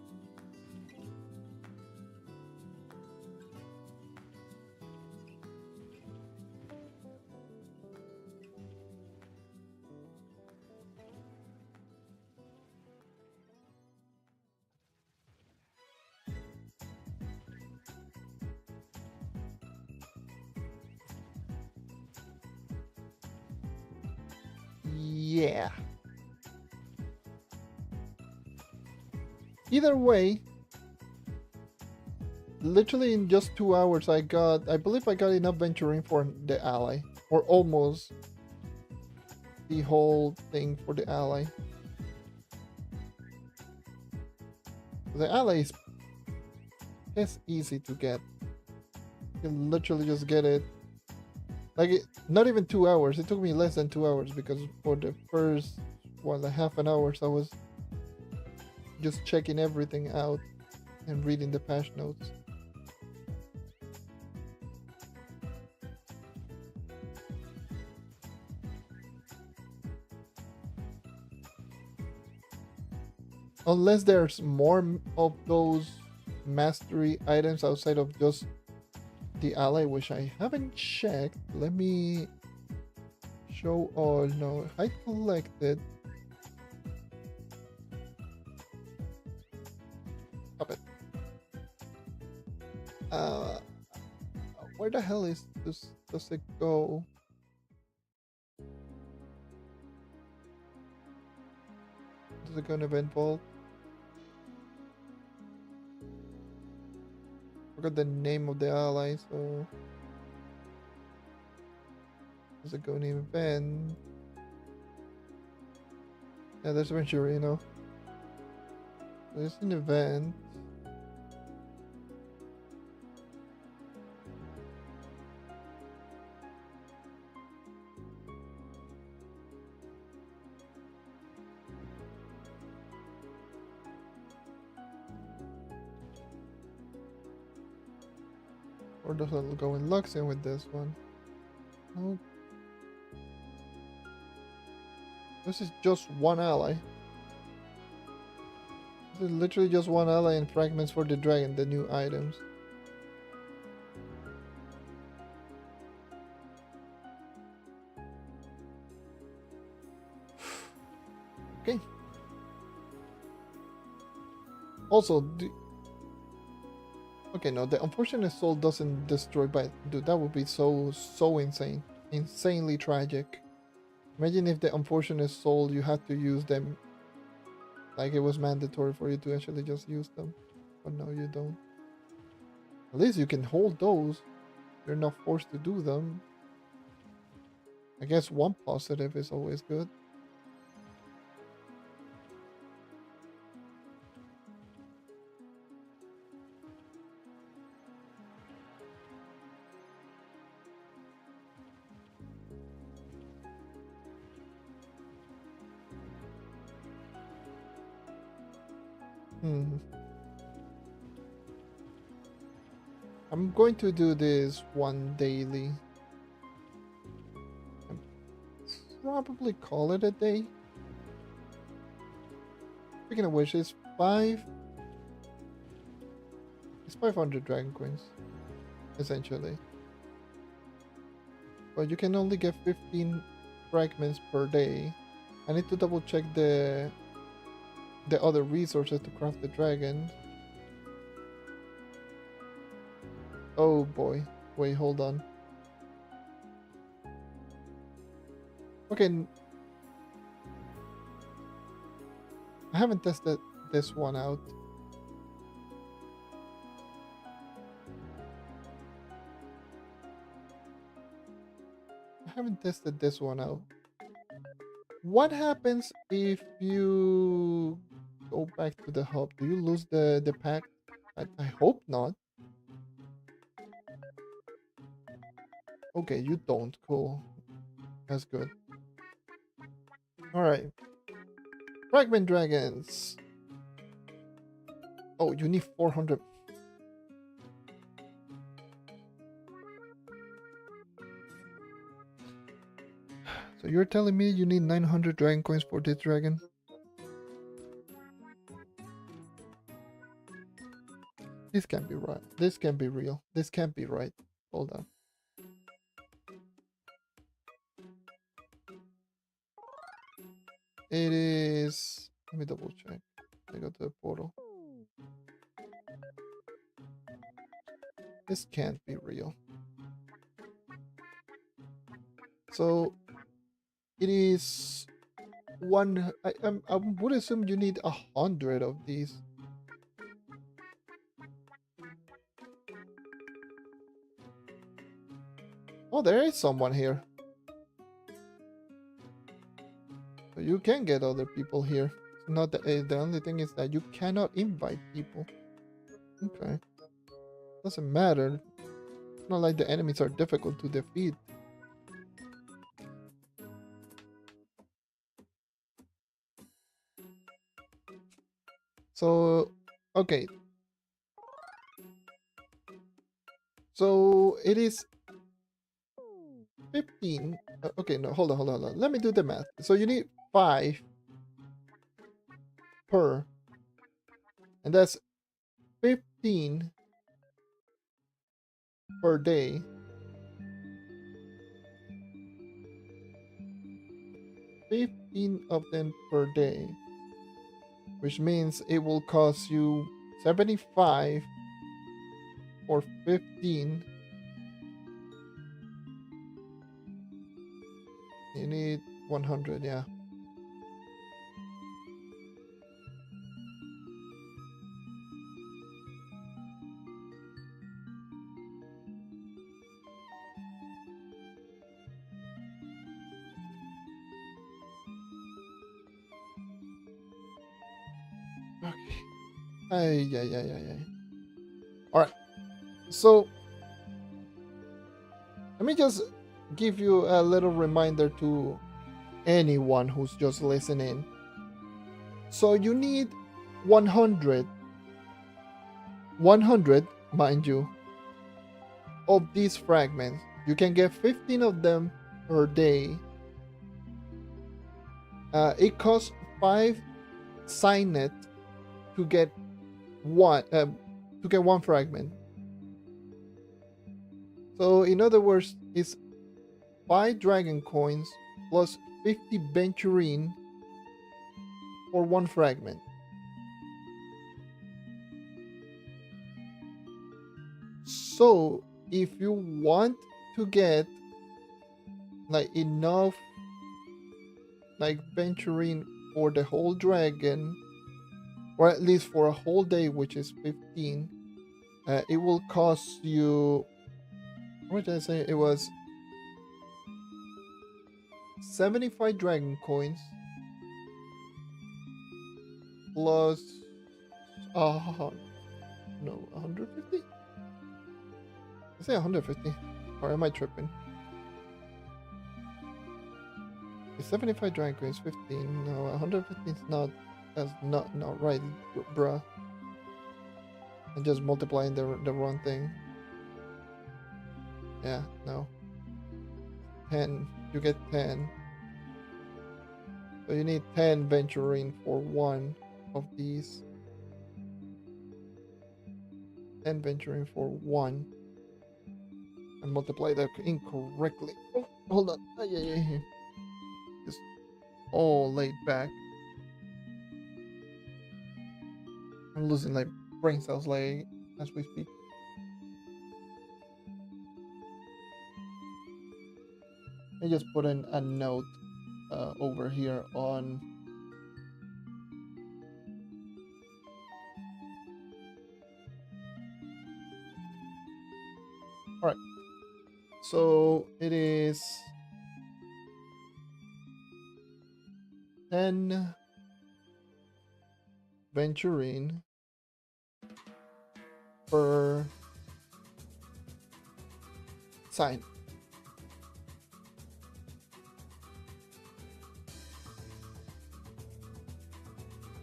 Yeah. Either way, literally in just 2 hours I believe I got enough venturing for the ally. Or almost the whole thing for the ally. The ally is easy to get. You can literally just get it. Like, not even 2 hours. It took me less than 2 hours because for the first, like half an hour, so I was just checking everything out and reading the patch notes. Unless there's more of those mastery items outside of just the ally, which I haven't checked. Let me show all. No, I collected. Stop it. Where the hell is this? Does it go? Does it go in event vault? Forgot the name of the ally, so does it go in event? Yeah, there's Ventura, you know. There's an event. Or does it go in Luxion with this one? No. This is just one ally. This is literally just one ally and fragments for the dragon, the new items. Okay. Also, okay, no, the unfortunate soul doesn't destroy, but dude, that would be so insane. Insanely tragic. Imagine if the unfortunate soul, you had to use them. Like it was mandatory for you to actually just use them. But no, you don't. At least you can hold those. You're not forced to do them. I guess one positive is always good. I'm going to do this one daily. Probably call it a day. Speaking of which, it's 500 dragon coins, essentially. But you can only get 15 fragments per day. I need to double check the other resources to craft the dragon. Oh boy. Wait, hold on. Okay. I haven't tested this one out. I haven't tested this one out. What happens if you go back to the hub? Do you lose the pack? I hope not. Okay, you don't. Cool. That's good. Alright. Fragment dragons. Oh, you need 400. So you're telling me you need 900 dragon coins for this dragon? This can't be right. This can't be real. This can't be right. Hold on. It is... Let me double check. I go to the portal. This can't be real. So it is one. I would assume you need 100 of these. Oh, there is someone here. So you can get other people here. Not the only thing is that you cannot invite people. Okay. Doesn't matter. It's not like the enemies are difficult to defeat. So, okay. So it is 15. Okay, no, hold on. Let me do the math. So you need 5 per. And that's 15 per day. 15 of them per day. Which means it will cost you 75 or 15. You need 100, yeah. Okay. Ay. Alright. So let me just give you a little reminder to anyone who's just listening. So you need 100, mind you, of these fragments. You can get 15 of them per day. It costs 5 signet to get one fragment. So in other words, it's 5 dragon coins plus 50 venturine for 1 fragment. So if you want to get like enough like venturine for the whole dragon, or at least for a whole day, which is 15, it will cost you, what did I say? It was 75 dragon coins plus no, 150? I say 150, or am I tripping? It's 75 dragon coins, 15. No, 150 is not. That's not right, bruh. I'm just multiplying the wrong thing. Yeah, no. 10. You get 10. So you need 10 venturine for 1 of these. 10 venturine for 1. I multiply that incorrectly. Oh, hold on. Yeah. Just all laid back. I'm losing like brain cells like as we speak. I just put in a note over here on all right. So it is 10 venturine per sign.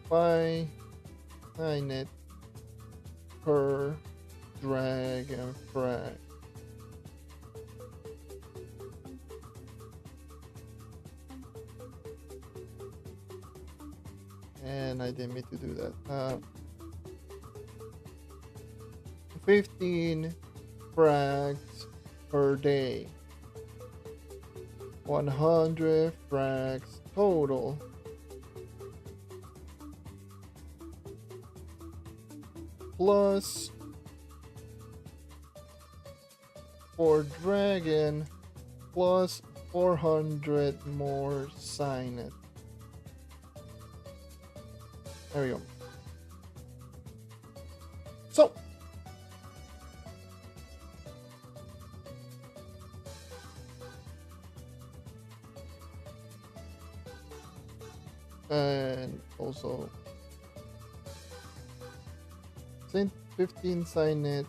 5 sign it per dragon frag. And I didn't mean to do that. 15 frags per day. 100 frags total. Plus for dragon, plus 400 more sign it. There we go. So and also 15 sign it.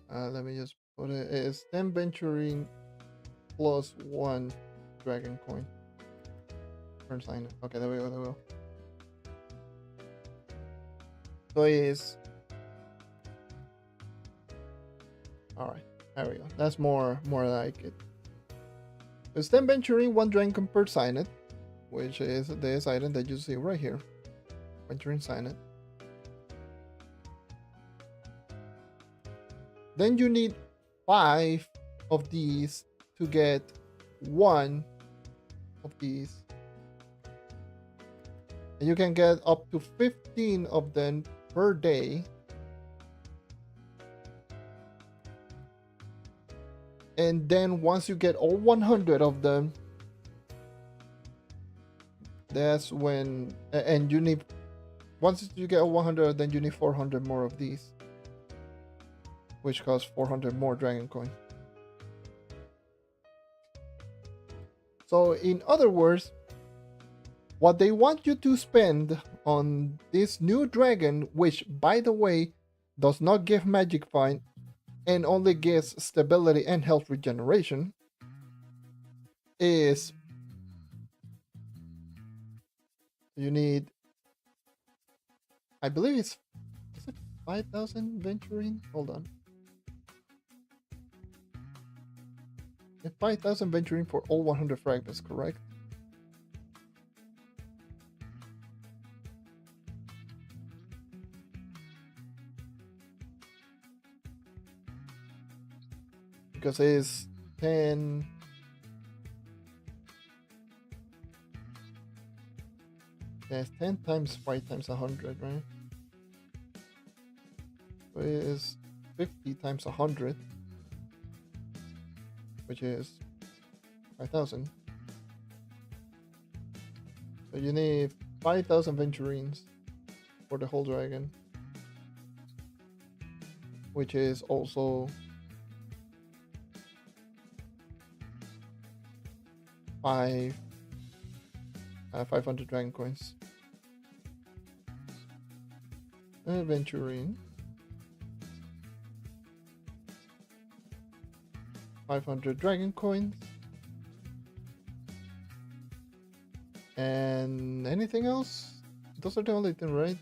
Let me just put it. It's 10 venturing plus 1 dragon coin. Turn sign it. Okay, there we go. There we go. So it's all right. There we go. That's more like it. It's 10 venturing, 1 dragon per sign it, which is this item that you see right here. Venturing sign it. Then you need 5 of these to get 1 of these. And you can get up to 15 of them per day. And then once you get all 100 of them, that's when, and you need, once you get all 100, then you need 400 more of these, which costs 400 more dragon coin. So in other words, what they want you to spend on this new dragon, which by the way does not give magic find and only gives stability and health regeneration, is you need, I believe is it 5,000 venturing? Hold on. 5,000 venturing for all 100 fragments, correct? Because it's 10. Yeah, it's 10 times 5 times 100, right? So it is 50 times 100, which is 5,000. So you need 5,000 venturines for the whole dragon, which is also 500 dragon coins. Venturine, 500 dragon coins, and anything else? Those are the only thing, right?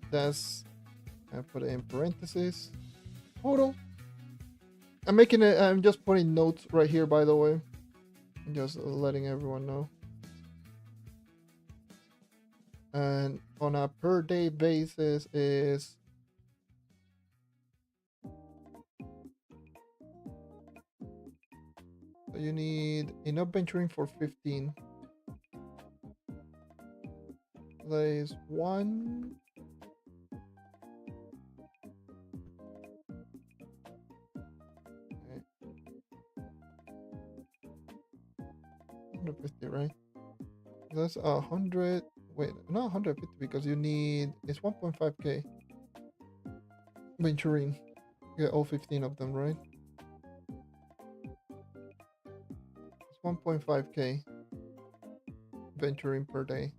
That's I put it in parentheses. Total. I'm just putting notes right here, by the way. I'm just letting everyone know. And on a per day basis is so you need enough venturing for 15. That is 1. Okay. 150, right? That's 100. Wait, not 150 because you need, it's 1.5k venturing. You get all 15 of them, right? It's 1.5k venturing per day.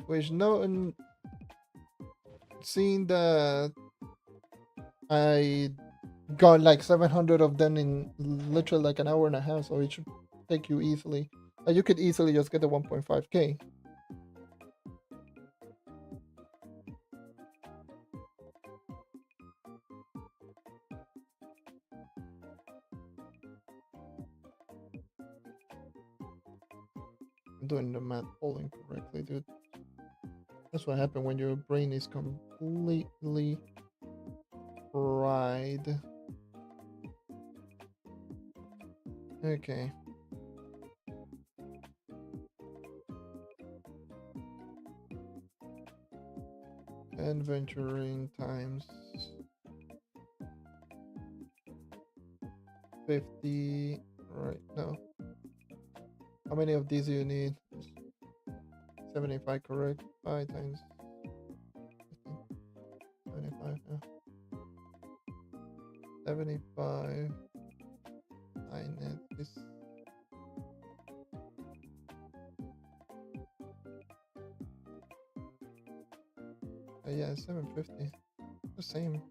Which seeing that I got like 700 of them in literally like an hour and a half, so it should take you easily. You could easily just get the 1.5k. I'm doing the math all incorrectly, dude. That's what happened when your brain is completely fried. Okay. Adventuring times 50. Right, no. How many of these do you need? 75, correct? 5 times 15. 75, yeah. 75 minus this. Yeah, 750. The same.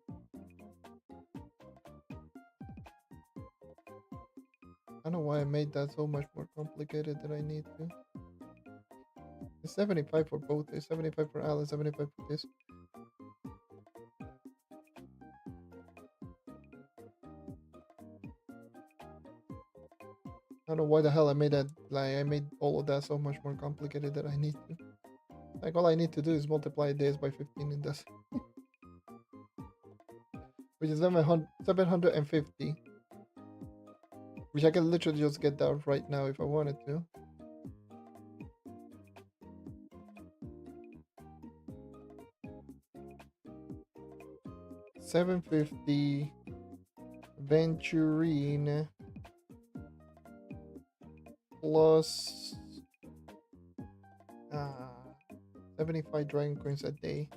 I don't know why I made that so much more complicated than I need to. It's 75 for both. It's 75 for Alice, 75 for this. I don't know why the hell I made that. Like, I made all of that so much more complicated than I need to. Like, all I need to do is multiply days by 15 and that's which is 750. Which I can literally just get that right now if I wanted to. $750 Venturine plus 75 dragon coins a day.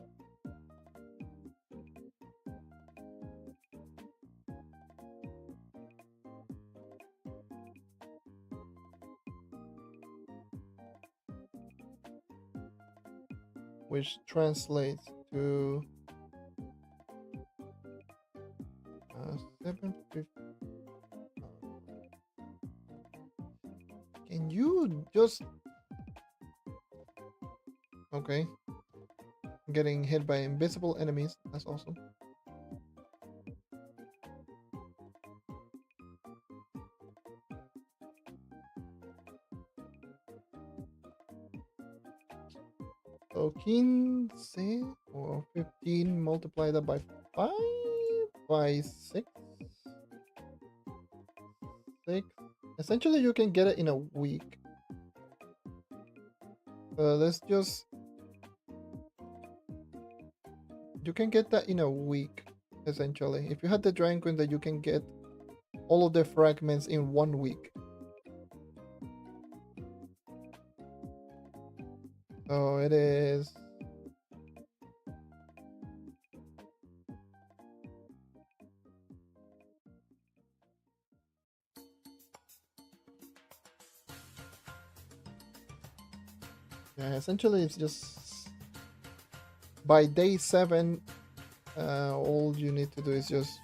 Which translates to 750. Can you just... Okay. I'm getting hit by invisible enemies. That's awesome. So 15 or 15, multiply that by 5 by 6. 6. Essentially, you can get it in a week. Let's just... You can get that in a week, essentially. If you had the dragon coin, that you can get all of the fragments in 1 week. So it is... Yeah, essentially it's just... By day 7, all you need to do is just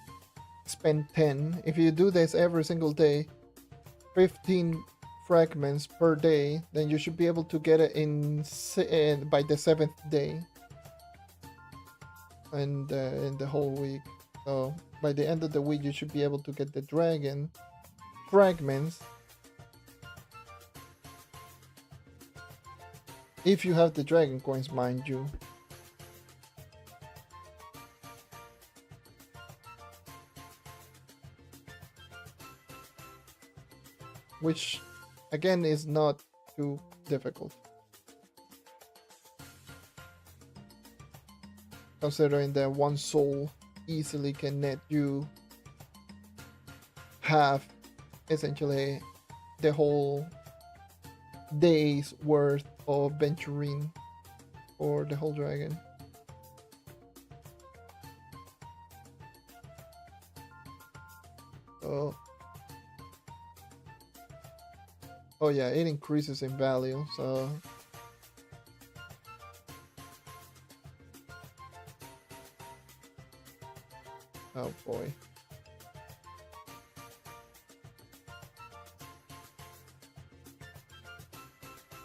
spend 10. If you do this every single day, 15 fragments per day, then you should be able to get it by the 7th day. And in the whole week. So by the end of the week, you should be able to get the dragon fragments. If you have the dragon coins, mind you. Which, again, is not too difficult. Considering that one soul easily can net you half, essentially, the whole day's worth of venturing for the whole dragon. So, oh yeah, it increases in value, so oh boy.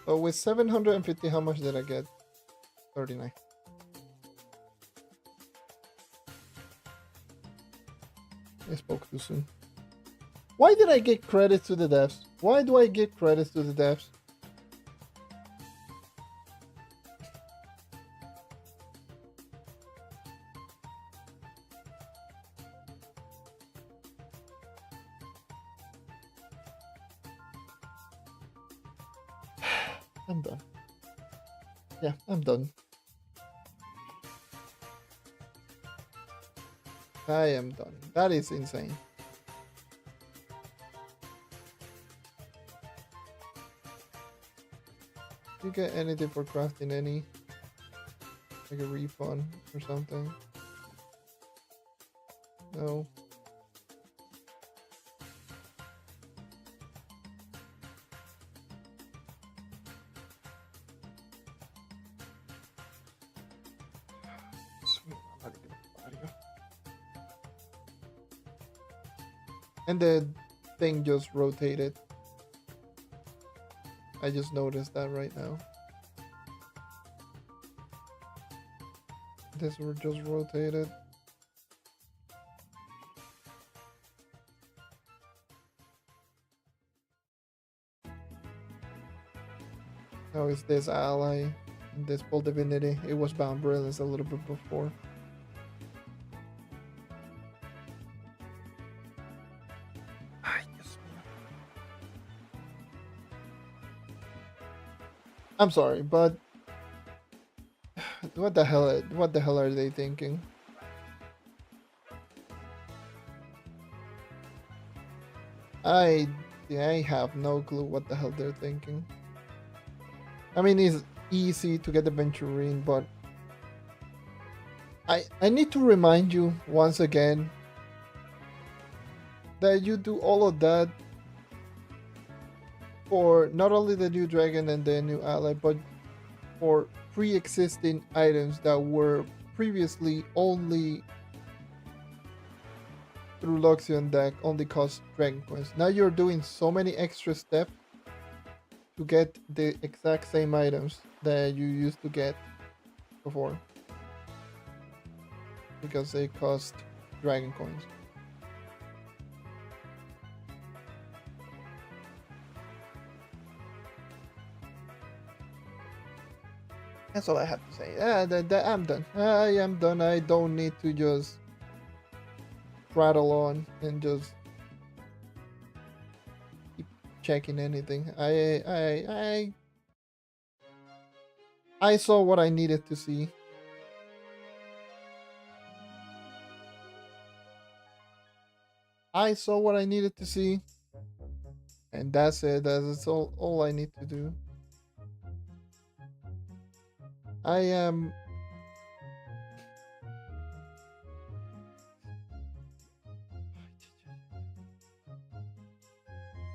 So with 750, how much did I get? 39. I spoke too soon. Why did I get credits to the devs? Why do I get credits to the devs? I'm done. Yeah, I'm done. I am done. That is insane. You get anything for crafting any? Like a refund or something? No. And the thing just rotated. I just noticed that right now. This were just rotated. Now it's this ally and this Bull Divinity. It was Bound Brilliance a little bit before. I'm sorry, but what the hell are they thinking? I have no clue what the hell they're thinking. I mean, it's easy to get the Venturine, but I need to remind you once again that you do all of that for not only the new dragon and the new ally, but for pre-existing items that were previously only through Luxion deck only cost dragon coins. Now you're doing so many extra steps to get the exact same items that you used to get before because they cost dragon coins. That's all I have to say. I'm done. I am done. I don't need to just rattle on and just keep checking anything. I saw what I needed to see. I saw what I needed to see. And that's it. That's all I need to do. I am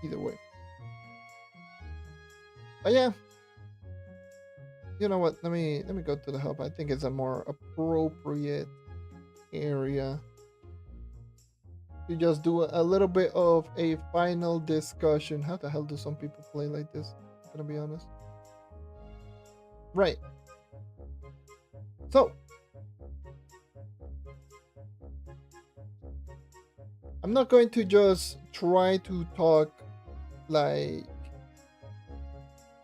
either way. But yeah. You know what? Let me go to the hub. I think it's a more appropriate area to just do a little bit of a final discussion. How the hell do some people play like this? I'm gonna be honest. Right. So I'm not going to just try to talk like,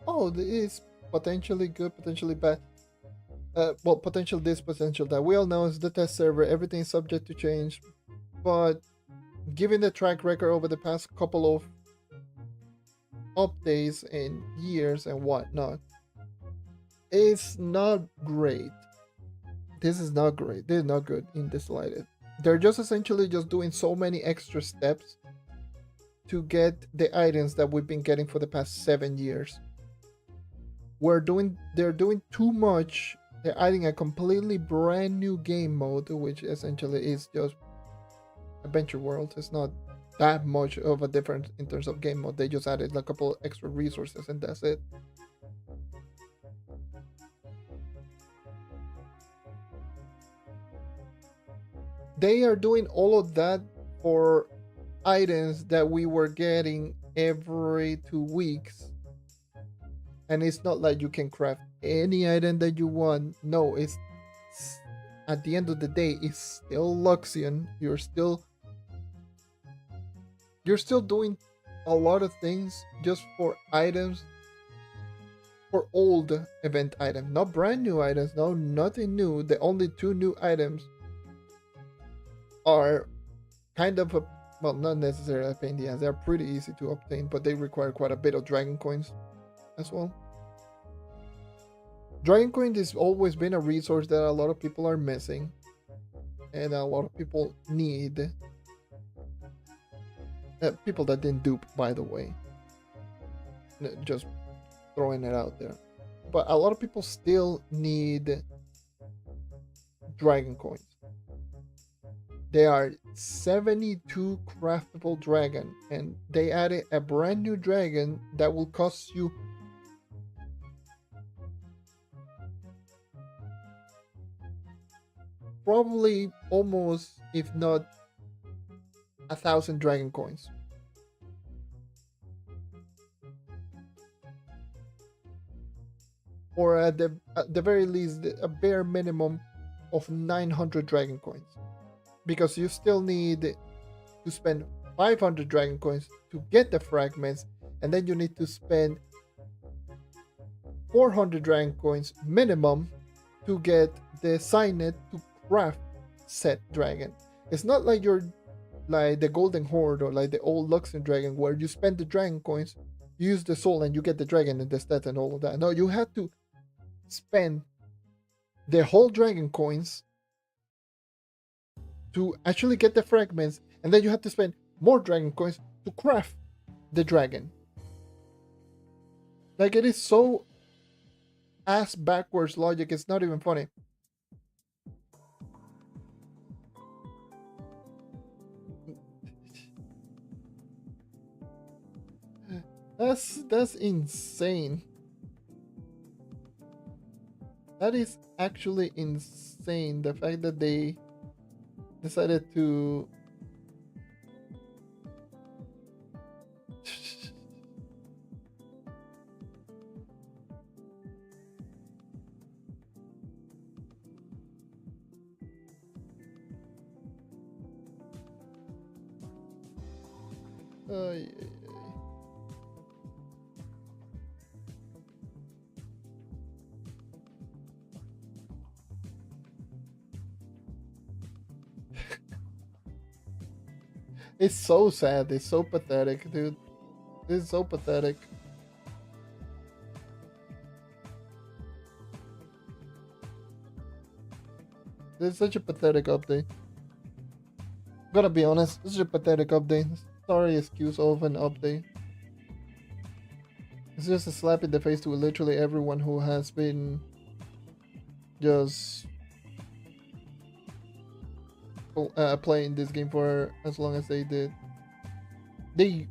oh, this is potentially good, potentially bad. Well, potential this, potential that. We all know it's the test server. Everything is subject to change. But given the track record over the past couple of updates and years and whatnot, it's not great. This is not great. This is not good in the slightest. They're just essentially just doing so many extra steps to get the items that we've been getting for the past 7 years. They're doing too much. They're adding a completely brand new game mode, which essentially is just Adventure World. It's not that much of a difference in terms of game mode. They just added a couple extra resources and that's it. They are doing all of that for items that we were getting every 2 weeks. And it's not like you can craft any item that you want. No, it's at the end of the day, it's still Luxion. You're still doing a lot of things just for items, for old event items, not brand new items, no, nothing new. The only two new items are kind of a, well, not necessarily a pain in the ass. They're pretty easy to obtain, but they require quite a bit of dragon coins as well. Dragon coin has always been a resource that a lot of people are missing, and a lot of people need. People that didn't dupe, by the way. Just throwing it out there. But a lot of people still need dragon coins. There are 72 craftable dragon, and they added a brand new dragon that will cost you probably almost, if not 1,000 dragon coins. Or at the very least, a bare minimum of 900 dragon coins. Because you still need to spend 500 dragon coins to get the fragments, and then you need to spend 400 dragon coins minimum to get the signet to craft set dragon. It's not like you're like the Golden Horde or like the old Luxion dragon where you spend the dragon coins, use the soul, and you get the dragon and the stats and all of that. No, you have to spend the whole dragon coins to actually get the fragments, and then you have to spend more dragon coins to craft the dragon. Like, it is so ass backwards logic, it's not even funny. That's insane. That is actually insane. The fact that they decided to it's so sad. It's so pathetic, dude. It's so pathetic. This is such a pathetic update. Gotta be honest, this is a pathetic update. Sorry excuse of an update. It's just a slap in the face to literally everyone who has been just playing this game for as long as they did. They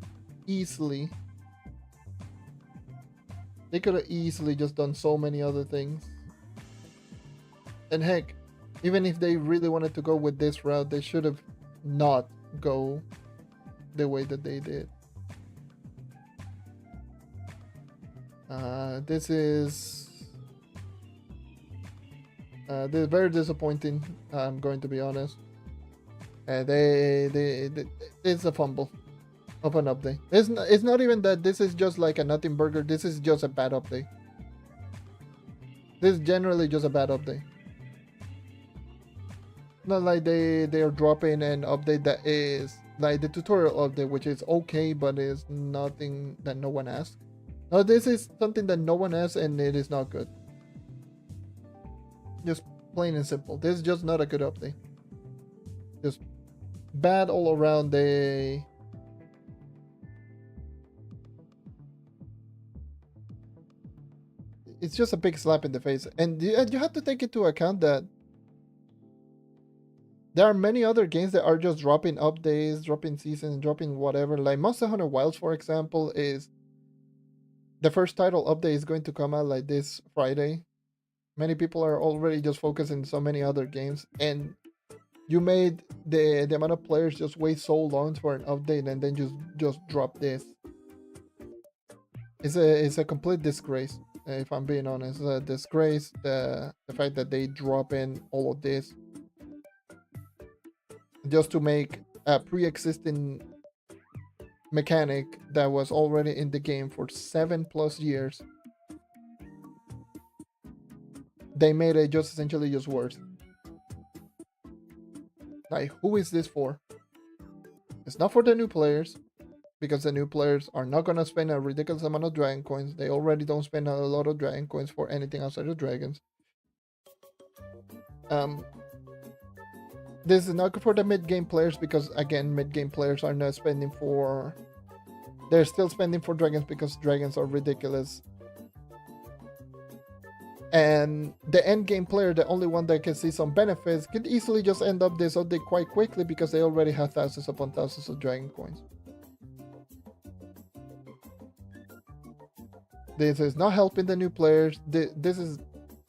could have easily just done so many other things. And heck, even if they really wanted to go with this route, they should have not go the way that they did. This is very disappointing. I'm going to be honest. It's a fumble of an update. It's not even that this is just like a nothing burger. This is just a bad update. This is generally just a bad update. Not like they are dropping an update that is like the tutorial update, which is okay, but is nothing that no one asked. No, this is something that no one asked, and it is not good. Just plain and simple. This is just not a good update. Just bad all around. It's just a big slap in the face, and you have to take into account that there are many other games that are just dropping updates, dropping seasons, dropping whatever. Like Monster Hunter Wilds, for example, is the first title update is going to come out like this Friday. Many people are already just focusing on so many other games, and you made the amount of players just wait so long for an update, and then just drop this. It's a complete disgrace. if I'm being honest. A disgrace, the fact that they drop in all of this just to make a pre-existing mechanic that was already in the game for 7+ years. They made it just essentially just worse. Like, who is this for? It's not for the new players, because the new players are not gonna spend a ridiculous amount of dragon coins. They already don't spend a lot of dragon coins for anything outside of dragons. This is not good for the mid-game players, because again, mid-game players are not spending for... They're still spending for dragons because dragons are ridiculous. And the end game player, the only one that can see some benefits, could easily just end up this update quite quickly because they already have thousands upon thousands of dragon coins. This is not helping the new players. This is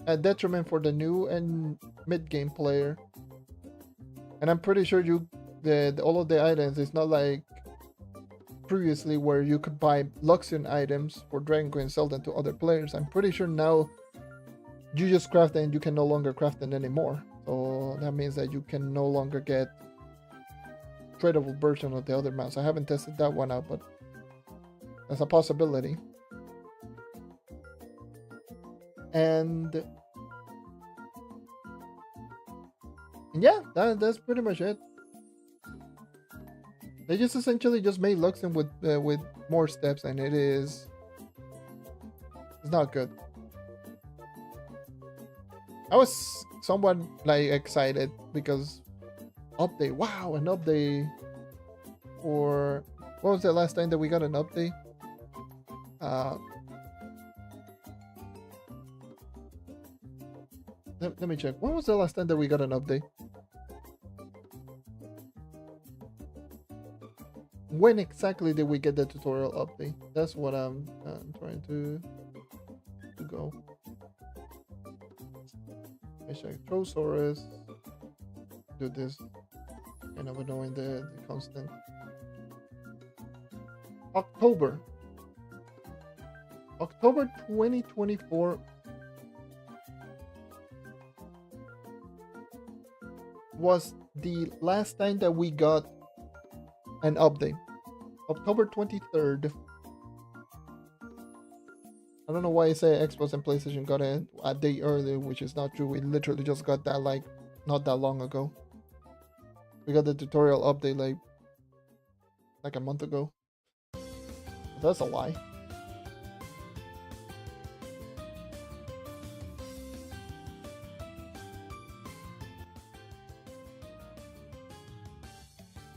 a detriment for the new and mid-game player. And I'm pretty sure all of the items, it's not like previously where you could buy Luxion items for dragon coins and sell them to other players. I'm pretty sure now you just craft them and you can no longer craft them anymore. So that means that you can no longer get tradable version of the other mounts. I haven't tested that one out, but that's a possibility. And yeah, that's pretty much it. They just essentially just made Luxion with more steps, and it's not good. I was somewhat like excited because update. Wow, an update for... What was the last time that we got an update? Let me check. When was the last time that we got an update? When exactly did we get the tutorial update? That's what I'm trying to go. I check Trove. Do this kind of annoying the constant. October 2024 was the last time that we got an update. October 23rd. I don't know why I say Xbox and PlayStation got it a day earlier, which is not true. We literally just got that like not that long ago. We got the tutorial update like a month ago. That's a lie.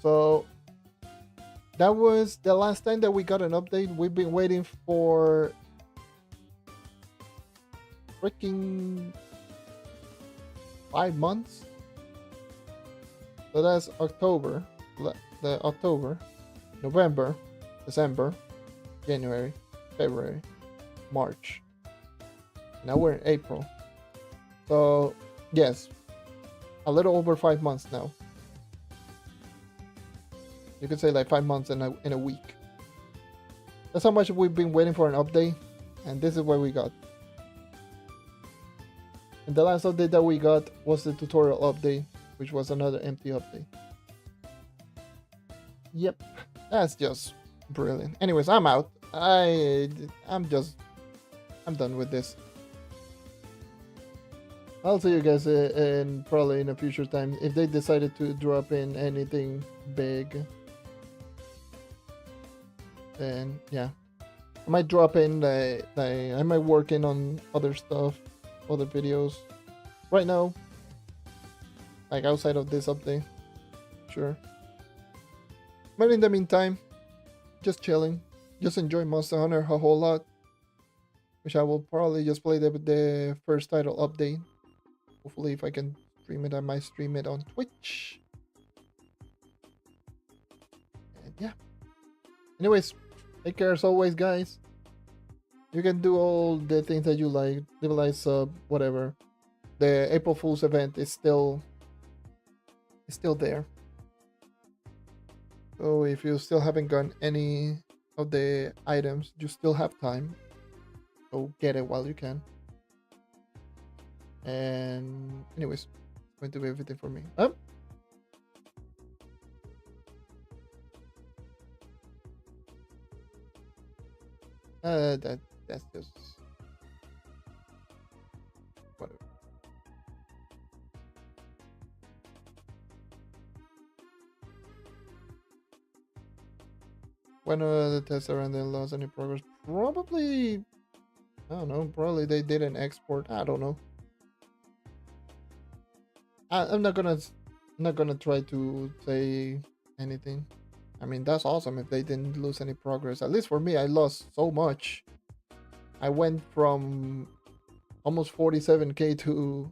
So that was the last time that we got an update. We've been waiting for freaking 5 months. So that's October, November, December, January, February, March. Now we're in April. So yes, a little over 5 months now. You could say like 5 months in a week. That's how much we've been waiting for an update, and this is what we got. And the last update that we got was the tutorial update, which was another empty update. Yep, that's just brilliant. Anyways, I'm out. I'm done with this. I'll see you guys in probably in a future time if they decided to drop in anything big. Then yeah, I might drop in I might work in on other stuff, other videos. Right now, like outside of this update, sure. But in the meantime, just chilling, just enjoy Monster Hunter a whole lot. Which I will probably just play the first title update. Hopefully, if I can stream it, I might stream it on Twitch. And yeah. Anyways, take care as always, guys. You can do all the things that you like. Leave a like, sub, whatever. The April Fool's event is still there. So if you still haven't gotten any of the items, you still have time. So get it while you can. And anyways, it's going to be everything for me. That's just whatever. When the tests are and they lost any progress, probably I don't know. Probably they didn't export. I don't know. I'm not gonna try to say anything. I mean, that's awesome if they didn't lose any progress. At least for me, I lost so much. I went from almost 47k to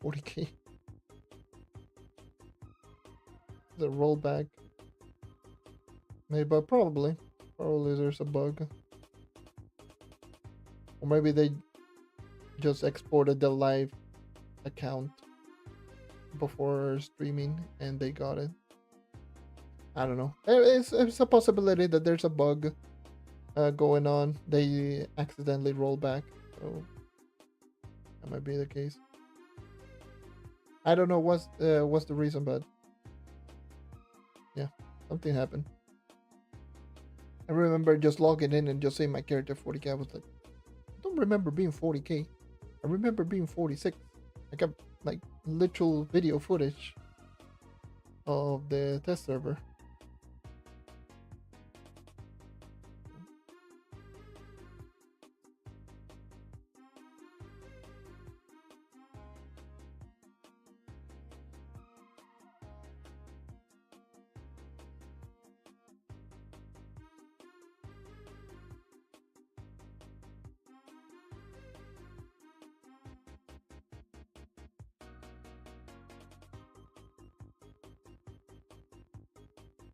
40k. The rollback. Maybe, but probably there's a bug, or maybe they just exported the live account before streaming and they got it. I don't know. It's a possibility that there's a bug going on. They accidentally roll back, so that might be the case. I don't know what's the reason, but yeah, something happened. I remember just logging in and just seeing my character 40k. I was like, I don't remember being 40k. I remember being 46. I got like literal video footage of the test server.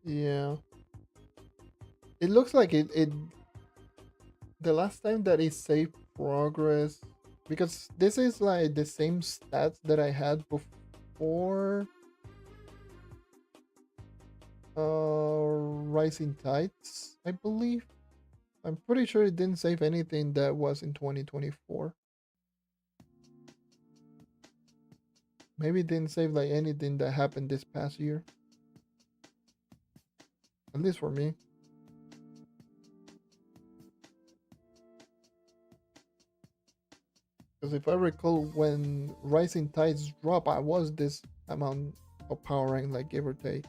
Yeah. It looks like it the last time that it saved progress, because this is like the same stats that I had before Rising Tides, I believe. I'm pretty sure it didn't save anything that was in 2024. Maybe it didn't save like anything that happened this past year. At least for me. Because if I recall, when Rising Tides drop, I was this amount of power rank, like give or take.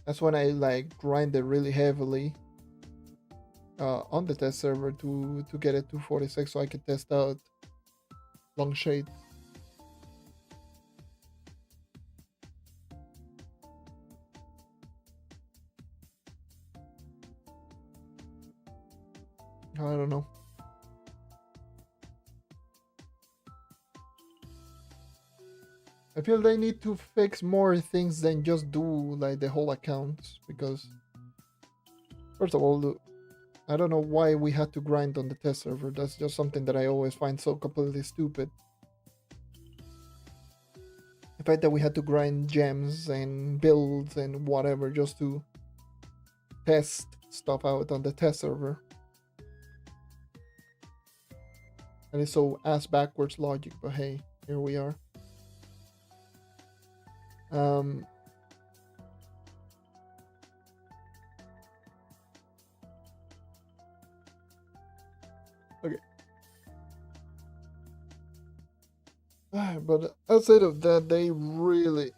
That's when I like grinded really heavily on the test server to get it to 46 so I could test out Long Shade. I don't know. I feel they need to fix more things than just do like the whole accounts, because first of all, I don't know why we had to grind on the test server. That's just something that I always find so completely stupid. The fact that we had to grind gems and builds and whatever just to test stuff out on the test server. And it's so ass backwards logic, but hey, here we are. Okay. But outside of that, they really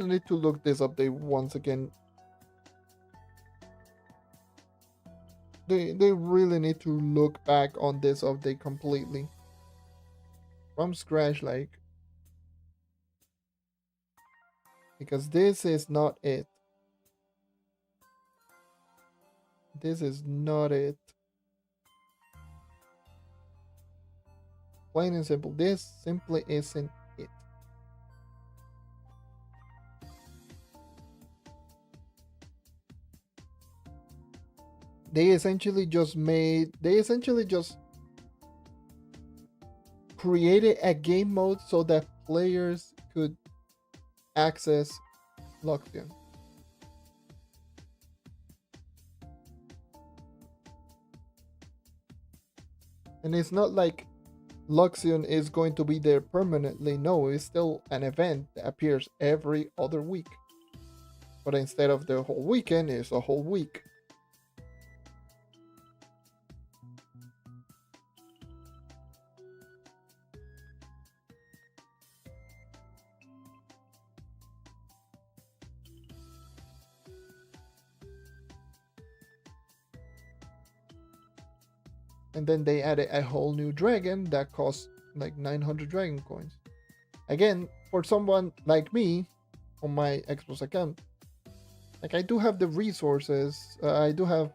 need to look this update once again. They really need to look back on this update completely from scratch, like, because this is not it. This is not it. Plain and simple, this simply isn't it. They essentially just created a game mode so that players could access Luxion. And it's not like Luxion is going to be there permanently. No, it's still an event that appears every other week. But instead of the whole weekend, it's a whole week. And then they added a whole new dragon that costs like 900 dragon coins. Again, for someone like me on my Xbox account, like I do have the resources. I do have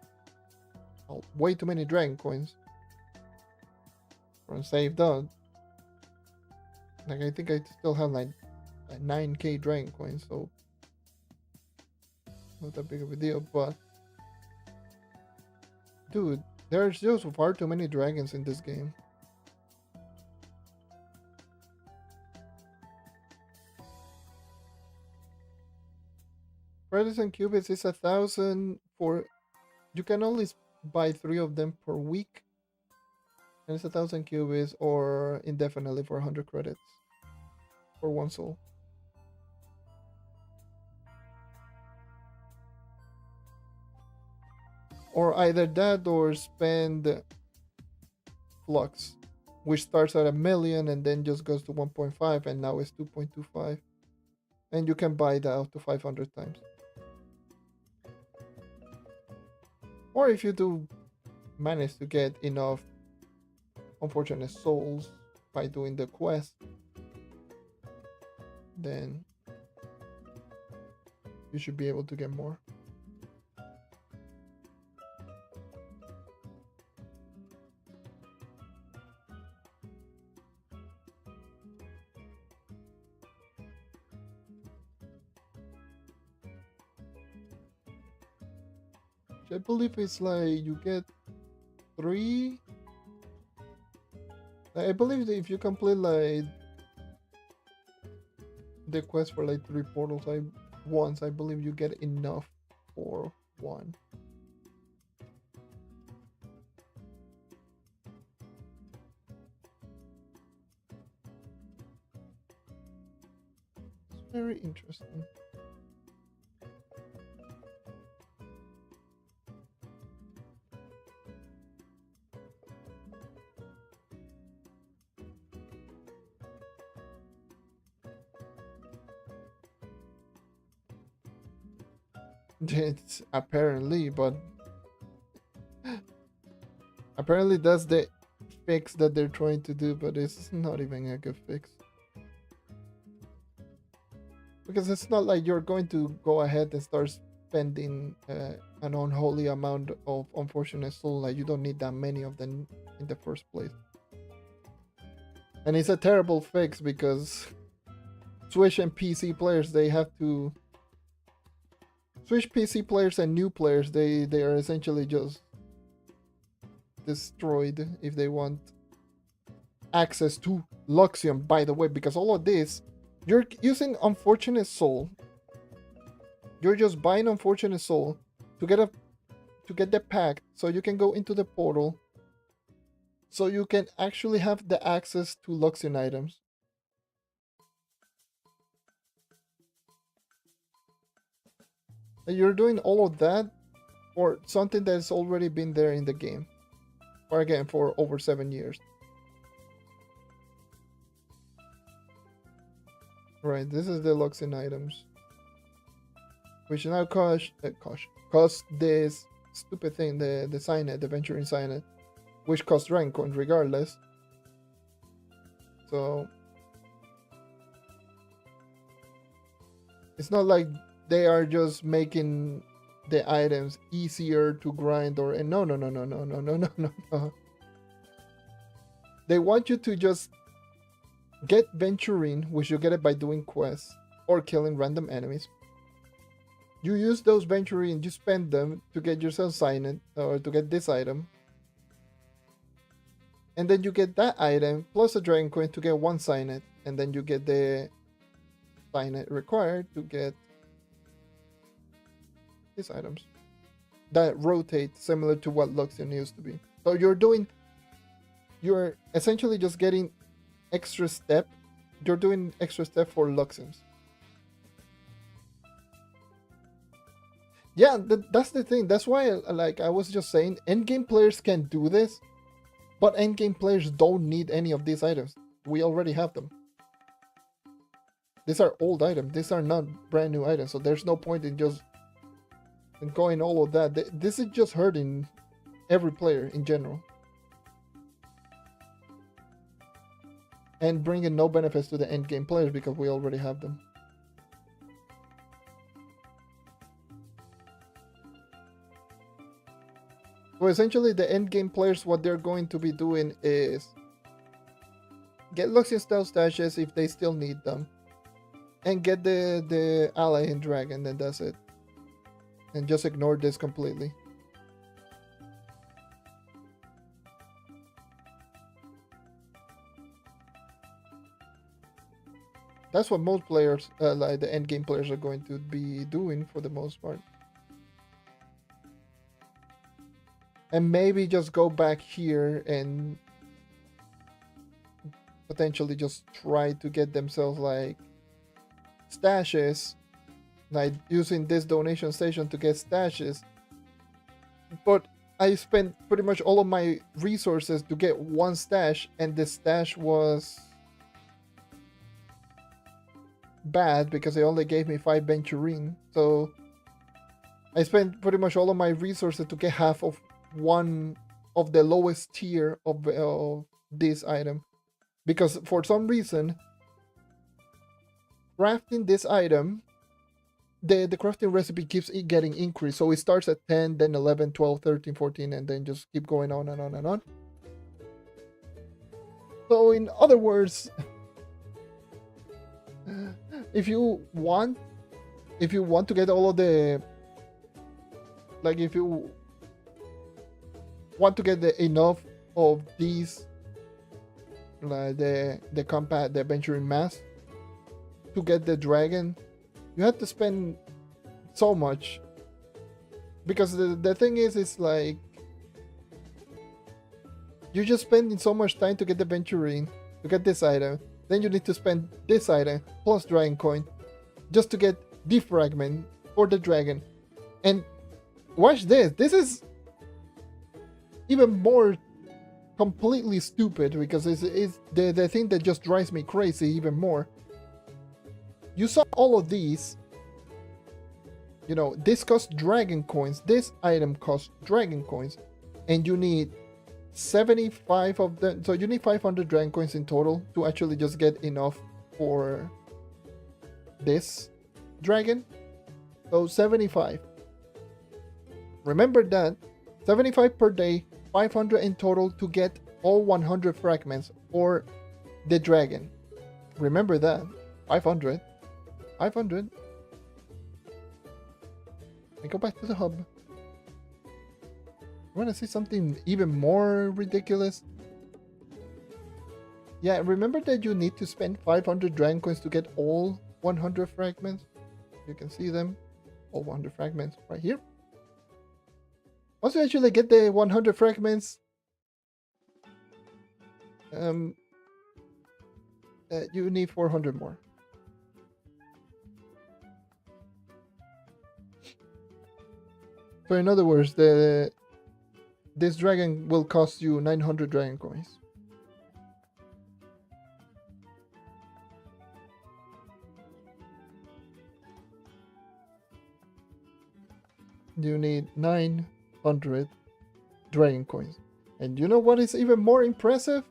way too many dragon coins from saved up. Like I think I still have like 9k dragon coins, so not that big of a deal. But dude, there's just far too many dragons in this game. Credits and qubits is 1,000 for. You can only buy 3 of them per week. And it's 1,000 qubits or indefinitely for 100 credits for 1 soul. Or either that or spend Flux, which starts at 1,000,000 and then just goes to 1.5 and now it's 2.25. And you can buy that up to 500 times. Or if you do manage to get enough unfortunate souls by doing the quest, then you should be able to get more. I believe it's like you get 3. I believe that if you complete like the quest for like 3 portals once, I believe you get enough for 1. It's very interesting. It's apparently, but apparently that's the fix that they're trying to do, but it's not even a good fix. Because it's not like you're going to go ahead and start spending an unholy amount of unfortunate soul. Like you don't need that many of them in the first place. And it's a terrible fix because Switch and PC players, they have to Switch PC players and new players, they are essentially just destroyed if they want access to Luxion, by the way, because all of this, you're using Unfortunate Soul. You're just buying Unfortunate Soul to get the pact so you can go into the portal so you can actually have the access to Luxion items. You're doing all of that for something that's already been there in the game. Or again, for over 7 years. Right, this is the Luxion items. Which now cost this stupid thing, the Signet, the Venturing Signet. Which costs rank coins regardless. So it's not like they are just making the items easier to grind or no. They want you to just get Venturing, which you get it by doing quests or killing random enemies. You use those Venturing, you spend them to get yourself Signet or to get this item. And then you get that item plus a Dragon Coin to get 1 Signet. And then you get the Signet required to get these items that rotate similar to what Luxion used to be. So you're doing you're essentially just getting extra step. You're doing extra step for Luxions. Yeah, that's the thing. That's why, like I was just saying, endgame players can do this, but endgame players don't need any of these items. We already have them. These are old items. These are not brand new items, so there's no point in just going all of that. This is just hurting every player in general. And bringing no benefits to the end game players because we already have them. So essentially the end game players, what they're going to be doing is get Luxion style stashes if they still need them. And get the ally and dragon, then that's it. And just ignore this completely. That's what most players, like the end game players, are going to be doing for the most part. And maybe just go back here and potentially just try to get themselves like stashes, like using this donation station to get stashes. But I spent pretty much all of my resources to get one stash, and the stash was bad because they only gave me 5 Venturine. So I spent pretty much all of my resources to get half of one of the lowest tier of this item, because for some reason crafting this item, the crafting recipe keeps getting increased. So it starts at 10, then 11, 12, 13, 14, and then just keep going on and on and on. So in other words, if you want to get all of the, like if you want to get enough of these, like the combat, the adventuring mass, to get the dragon, you have to spend so much, because the thing is, it's like you're just spending so much time to get the Venturine, to get this item, then you need to spend this item plus dragon coin just to get defragment for the dragon. And watch this, this is even more completely stupid, because it's the thing that just drives me crazy even more. You saw all of these, you know, this costs dragon coins, this item costs dragon coins, and you need 75 of them, so you need 500 dragon coins in total to actually just get enough for this dragon. So 75. Remember that, 75 per day, 500 in total to get all 100 fragments for the dragon. Remember that, 500. 500. I go back to the hub. You want to see something even more ridiculous? Yeah, remember that you need to spend 500 dragon coins to get all 100 fragments? You can see them, all 100 fragments right here. Once you actually get the 100 fragments, you need 400 more. So in other words, this dragon will cost you 900 dragon coins. You need 900 dragon coins. And you know what is even more impressive?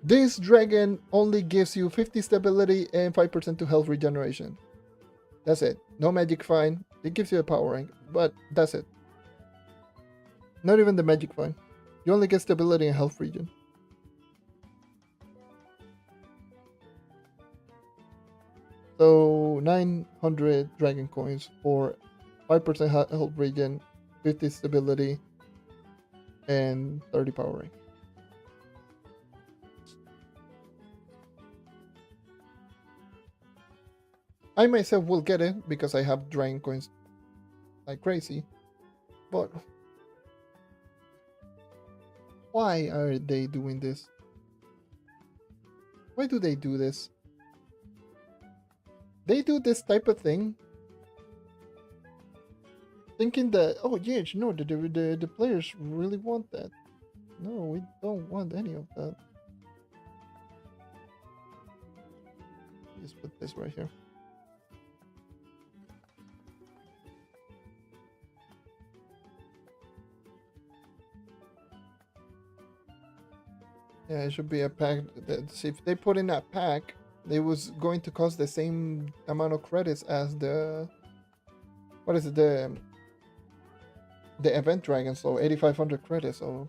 This dragon only gives you 50 stability and 5% to health regeneration. That's it. No magic fine. It gives you a power rank, but that's it. Not even the magic fine. You only get stability and health regen. So 900 dragon coins for 5% health regen, 50 stability, and 30 power rank. I myself will get it because I have dragon coins like crazy, but Why are they doing this? Why do they do this? They do this type of thing thinking that, oh yeah, no, the players really want that. No, we don't want any of that. Just put this right here. Yeah, it should be a pack. See, if they put in that pack, it was going to cost the same amount of credits as the, what is it, the event dragon, so 8,500 credits. So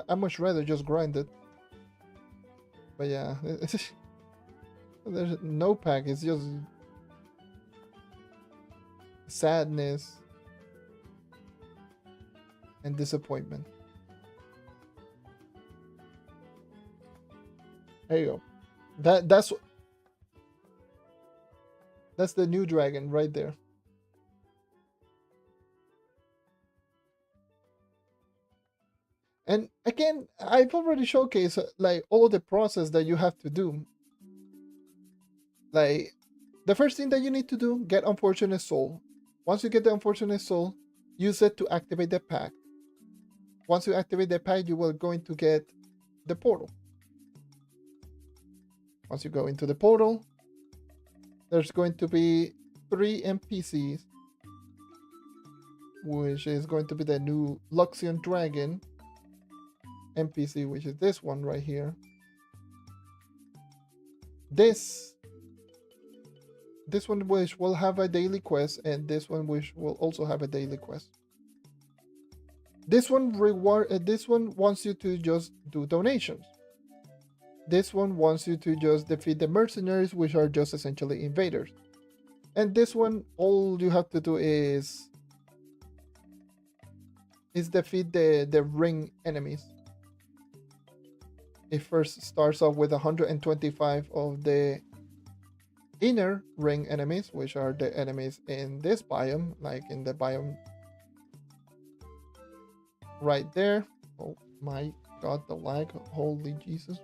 I much rather just grind it. But yeah, there's no pack. It's just sadness and disappointment. There you go. That's the new dragon right there. And again, I've already showcased like all the process that you have to do. Like the first thing that you need to do, get Unfortunate Soul. Once you get the Unfortunate Soul, use it to activate the pact. Once you activate the pact, you will going to get the portal. Once you go into the portal, there's going to be 3 NPCs, which is going to be the new Luxion dragon NPC, which is this one right here. This one which will have a daily quest, and this one which will also have a daily quest. This one wants you to just do donations. This one wants you to just defeat the mercenaries, which are just essentially invaders. And this one, all you have to do is defeat the ring enemies. It first starts off with 125 of the inner ring enemies, which are the enemies in this biome, like in the biome right there. Oh my god, the lag, holy Jesus.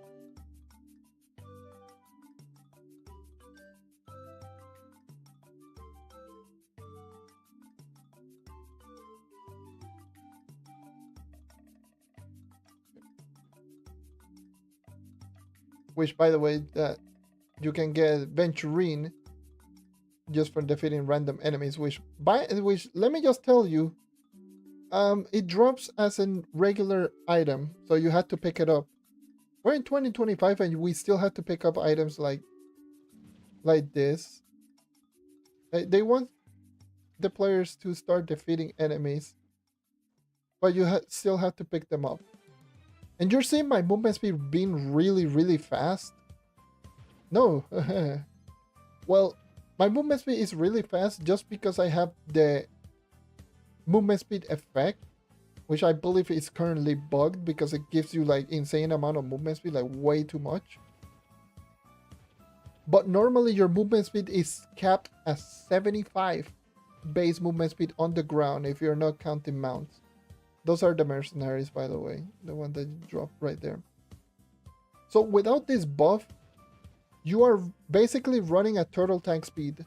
Which, by the way, that you can get Venturine just for defeating random enemies. Which let me just tell you, it drops as a regular item, so you had to pick it up. We're in 2025, and we still have to pick up items like this. They want the players to start defeating enemies, but you still have to pick them up. And you're seeing my movement speed being really, really fast? No. Well, my movement speed is really fast just because I have the movement speed effect, which I believe is currently bugged because it gives you like insane amount of movement speed, like way too much. But normally your movement speed is capped at 75 base movement speed on the ground if you're not counting mounts. Those are the mercenaries, by the way, the one that you drop right there. So without this buff, you are basically running at turtle tank speed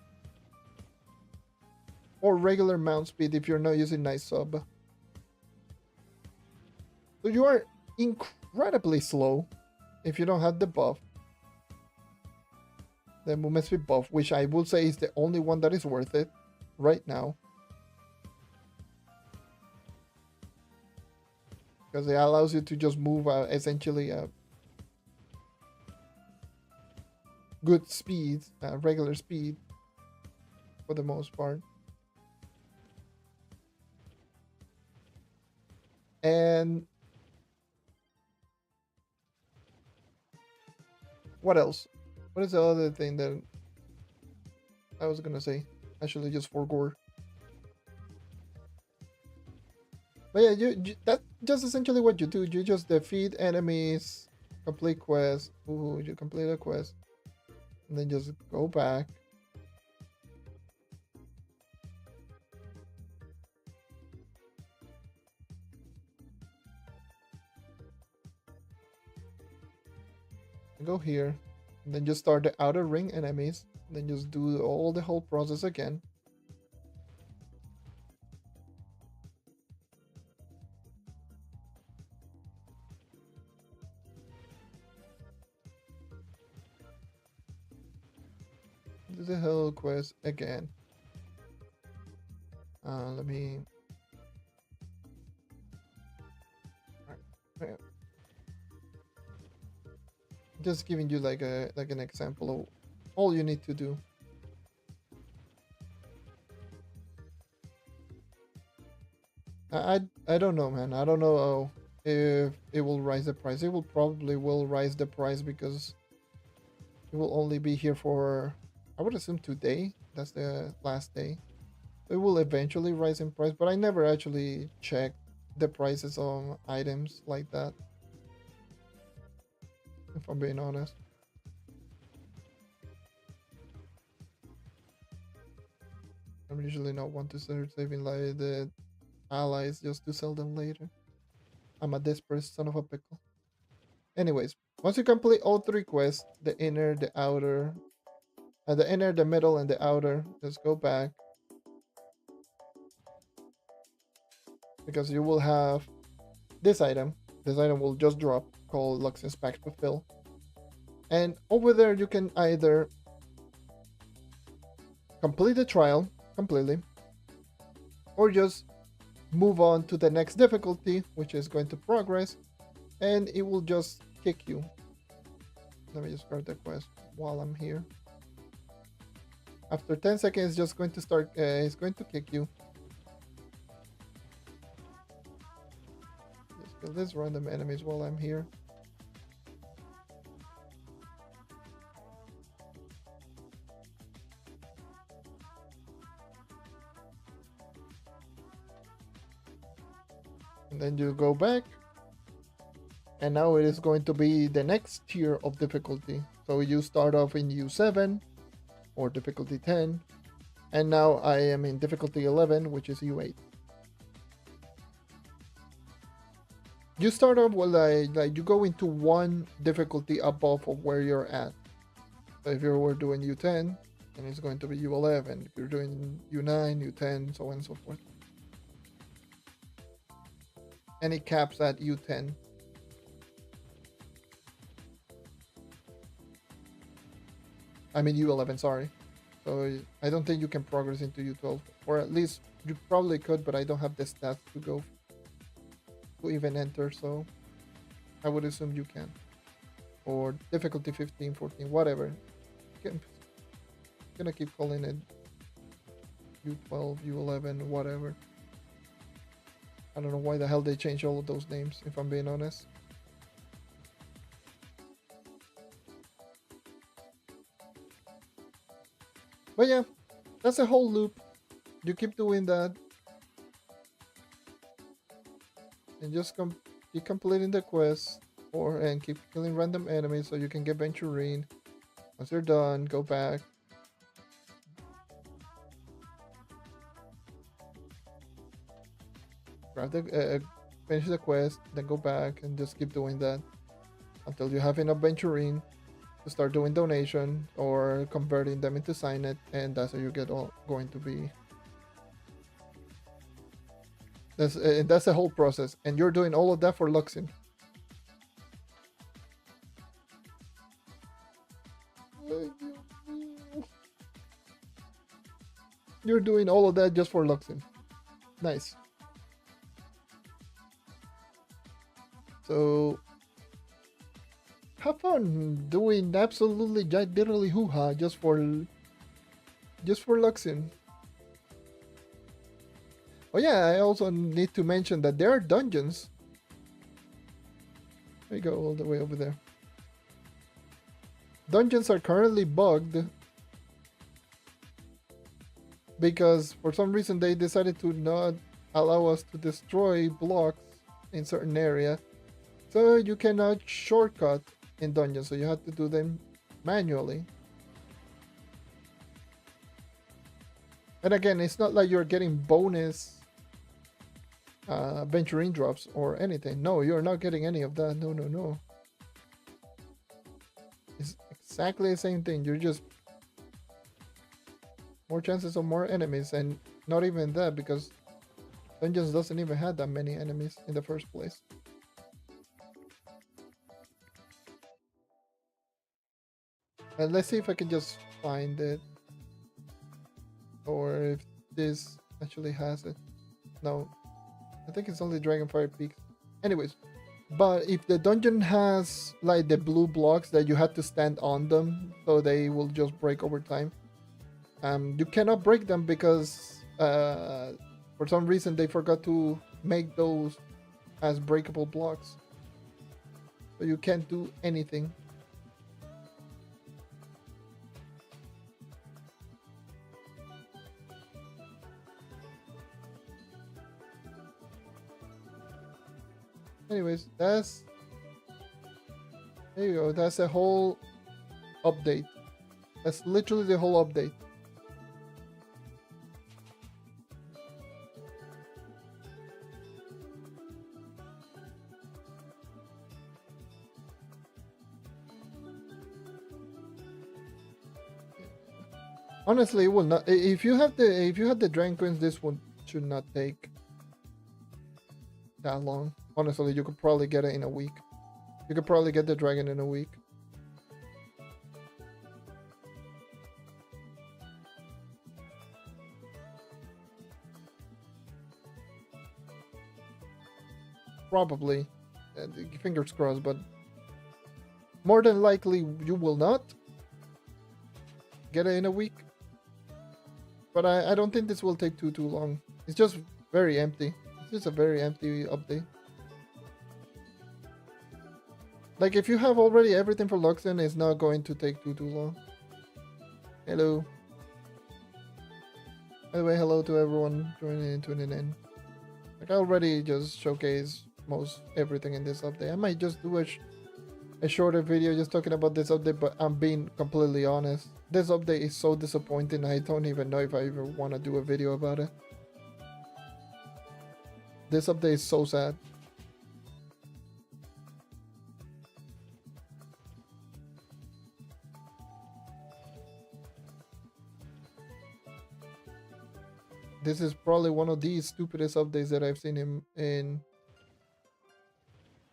or regular mount speed if you're not using nice sub. So you are incredibly slow if you don't have the buff. The movement speed buff, which I will say is the only one that is worth it right now. Because it allows you to just move essentially good speed, regular speed for the most part. And what else? What is the other thing that I was gonna say? Actually, just forgot. But yeah, that's just essentially what you do. You just defeat enemies, complete quests. Ooh, you complete a quest, and then just go back. Go here, and then just start the outer ring enemies. And then just do all the whole process again. Do the whole quest again. Let me. Right. Just giving you like an example of all you need to do. I don't know, man. I don't know if it will rise the price. It will probably will rise the price because it will only be here for, I would assume, today. That's the last day. It will eventually rise in price, but I never actually checked the prices on items like that, if I'm being honest. I'm usually not one to start saving like the allies just to sell them later. I'm a desperate son of a pickle. Anyways, once you complete all three quests, the inner, the outer, the inner, the middle, and the outer, just go back. Because you will have this item. This item will just drop, called Luxion's Pact Fulfill. And over there you can either complete the trial completely, or just move on to the next difficulty, which is going to progress, and it will just kick you. Let me just start the quest while I'm here. After 10 seconds, it's just going to start, it's going to kick you. Just kill these random enemies while I'm here. And then you go back, and now it is going to be the next tier of difficulty. So you start off in U7 or difficulty 10, and now I am in difficulty 11, which is U8. You start off with like you go into one difficulty above of where you're at. So if you were doing U10, then it's going to be U11. If you're doing U9, U10, so on and so forth. And it caps at U10. I mean U11, sorry. So I don't think you can progress into U12. Or at least you probably could, but I don't have the stats to go to even enter, so I would assume you can. Or difficulty 15, 14, whatever. I'm gonna keep calling it U12, U11, whatever. I don't know why the hell they changed all of those names, if I'm being honest. But yeah, that's a whole loop. You keep doing that. And just keep completing the quest, and keep killing random enemies so you can get Venturine. Once you're done, go back. Grab the, finish the quest, then go back and just keep doing that until you have enough Venturine to start doing donation or converting them into Signet, and that's how you get all going to be. That's the whole process, and you're doing all of that for Luxion. You're doing all of that just for Luxion. Nice. So have fun doing absolutely diddly hoo-ha just for Luxion. Oh yeah, I also need to mention that there are dungeons. There you go, all the way over there. Dungeons are currently bugged because for some reason they decided to not allow us to destroy blocks in certain area. So you cannot shortcut in dungeons, so you have to do them manually. And again, it's not like you're getting bonus Venturine drops or anything. No, you're not getting any of that. No. exactly the same thing. You're just more chances of more enemies, and not even that because Dungeons doesn't even have that many enemies in the first place. And let's see if I can just find it, or if this actually has it. No, I think it's only Dragonfire Peaks. Anyways, but if the dungeon has like the blue blocks that you have to stand on them, so they will just break over time. You cannot break them because for some reason they forgot to make those as breakable blocks, so you can't do anything. Anyways, there you go. That's a whole update. That's literally the whole update. Honestly, it will not. If you have the Dragon Coins, this one should not take that long. Honestly, you could probably get it in a week. You could probably get the dragon in a week. Probably. Fingers crossed, but more than likely you will not get it in a week. But I don't think this will take too long. It's just very empty. It's just a very empty update. Like if you have already everything for Luxion, it's not going to take too long. Hello. By the way, hello to everyone joining and tuning in. Like I already just showcased most everything in this update. I might just do a shorter video just talking about this update, but I'm being completely honest. This update is so disappointing. I don't even know if I even want to do a video about it. This update is so sad. This is probably one of the stupidest updates that I've seen in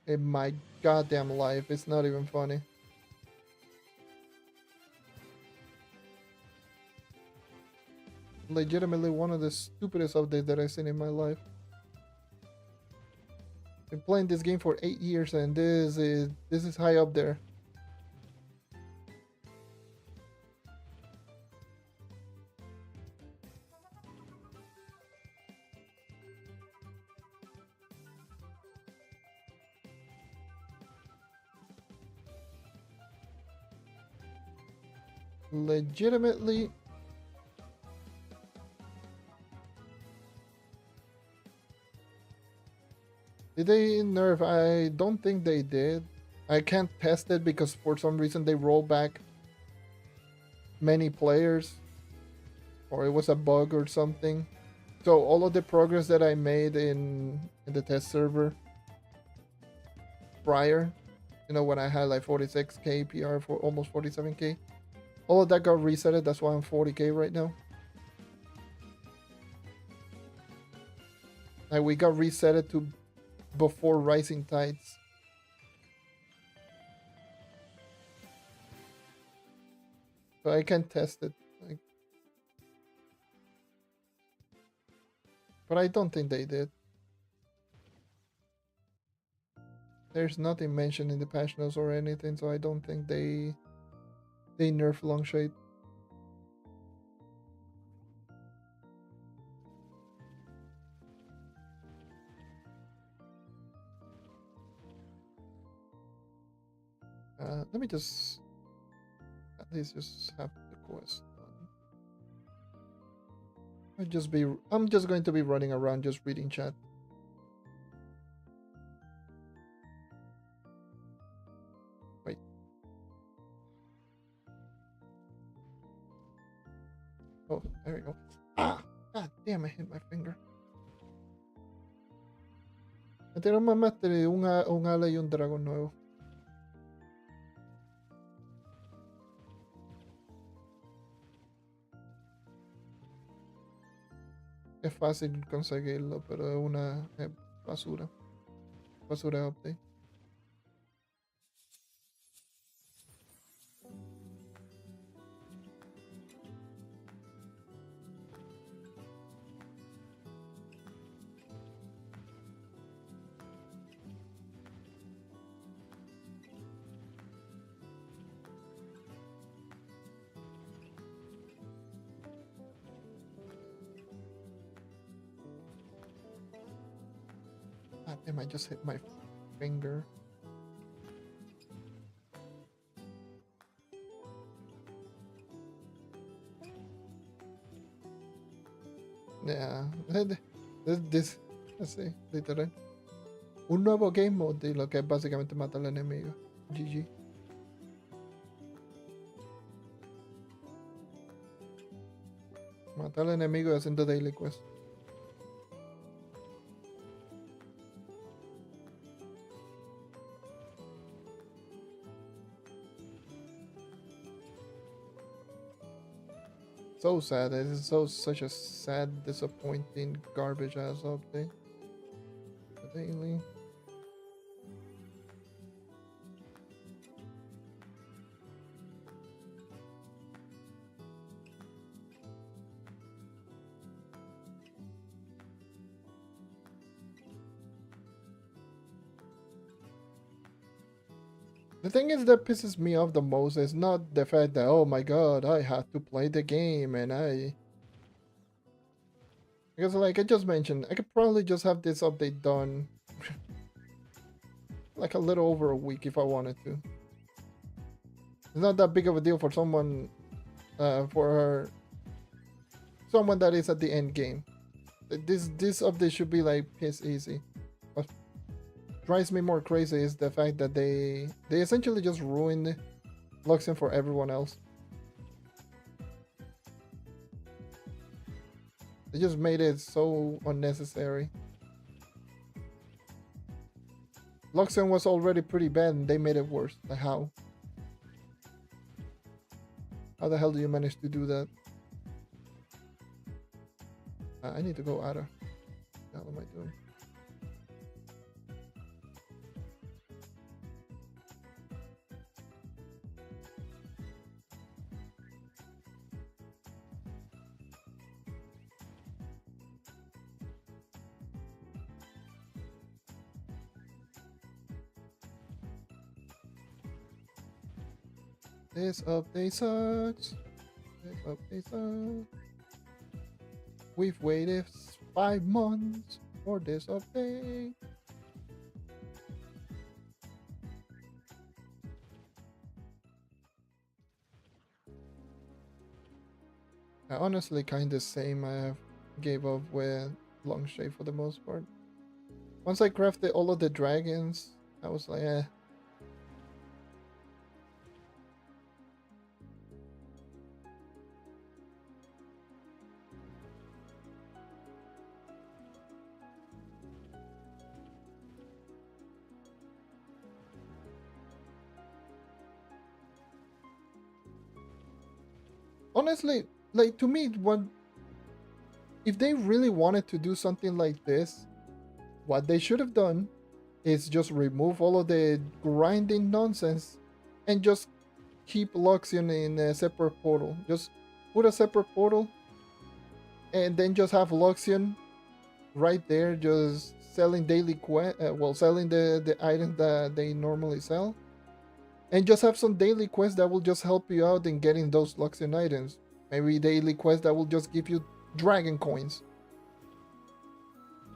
my goddamn life. It's not even funny. Legitimately one of the stupidest updates that I've seen in my life. Been playing this game for 8 years and this is high up there. Legitimately. Did they nerf? I don't think they did. I can't test it because for some reason they roll back many players, or it was a bug or something. So all of the progress that I made in the test server prior, you know, when I had like 46k PR for almost 47k, all of that got resetted. That's why I'm 40k right now. Like we got resetted to before Rising Tides. So I can test it. Like, but I don't think they did. There's nothing mentioned in the patch notes or anything, so I don't think they nerf Longshade. Let me just at least just have the quest done. I'm just going to be running around just reading chat. Wait. Oh, there we go. Ah! God damn, I hit my finger. Metieron más un ala y un dragón nuevo. Es fácil conseguirlo, pero es una basura. Basura update. Ah, damn, I just hit my finger. Yeah, así, literal. Un nuevo game mode y lo que es básicamente matar al enemigo. GG. Matar al enemigo haciendo daily quest. So sad. This is such a sad, disappointing, garbage ass update. The daily. The thing is that pisses me off the most is not the fact that, oh my god, I had to play the game and because like I just mentioned, I could probably just have this update done like a little over a week if I wanted to. It's not that big of a deal for someone, someone that is at the end game. This update should be like piss easy. What drives me more crazy is the fact that they essentially just ruined Luxion for everyone else. They just made it so unnecessary. Luxion was already pretty bad and they made it worse. Like how? How the hell do you manage to do that? I need to go out of. What the hell am I doing? This update sucks. This update sucks. We've waited 5 months for this update. I honestly kinda same. I have gave up with long shave for the most part. Once I crafted all of the dragons, I was like, eh. Honestly, like to me, what if they really wanted to do something like this, what they should have done is just remove all of the grinding nonsense and just keep Luxion in a separate portal. Just put a separate portal and then just have Luxion right there, just selling daily selling the items that they normally sell, and just have some daily quests that will just help you out in getting those Luxion items. Maybe daily quests that will just give you dragon coins.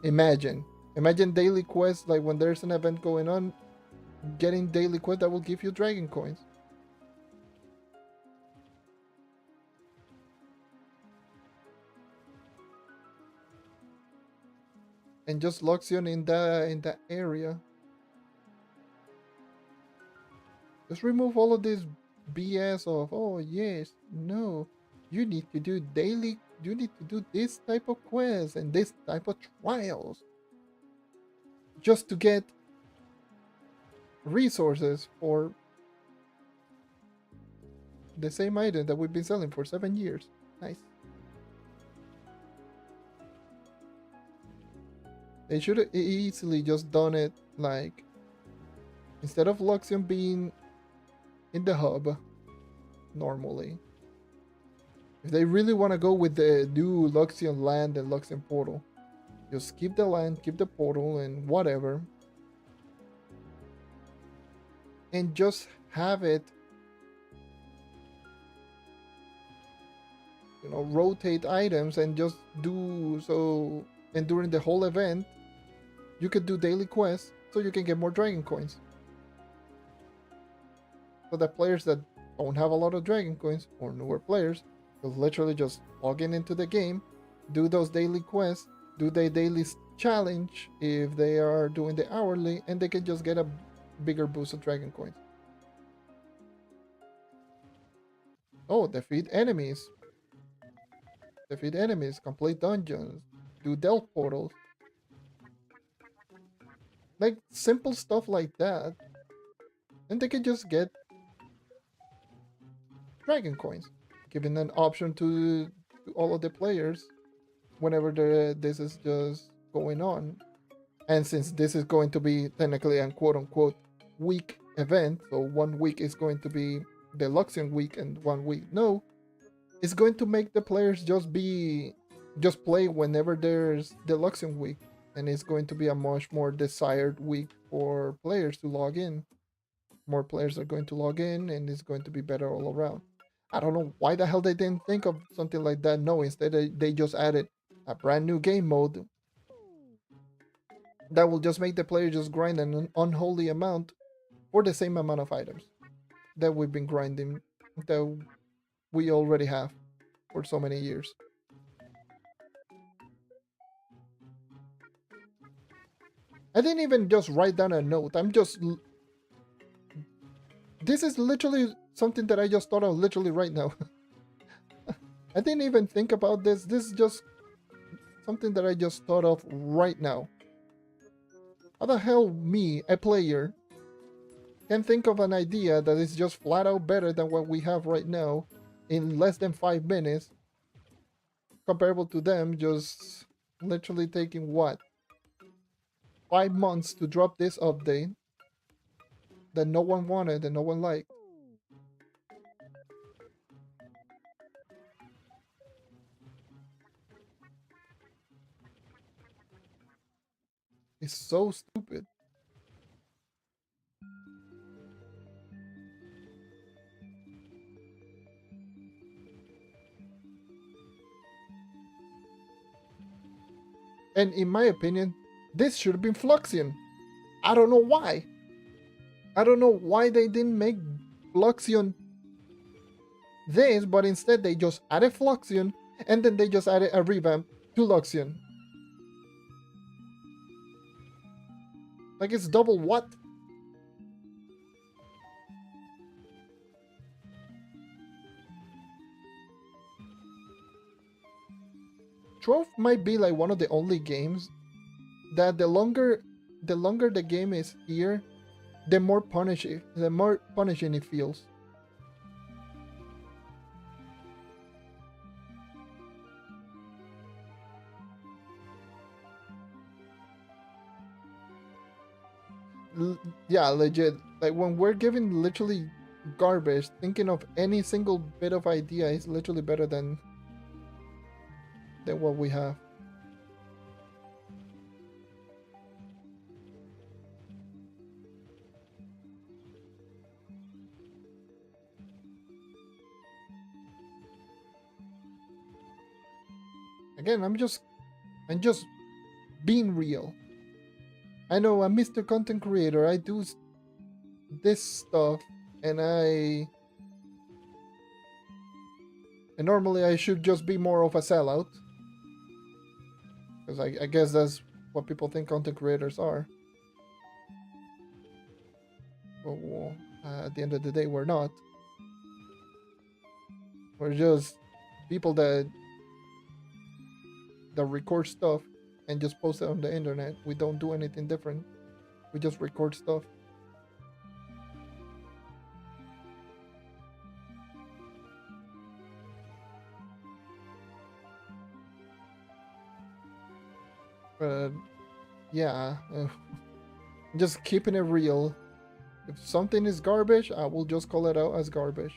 Imagine daily quests like when there's an event going on, getting daily quests that will give you dragon coins. And just Luxion in that area. Just remove all of this BS of, oh yes, no, you need to do daily, you need to do this type of quests and this type of trials just to get resources for the same item that we've been selling for 7 years. Nice. They should have easily just done it like, instead of Luxion being in the hub normally, if they really want to go with the new Luxion land and Luxion portal, just keep the land, keep the portal, and whatever, and just have it, rotate items and just do so. And during the whole event, you could do daily quests so you can get more dragon coins. So that players that don't have a lot of dragon coins, or newer players, will literally just log into the game, do those daily quests, do the daily challenge if they are doing the hourly, and they can just get a bigger boost of dragon coins. Oh, defeat enemies, complete dungeons, do delve portals, like simple stuff like that, and they can just get dragon coins, giving an option to all of the players whenever this is just going on. And since this is going to be technically a quote unquote week event, so 1 week is going to be the Luxion week and 1 week no, it's going to make the players just play whenever there's the Luxion week, and it's going to be a much more desired week for players to log in. More players are going to log in, and it's going to be better all around. I don't know why the hell they didn't think of something like that. No, instead they just added a brand new game mode that will just make the player just grind an unholy amount for the same amount of items that we've been grinding, that we already have for so many years. I didn't even just write down a note. This is literally something that I just thought of literally right now. I didn't even think about this. This is just something that I just thought of right now. How the hell me, a player, can think of an idea that is just flat out better than what we have right now in less than 5 minutes, comparable to them just literally taking what, 5 months to drop this update that no one wanted and no one liked. It's so stupid. And in my opinion, this should have been Fluxion. I don't know why. I don't know why they didn't make Fluxion this, but instead they just added Fluxion, and then they just added a revamp to Luxion. Like, it's double what? Trove might be like one of the only games that the longer the game is here, the more punishing it feels. Yeah, legit. Like, when we're given literally garbage, thinking of any single bit of idea is literally better than what we have. Again, I'm just being real. I know I'm Mr. Content Creator. I do this stuff, and normally I should just be more of a sellout, because I guess that's what people think content creators are. But at the end of the day, we're not. We're just people that record stuff and just post it on the internet. We don't do anything different. We just record stuff. But yeah, just keeping it real. If something is garbage, I will just call it out as garbage.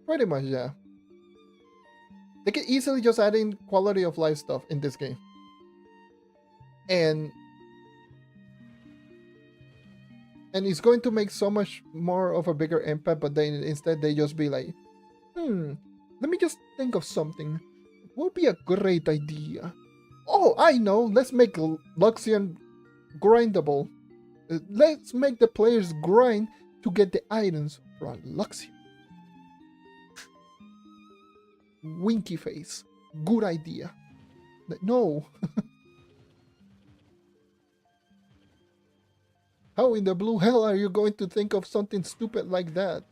Pretty much, yeah. They can easily just add in quality of life stuff in this game. And it's going to make so much more of a bigger impact, but then instead they just be like, let me just think of something. What would be a great idea? Oh, I know, let's make Luxion grindable. Let's make the players grind to get the items from Luxion. Winky face. Good idea. No. How in the blue hell are you going to think of something stupid like that?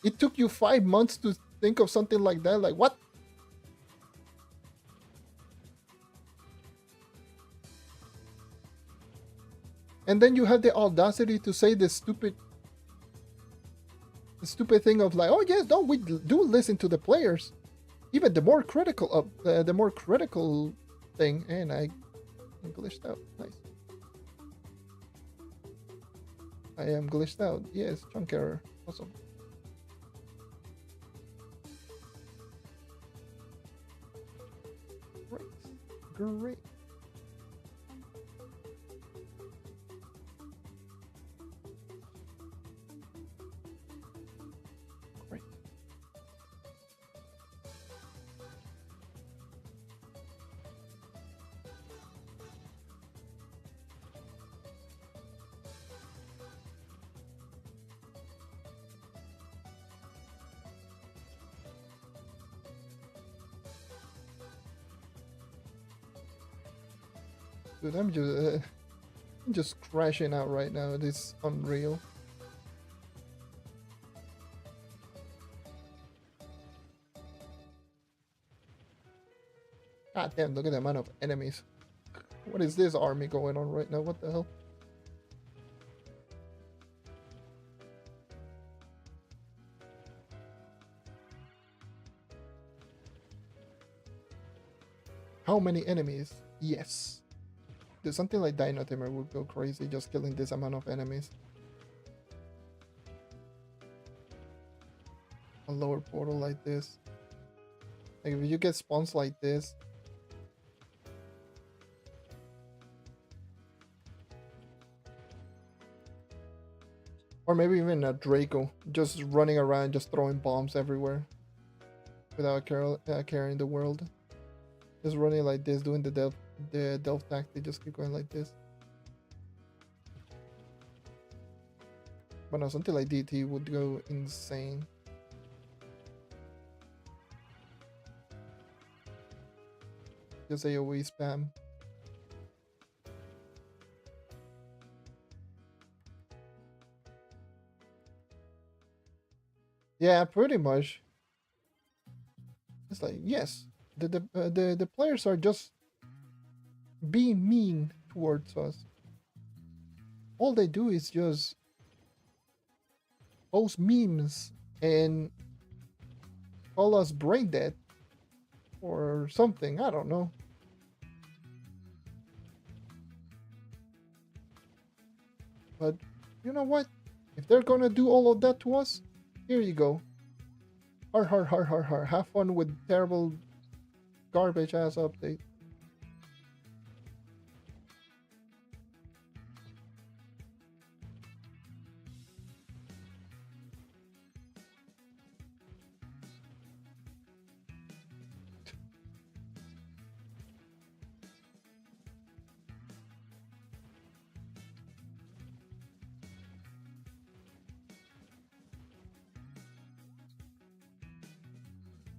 It took you 5 months to think of something like that? Like, what? And then you have the audacity to say the stupid thing of like, oh yes, no, we do listen to the players. Even the more critical of the more critical thing, and I glitched out. Nice. I am glitched out. Yes, chunk error. Awesome. Great. Great. Great. Dude, I'm just crashing out right now. It is unreal. God damn, look at the amount of enemies. What is this army going on right now? What the hell? How many enemies? Yes. There's something like Dino Tamer would go crazy just killing this amount of enemies. A lower portal like this. Like if you get spawns like this. Or maybe even a Draco just running around, just throwing bombs everywhere. Without caring the world. Just running like this, doing the delve tactic, just keep going like this. But no, something like DT would go insane. Just AoE spam. Yeah, pretty much. It's like, yes, the players are just being mean towards us. All they do is just post memes and call us brain dead or something. I don't know. But you know what? If they're gonna do all of that to us, here you go. Har. Have fun with terrible garbage ass update.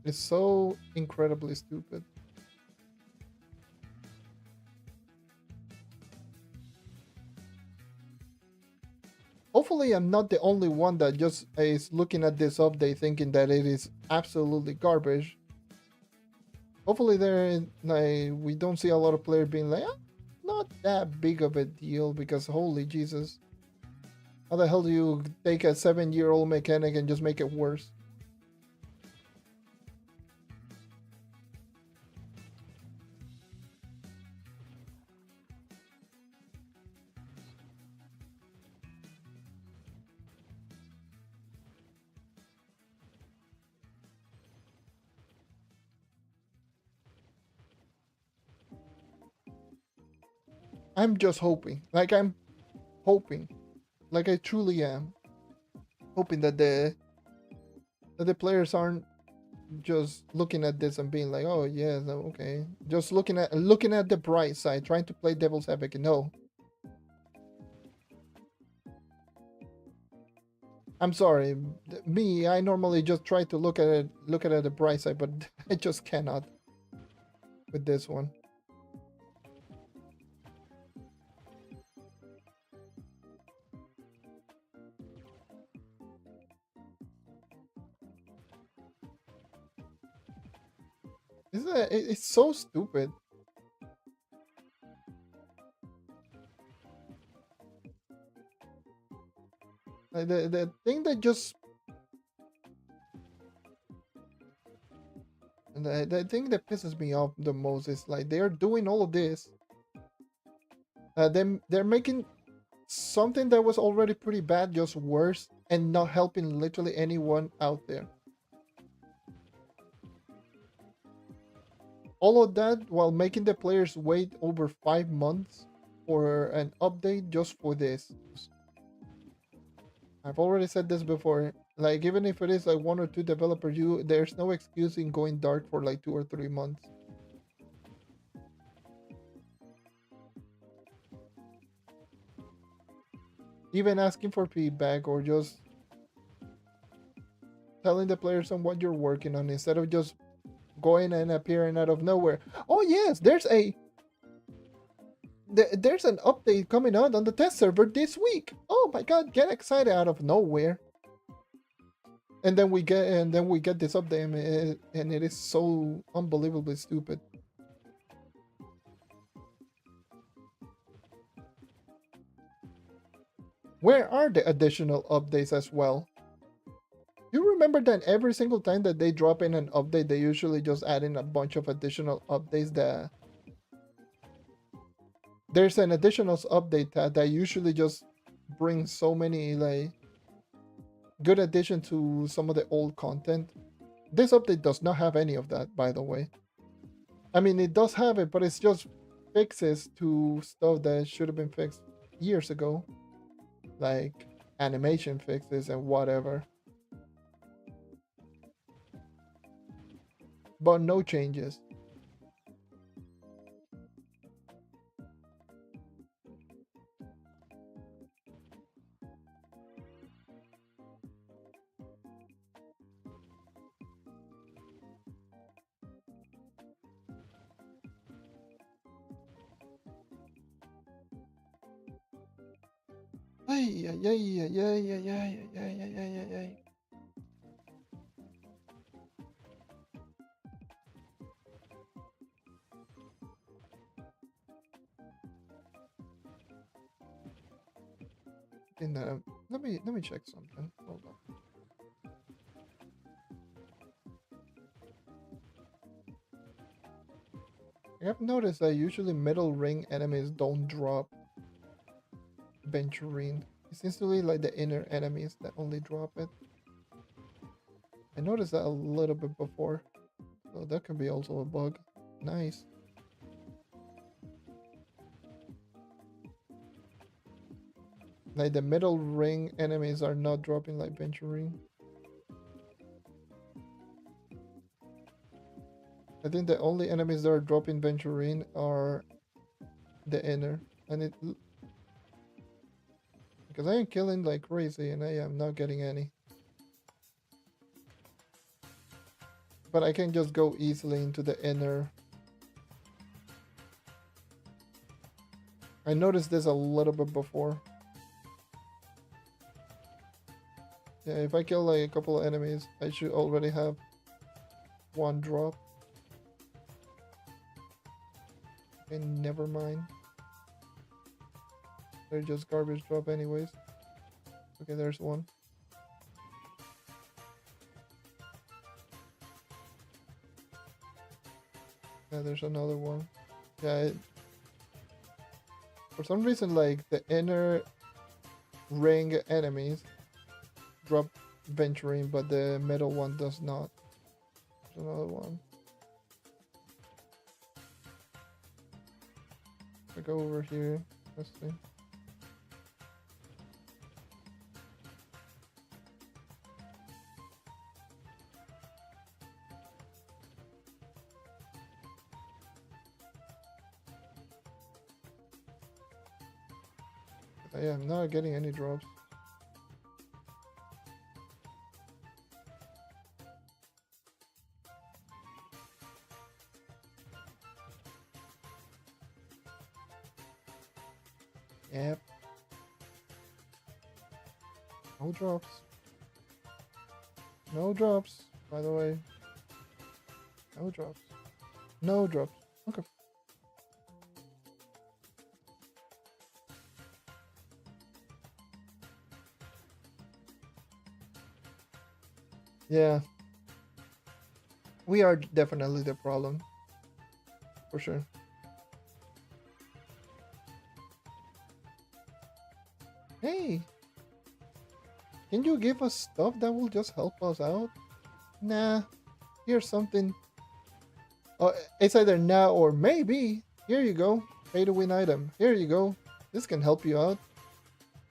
It's so incredibly stupid. Hopefully I'm not the only one that just is looking at this update thinking that it is absolutely garbage. Hopefully we don't see a lot of players being like, not that big of a deal, because holy Jesus. How the hell do you take a 7-year-old mechanic and just make it worse? I'm just hoping. Like I'm hoping. Like I truly am. Hoping that the players aren't just looking at this and being like, oh yes, okay. Just looking at the bright side, trying to play devil's advocate. No. I'm sorry. Me, I normally just try to look at it the bright side, but I just cannot with this one. It's so stupid. Like the thing that just the thing that pisses me off the most is like they're doing all of this. They're making something that was already pretty bad just worse and not helping literally anyone out there. All of that while making the players wait over 5 months for an update just for this. I've already said this before. Like even if it is like 1 or 2 developers, there's no excuse in going dark for like 2 or 3 months. Even asking for feedback or just telling the players on what you're working on instead of just going and appearing out of nowhere. Oh yes, there's an update coming out on the test server this week. Oh my god, get excited out of nowhere. And then we get this update and it is so unbelievably stupid. Where are the additional updates as well? You remember that every single time that they drop in an update, they usually just add in a bunch of additional updates that there's an additional update that usually just brings so many like good addition to some of the old content. This update does not have any of that, by the way. I mean, it does have it, but it's just fixes to stuff that should have been fixed years ago, like animation fixes and whatever. But no changes. Ay, ay, ay, ay, ay, ay, ay, ay, ay, ay, ay, ay. Let me check something. Hold on. I've noticed that usually middle ring enemies don't drop Venturine. It seems to be like the inner enemies that only drop it. I noticed that a little bit before. So that could be also a bug. Nice. Like the middle ring enemies are not dropping like Venturine. I think the only enemies that are dropping Venturine are the inner. And it... Because I am killing like crazy and I am not getting any. But I can just go easily into the inner. I noticed this a little bit before. Yeah, if I kill like a couple of enemies, I should already have one drop. And never mind. They're just garbage drop anyways. Okay, there's one. Yeah, there's another one. Yeah, for some reason, like the inner ring enemies drop venturing, but the middle one does not. There's another one. I go over here. Let's see. Yeah, I'm not getting any drops. Yep. No drops. No drops, by the way. No drops. No drops. Okay. Yeah. We are definitely the problem. For sure. Hey! Can you give us stuff that will just help us out? Nah. Here's something. Oh, it's either now or maybe. Here you go. Pay to win item. Here you go. This can help you out.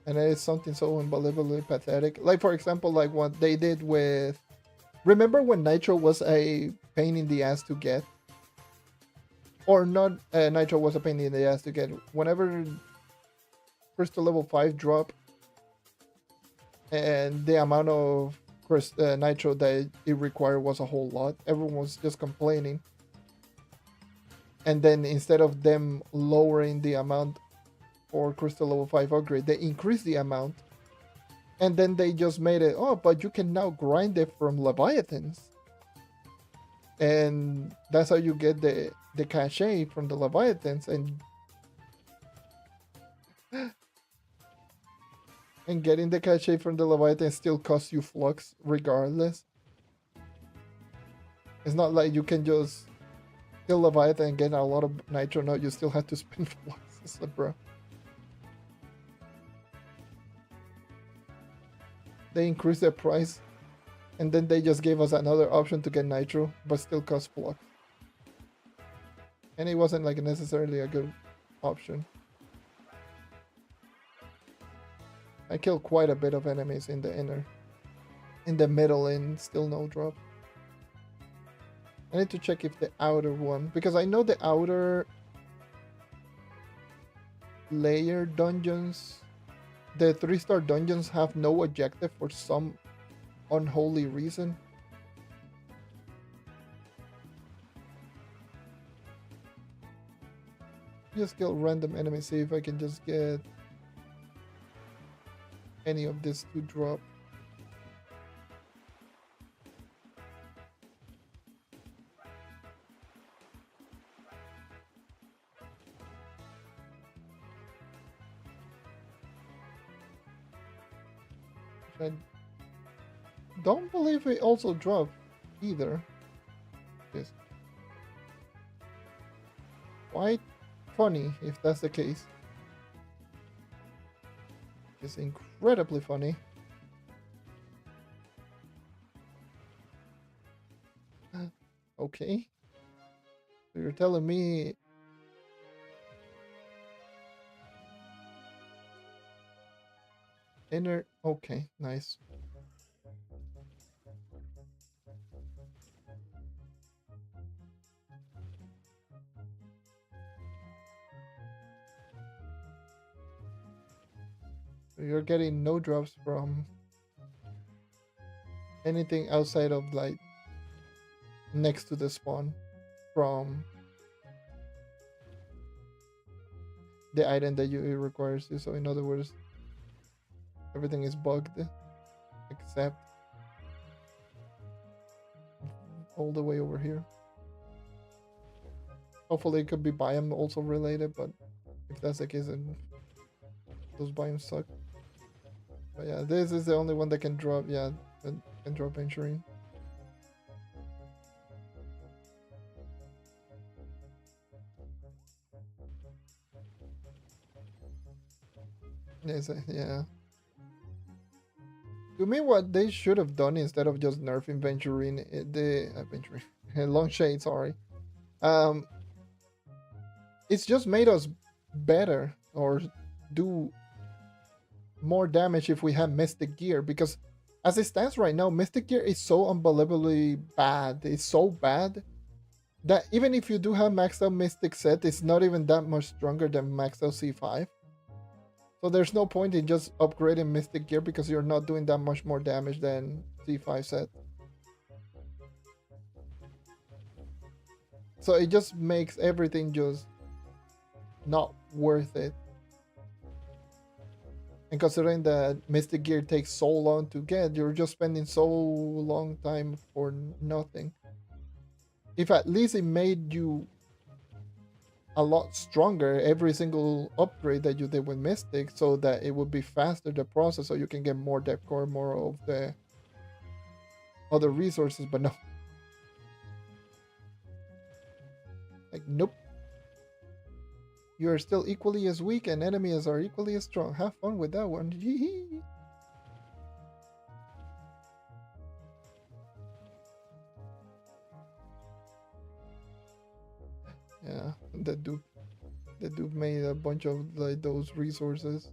And it's something so unbelievably pathetic. Like, for example, like what they did with... Remember when Nitro was a pain in the ass to get? Or not, Nitro was a pain in the ass to get. Whenever Crystal level 5 drop, and the amount of Nitro that it required was a whole lot, everyone was just complaining. And then instead of them lowering the amount for Crystal level 5 upgrade, they increased the amount. And then they just made it, oh, but you can now grind it from Leviathans. And that's how you get the cachet from the Leviathans. And getting the cachet from the Leviathan still costs you flux regardless. It's not like you can just kill Leviathan and get a lot of Nitro. No, you still have to spend fluxes, bro. They increased their price, and then they just gave us another option to get Nitro, but still cost flux. And it wasn't like necessarily a good option. I killed quite a bit of enemies in the inner. In the middle, and still no drop. I need to check if the outer one, because I know the outer layer dungeons, the 3-star dungeons have no objective for some unholy reason. Just kill random enemies, see if I can just get any of this to drop. I don't believe it also dropped either. It's quite funny if that's the case. It's incredibly funny. Okay. So you're telling me inner... Okay, nice. So you're getting no drops from anything outside of like next to the spawn from the item that it requires you. So in other words, everything is bugged except all the way over here. Hopefully it could be biome also related, but if that's the case, then those biomes suck. But yeah, this is the only one that can drop. Yeah, can drop Venturing. Yes, yeah. To me, what they should have done instead of just nerfing Venturing, the Venturing, Longshade, sorry. Um, it's just made us better or do more damage if we have Mystic Gear, because as it stands right now, Mystic Gear is so unbelievably bad. It's so bad that even if you do have maxed out Mystic set, it's not even that much stronger than maxed out C5. So there's no point in just upgrading Mystic Gear because you're not doing that much more damage than C5 set. So it just makes everything just not worth it. And considering that Mystic Gear takes so long to get, you're just spending so long time for nothing. If at least it made you a lot stronger every single upgrade that you did with Mystic, so that it would be faster the process, so you can get more depth core, more of the other resources, but no. Like, nope. You are still equally as weak and enemies are equally as strong. Have fun with that one. Yeah, the Duke made a bunch of like those resources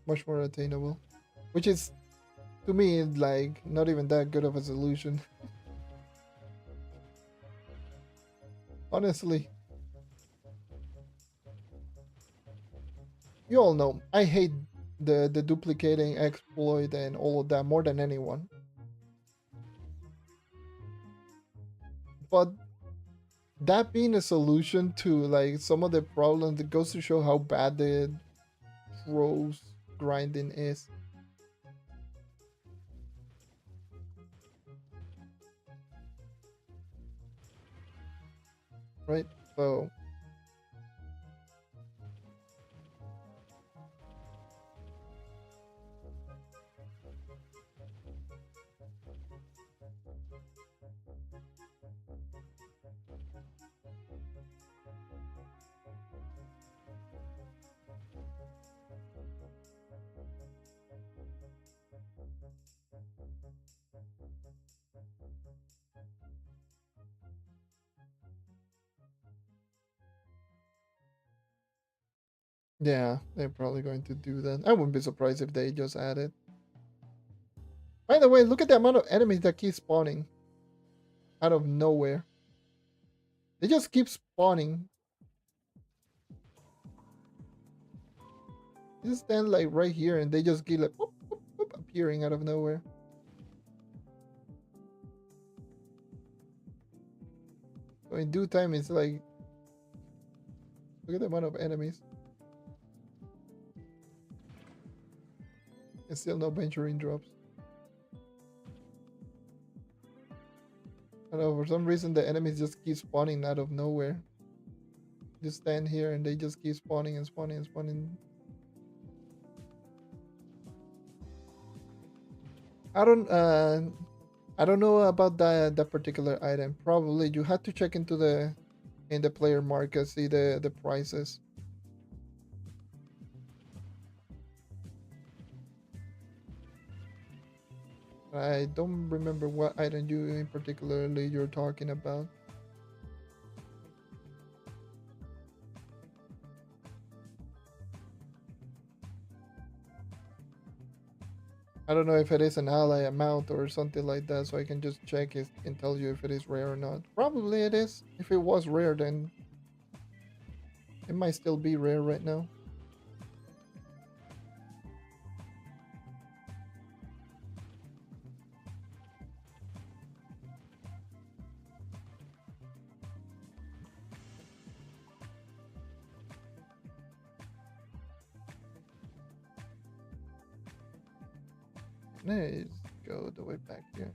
much more attainable, which is to me like not even that good of a solution. Honestly, you all know I hate the duplicating exploit and all of that more than anyone. But that being a solution to like some of the problems, it goes to show how bad the Trove's grinding is. Right? So yeah, they're probably going to do that. I wouldn't be surprised if they just add it. By the way, look at the amount of enemies that keep spawning out of nowhere. They just keep spawning. You just stand like right here and they just keep like whoop, whoop, whoop, appearing out of nowhere. So in due time, it's like, look at the amount of enemies. And still no venturing drops. I don't know, for some reason the enemies just keep spawning out of nowhere. Just stand here and they just keep spawning and spawning and spawning. I don't I don't know about that particular item. Probably you have to check into the in the player market, see the prices. I don't remember what item you in particularly you're talking about. I don't know if it is an ally amount or something like that, so I can just check it and tell you if it is rare or not. Probably it is. If it was rare, then it might still be rare right now. Let's go the way back here.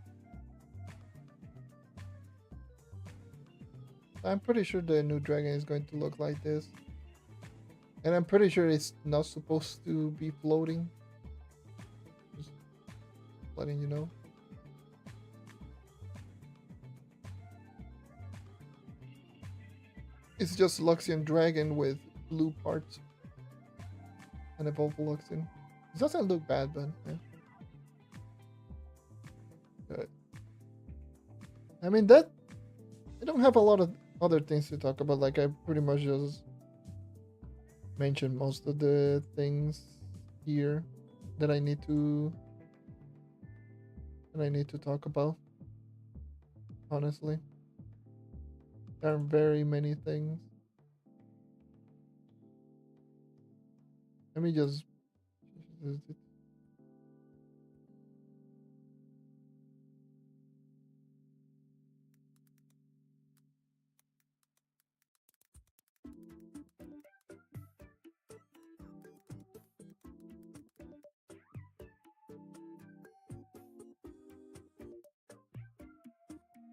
I'm pretty sure the new dragon is going to look like this. And I'm pretty sure it's not supposed to be floating. letting you know. It's just Luxion Dragon with blue parts. And evolve Luxion. It doesn't look bad, but yeah. Good. I mean, that I don't have a lot of other things to talk about. Like, I pretty much just mentioned most of the things here that I need to talk about. Honestly, there are very many things. Let me just. I'm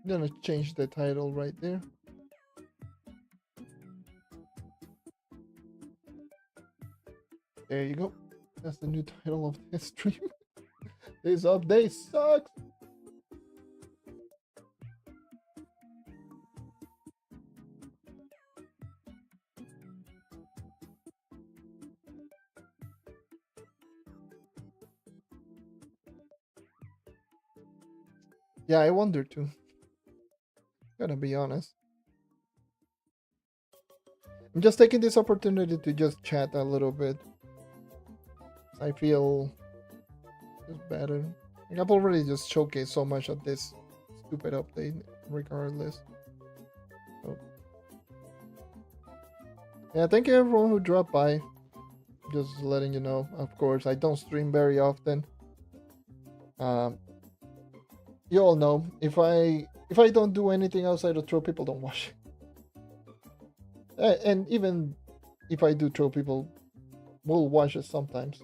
gonna change the title right there. There you go. That's the new title of this stream. This update sucks. Yeah, I wonder too. Gotta be honest. I'm just taking this opportunity to just chat a little bit. I feel just better. Like, I've already just showcased so much of this stupid update, regardless. So, yeah, thank you everyone who dropped by. Just letting you know. Of course, I don't stream very often. You all know if I don't do anything outside of Trove, people don't watch. And even if I do Trove, people will watch it sometimes.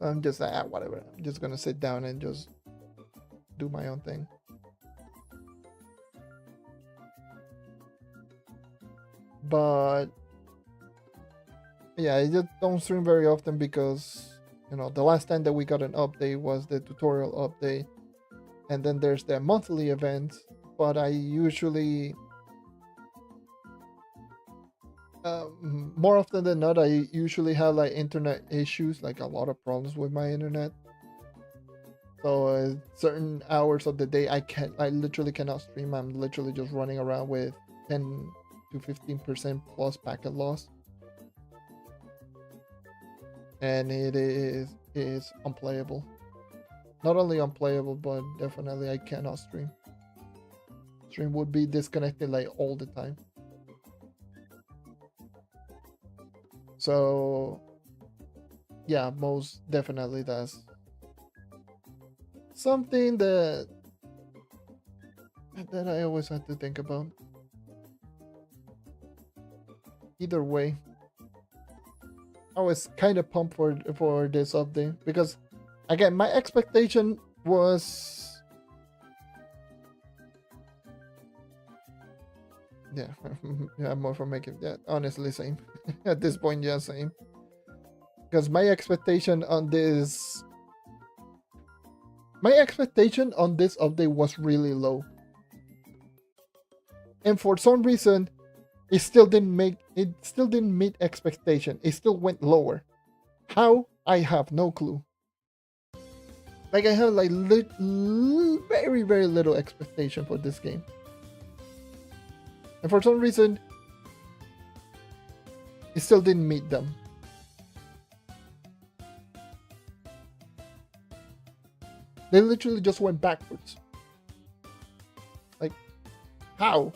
I'm just whatever. I'm just gonna sit down and just do my own thing. But yeah, I just don't stream very often because, you know, the last time that we got an update was the tutorial update, and then there's the monthly events. But I usually, more often than not, I usually have like internet issues, like a lot of problems with my internet. So certain hours of the day, I literally cannot stream. I'm literally just running around with 10 to 15% plus packet loss, and it is unplayable. Not only unplayable, but definitely I cannot stream. Stream would be disconnected like all the time. So yeah, most definitely that's something that I always have to think about. Either way, I was kind of pumped for this update because, again, my expectation was, yeah, yeah, more for making, yeah, honestly, same. At this point, yeah, same. Because my expectation on this update was really low, and for some reason, it still didn't meet expectation. It still went lower. How? I have no clue. Like, I have like very, very little expectation for this game, and for some reason, it still didn't meet them. They literally just went backwards. Like, how?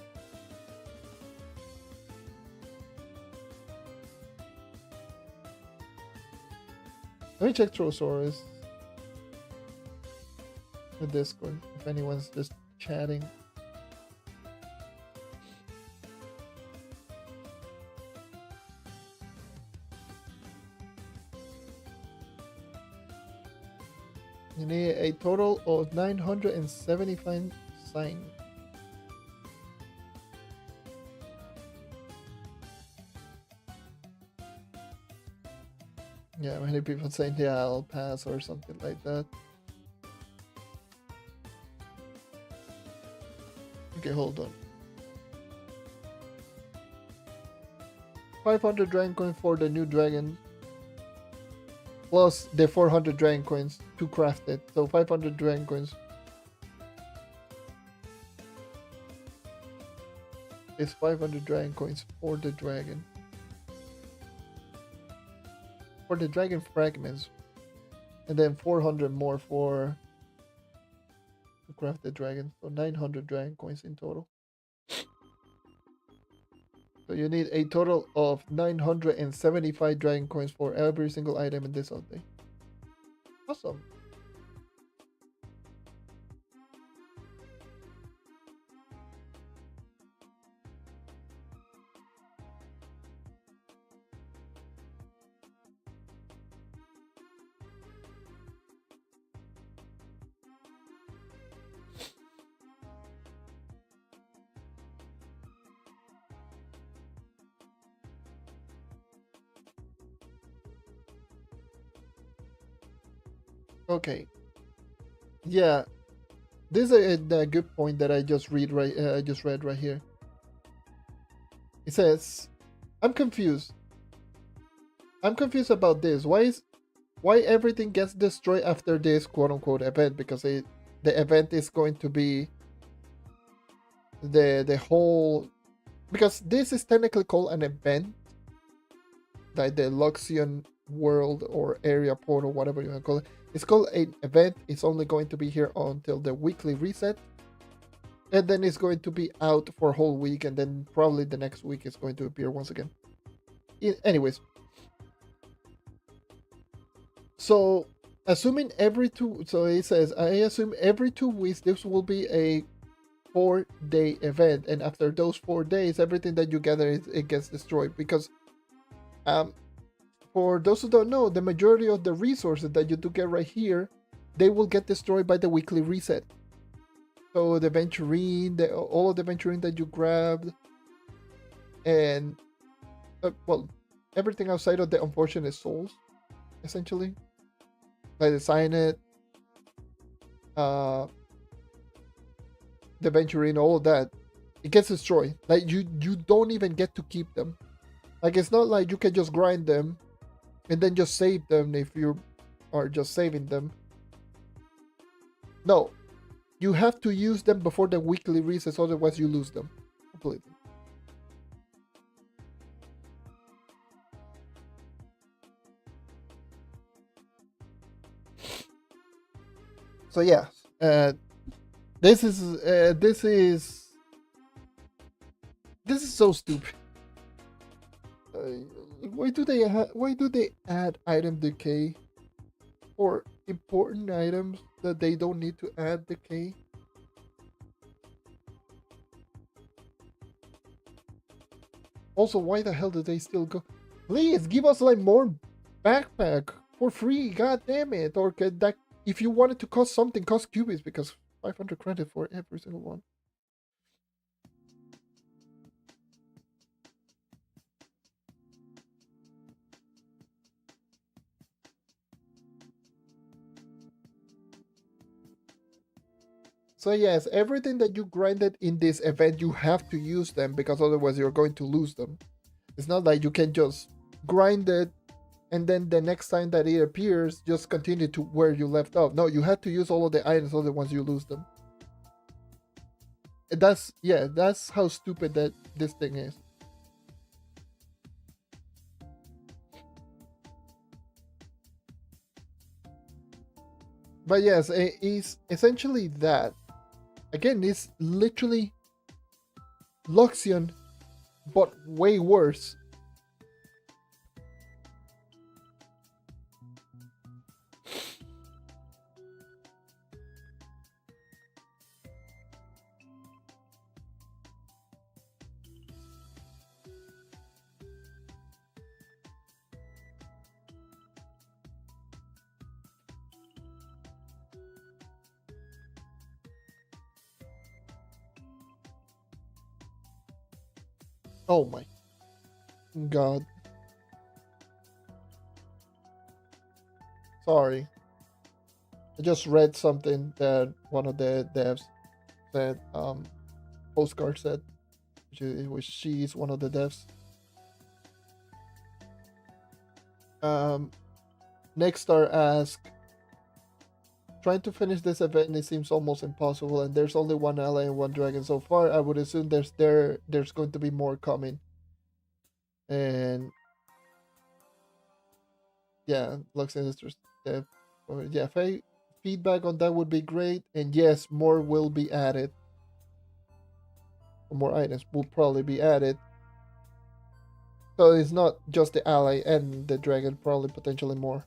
Let me check Trosaurus. The Discord, if anyone's just chatting. You need a total of 975 signs. Yeah, many people saying, yeah, I'll pass or something like that. Okay, hold on. 500 dragon coins for the new dragon. Plus the 400 dragon coins to craft it. So 500 dragon coins. Is 500 dragon coins for the dragon. For the dragon fragments. And then 400 more for to craft the dragon. So 900 dragon coins in total. So you need a total of 975 dragon coins for every single item in this update. Awesome. Okay. Yeah, this is a good point that I just read right. I just read right here. It says, "I'm confused. I'm confused about this. Why everything gets destroyed after this quote unquote event? Because the event is going to be the whole, because this is technically called an event, like the Luxion world or area portal, whatever you want to call it. It's called an event. It's only going to be here until the weekly reset, and then it's going to be out for a whole week, and then probably the next week it's going to appear once again. Anyways, so assuming every two, so it says, I assume every 2 weeks this will be a 4-day event, and after those 4 days, everything that you gather it gets destroyed. Because for those who don't know, the majority of the resources that you do get right here, they will get destroyed by the weekly reset. So the venturine, all of the venturine that you grabbed, and well, everything outside of the unfortunate souls, essentially, like the cyanide, the venturine, all of that, it gets destroyed. Like you don't even get to keep them. Like it's not like you can just grind them and then just save them if you are just saving them. No, you have to use them before the weekly resets, otherwise you lose them completely. So yeah, this is so stupid. Why do they add item decay for important items that they don't need to add decay? Also, why the hell do they still go? Please give us like more backpack for free. God damn it! Or that if you wanted to cost something, cost cubies, because 500 credit for every single one. So yes, everything that you grinded in this event, you have to use them, because otherwise you're going to lose them. It's not like you can just grind it and then the next time that it appears, just continue to where you left off. No, you have to use all of the items, otherwise you lose them. That's how stupid that this thing is. But yes, it is essentially that. Again, it's literally Luxion, but way worse. Oh my god. Sorry. I just read something that one of the devs said, Postcard said, which she is one of the devs. Next star asked, trying to finish this event, it seems almost impossible, and there's only one ally and one dragon so far. I would assume there's going to be more coming. And yeah, Luxion is just yeah, feedback on that would be great. And yes, more will be added. More items will probably be added. So it's not just the ally and the dragon, probably potentially more.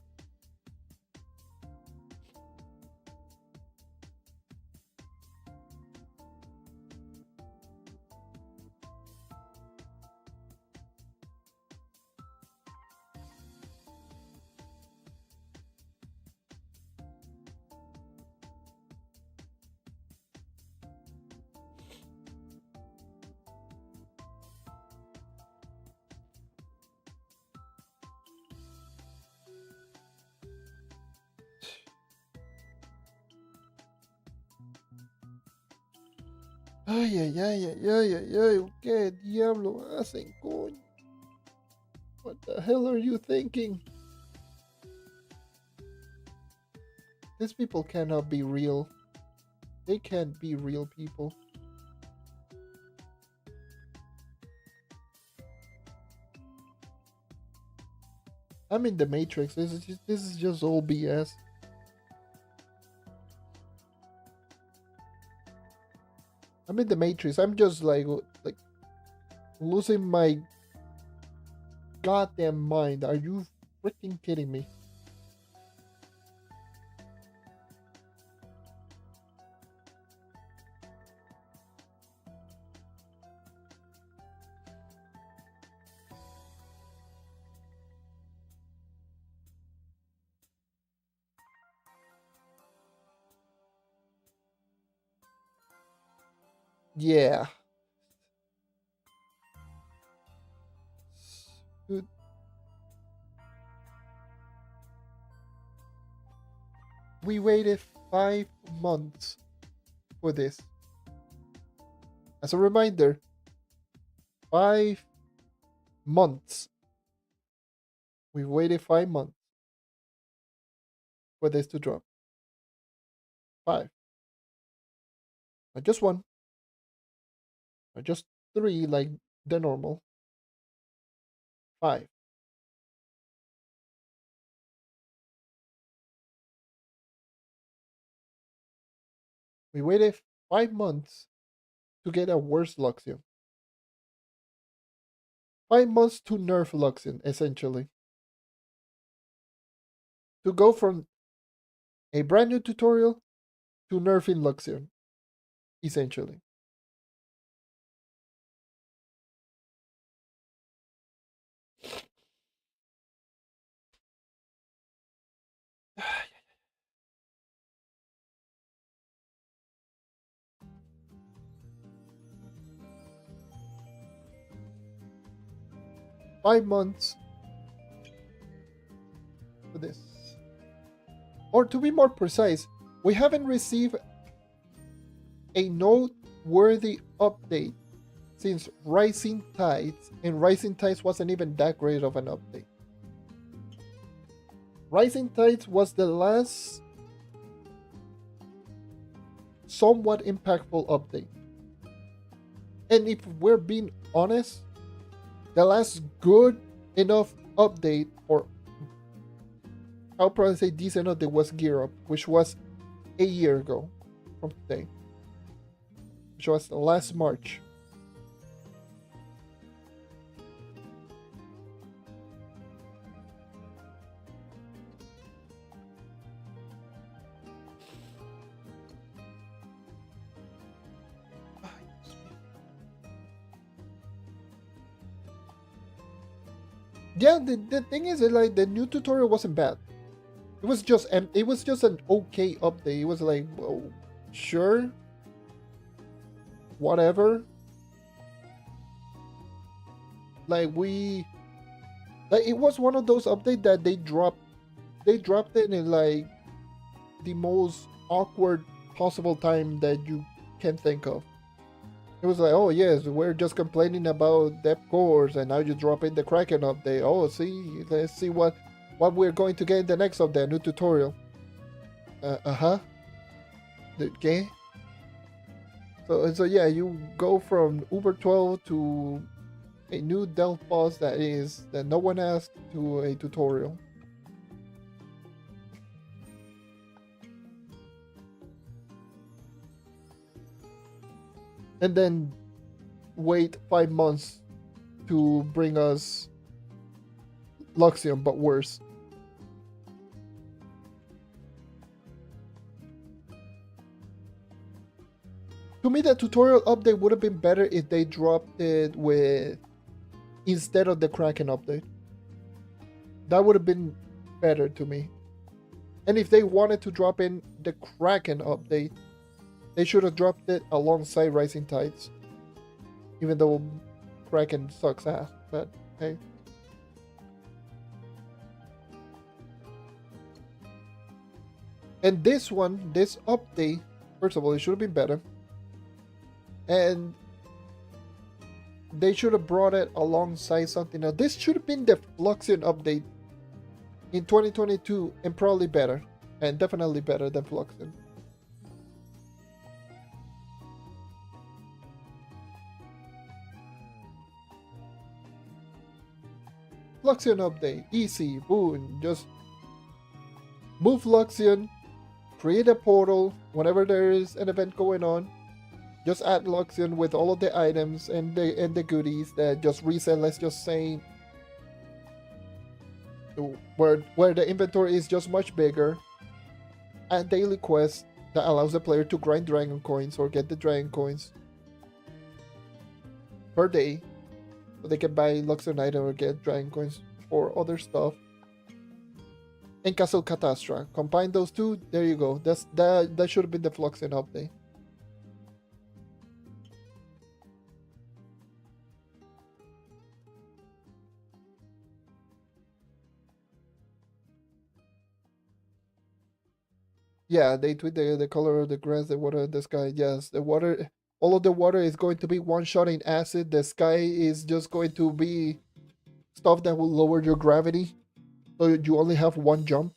Ay, ay, ay, ay, ay, ay, ay, ¿qué diablo hacen, coño? What the hell are you thinking? These people cannot be real. They can't be real people. I'm in the Matrix. This is just all BS. I'm in the Matrix. I'm just like losing my goddamn mind. Are you freaking kidding me? Yeah. Dude. We waited 5 months for this. As a reminder, 5 months. We waited 5 months for this to drop. 5. Not just 1. Not just 3 like the normal. 5. We waited 5 months to get a worse Luxion. 5 months to nerf Luxion, essentially. To go from a brand new tutorial to nerfing Luxion, essentially. Five months for this. Or to be more precise, we haven't received a noteworthy update since Rising Tides, and Rising Tides wasn't even that great of an update. Rising Tides was the last somewhat impactful update. And if we're being honest, the last good enough update, or I'll probably say decent update, was Gear Up, which was a year ago from today, which was last March. Yeah, the thing is that, like, the new tutorial wasn't bad. It was just an okay update. It was like, well, sure, whatever. Like, it was one of those updates that they dropped they dropped it in like the most awkward possible time that you can think of. It was like, oh yes, we're just complaining about depth cores, and now you drop in the Kraken update. Oh, see, let's see what we're going to get in the next update, new tutorial. Uh-huh. Okay. So yeah, you go from Uber 12 to a new Delph boss that no one asked to a tutorial. And then wait 5 months to bring us Luxion, but worse. To me, the tutorial update would have been better if they dropped it with instead of the Kraken update. That would have been better to me. And if they wanted to drop in the Kraken update, they should have dropped it alongside Rising Tides. Even though Kraken sucks ass, but hey. And this one, this update, first of all, it should have been better. And they should have brought it alongside something else. This should have been the Luxion update in 2022 and probably better. And definitely better than Luxion. Luxion update, easy, boom, just move Luxion, create a portal whenever there is an event going on. Just add Luxion with all of the items and the goodies that just reset. Let's just say where the inventory is just much bigger. Add daily quests that allows the player to grind dragon coins or get the dragon coins per day, so they can buy Luxion item or get dragon coins or other stuff. And Castle Catastra. Combine those two. There you go. That should have been the Luxion update. Yeah, they tweet the color of the grass, the water, the sky. Yes, the water, all of the water is going to be one shot in acid. The sky is just going to be stuff that will lower your gravity, so you only have one jump.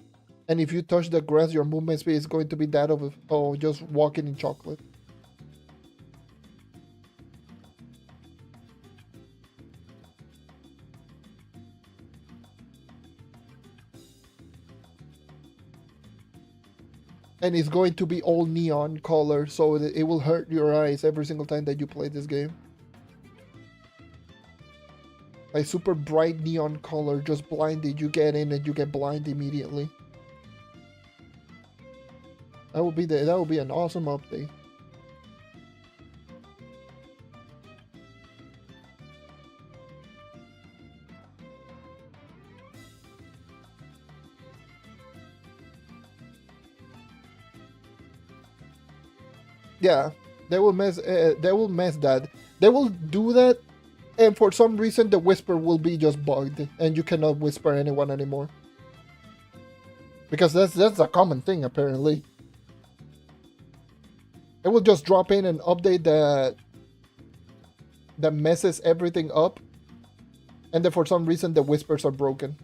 And if you touch the grass, your movement speed is going to be that of just walking in chocolate. And it's going to be all neon color, so it will hurt your eyes every single time that you play this game. Like super bright neon color, just blinded. You get in and you get blind immediately. That would be an awesome update. Yeah, they will mess. They will mess that. They will do that, and for some reason the whisper will be just bugged, and you cannot whisper anyone anymore. Because that's a common thing apparently. It will just drop in and update that messes everything up, and then for some reason the whispers are broken.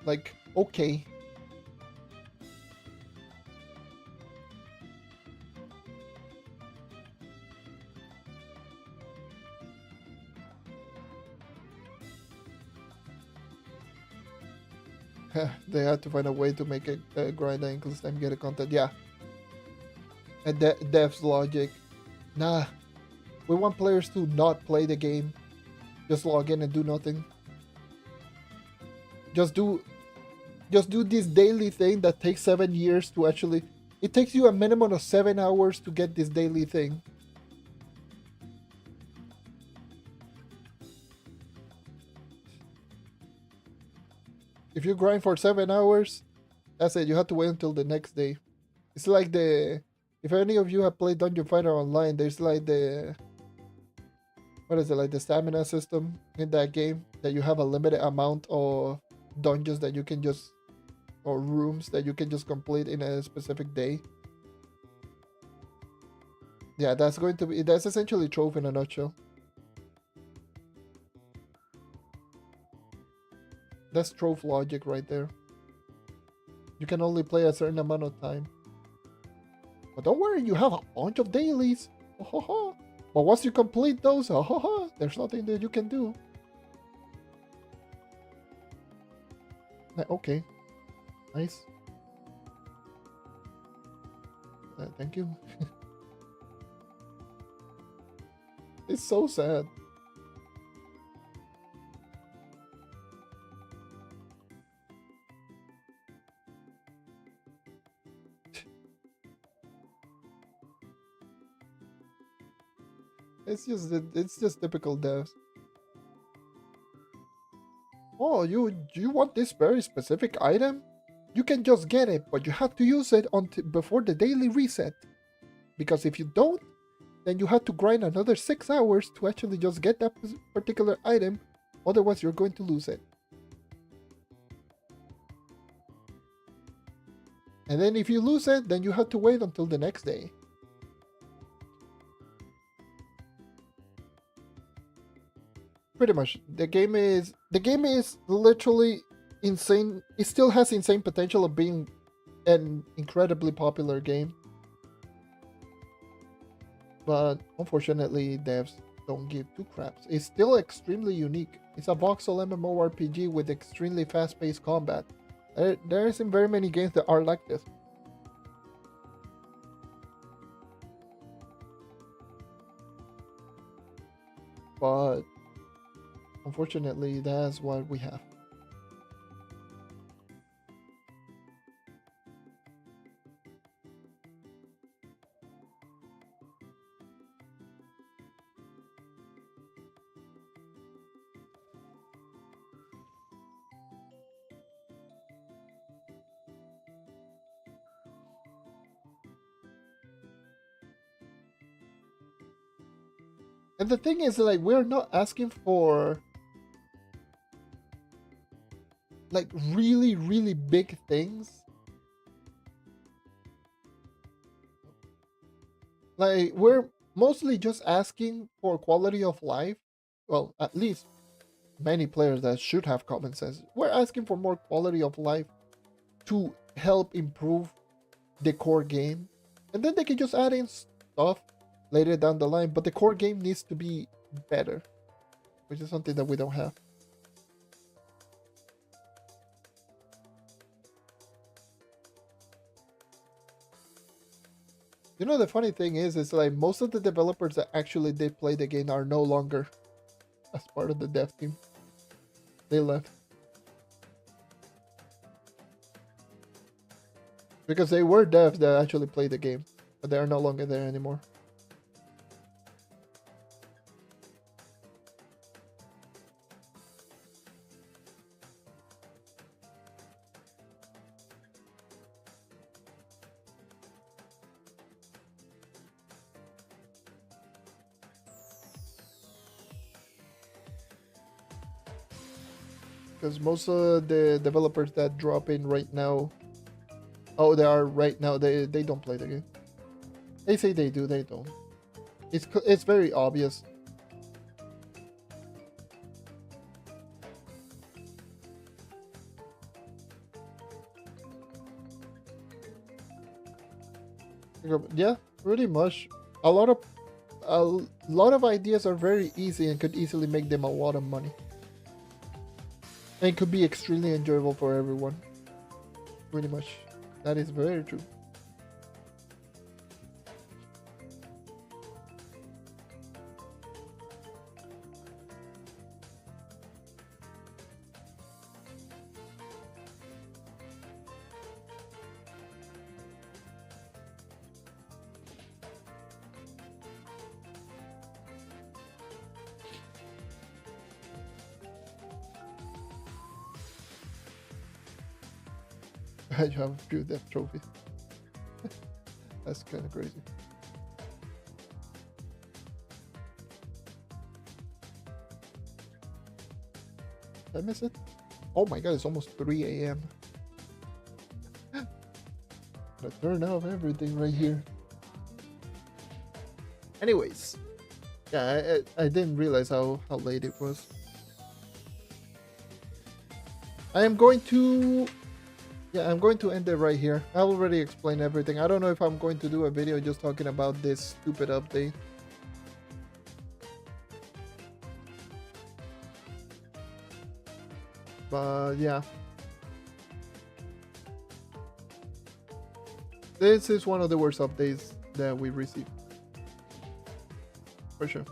Like, okay. They had to find a way to make it grind and increase time get a content. Yeah. And dev's logic. Nah. We want players to not play the game. Just log in and do nothing. Just do this daily thing that takes 7 years to actually. It takes you a minimum of 7 hours to get this daily thing. If you grind for 7 hours, That's it. You have to wait until the next day. It's like the if any of you have played Dungeon Fighter Online, there's like the what is it like the stamina system in that game that you have a limited amount of dungeons that you can just or rooms that you can just complete in a specific day. Yeah, that's essentially Trove in a nutshell. That's Trove logic right there. You can only play a certain amount of time. But don't worry, you have a bunch of dailies. But once you complete those, there's nothing that you can do. Okay. Nice. Thank you. It's so sad. It's just typical devs. Oh, you want this very specific item? You can just get it, but you have to use it until before the daily reset. Because if you don't, then you have to grind another 6 hours to actually just get that particular item. Otherwise, you're going to lose it. And then if you lose it, then you have to wait until the next day. Pretty much. The game is literally insane. It still has insane potential of being an incredibly popular game. But unfortunately, devs don't give two craps. It's still extremely unique. It's a voxel MMORPG with extremely fast-paced combat. There isn't very many games that are like this. But unfortunately, that's what we have. And the thing is, like, we're not asking for like really, really big things. Like, we're mostly just asking for quality of life. Well, at least many players that should have common sense. We're asking for more quality of life to help improve the core game. And then they can just add in stuff later down the line. But the core game needs to be better, which is something that we don't have. You know, the funny thing is like most of the developers that actually did play the game are no longer as part of the dev team. They left. Because they were devs that actually played the game, but they are no longer there anymore. Because most of the developers that drop in right now, they are right now, they don't play the game. They say they do, they don't. It's very obvious. Yeah, pretty much. A lot of ideas are very easy and could easily make them a lot of money. And could be extremely enjoyable for everyone. Pretty much. That is very true. God, you have a few death trophies. That's kind of crazy. Did I miss it? Oh my god, it's almost 3 a.m. Gotta turn off everything right here. Anyways, yeah, I didn't realize how late it was. I'm going to end it right here. I already explained everything. I don't know if I'm going to do a video just talking about this stupid update. But yeah. This is one of the worst updates that we received. For sure.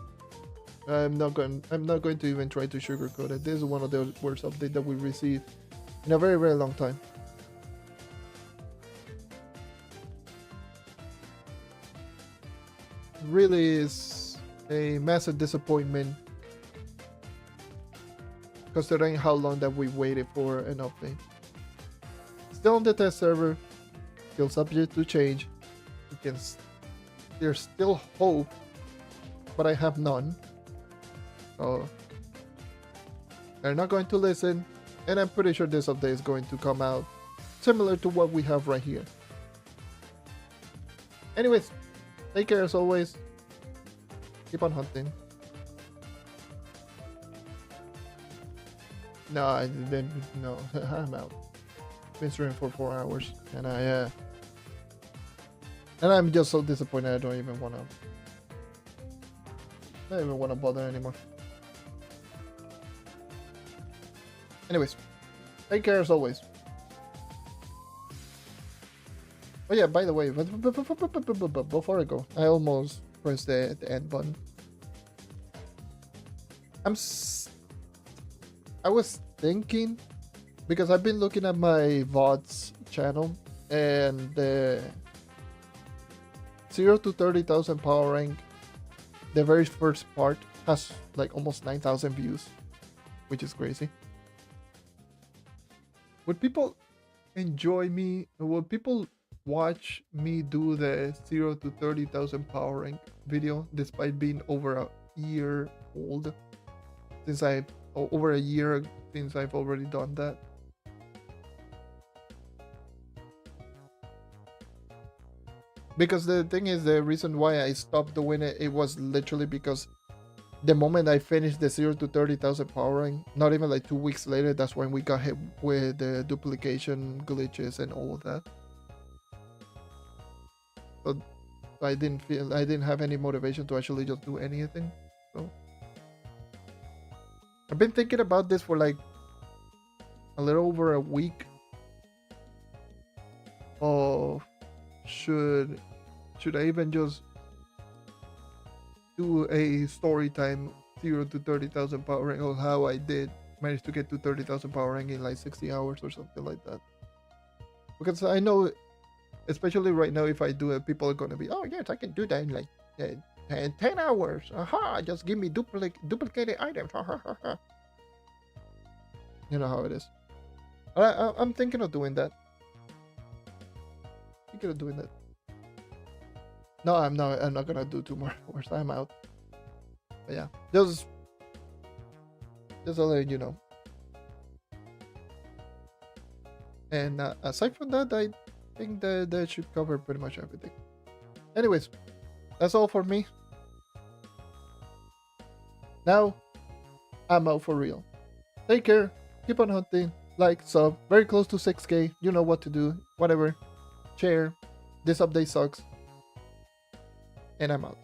I'm not going to even try to sugarcoat it. This is one of the worst updates that we received in a very, very long time. Really is a massive disappointment considering how long that we waited for an update. Still on the test server, still subject to change. There's still hope, but I have none. So they're not going to listen, and I'm pretty sure this update is going to come out similar to what we have right here. Anyways, take care as always. Keep on hunting. No, I didn't. No, I'm out. Been streaming for 4 hours, and I'm just so disappointed. I don't even wanna bother anymore. Anyways, take care as always. Oh yeah, by the way, before I go, I almost pressed the end button. I was thinking, because I've been looking at my VODs channel, and the 0 to 30,000 power rank, the very first part has like almost 9,000 views, which is crazy. Would people enjoy me? Would people watch me do the 0 to 30,000 power rank video despite being over a year old? Over a year since I've already done that. Because the thing is, the reason why I stopped doing it, it was literally because the moment I finished the 0 to 30,000 power rank, not even like 2 weeks later, that's when we got hit with the duplication glitches and all of that. So I didn't have any motivation to actually just do anything. So I've been thinking about this for like a little over a week. Oh, should I even just do a story time 0 to 30,000 power rank, or how I did manage to get to 30,000 power rank in like 60 hours or something like that? Because I know, especially right now, if I do it, people are gonna be, oh yes, I can do that in like 10 hours. Aha, just give me duplicated items. You know how it is. I'm thinking of doing that. No, I'm not gonna do 2 more hours. I'm out. But yeah, just to let you know. And aside from that, I think that should cover pretty much everything. Anyways, that's all for me. Now, I'm out for real. Take care. Keep on hunting. Like, sub. Very close to 6K. You know what to do. Whatever. Share. This update sucks. And I'm out.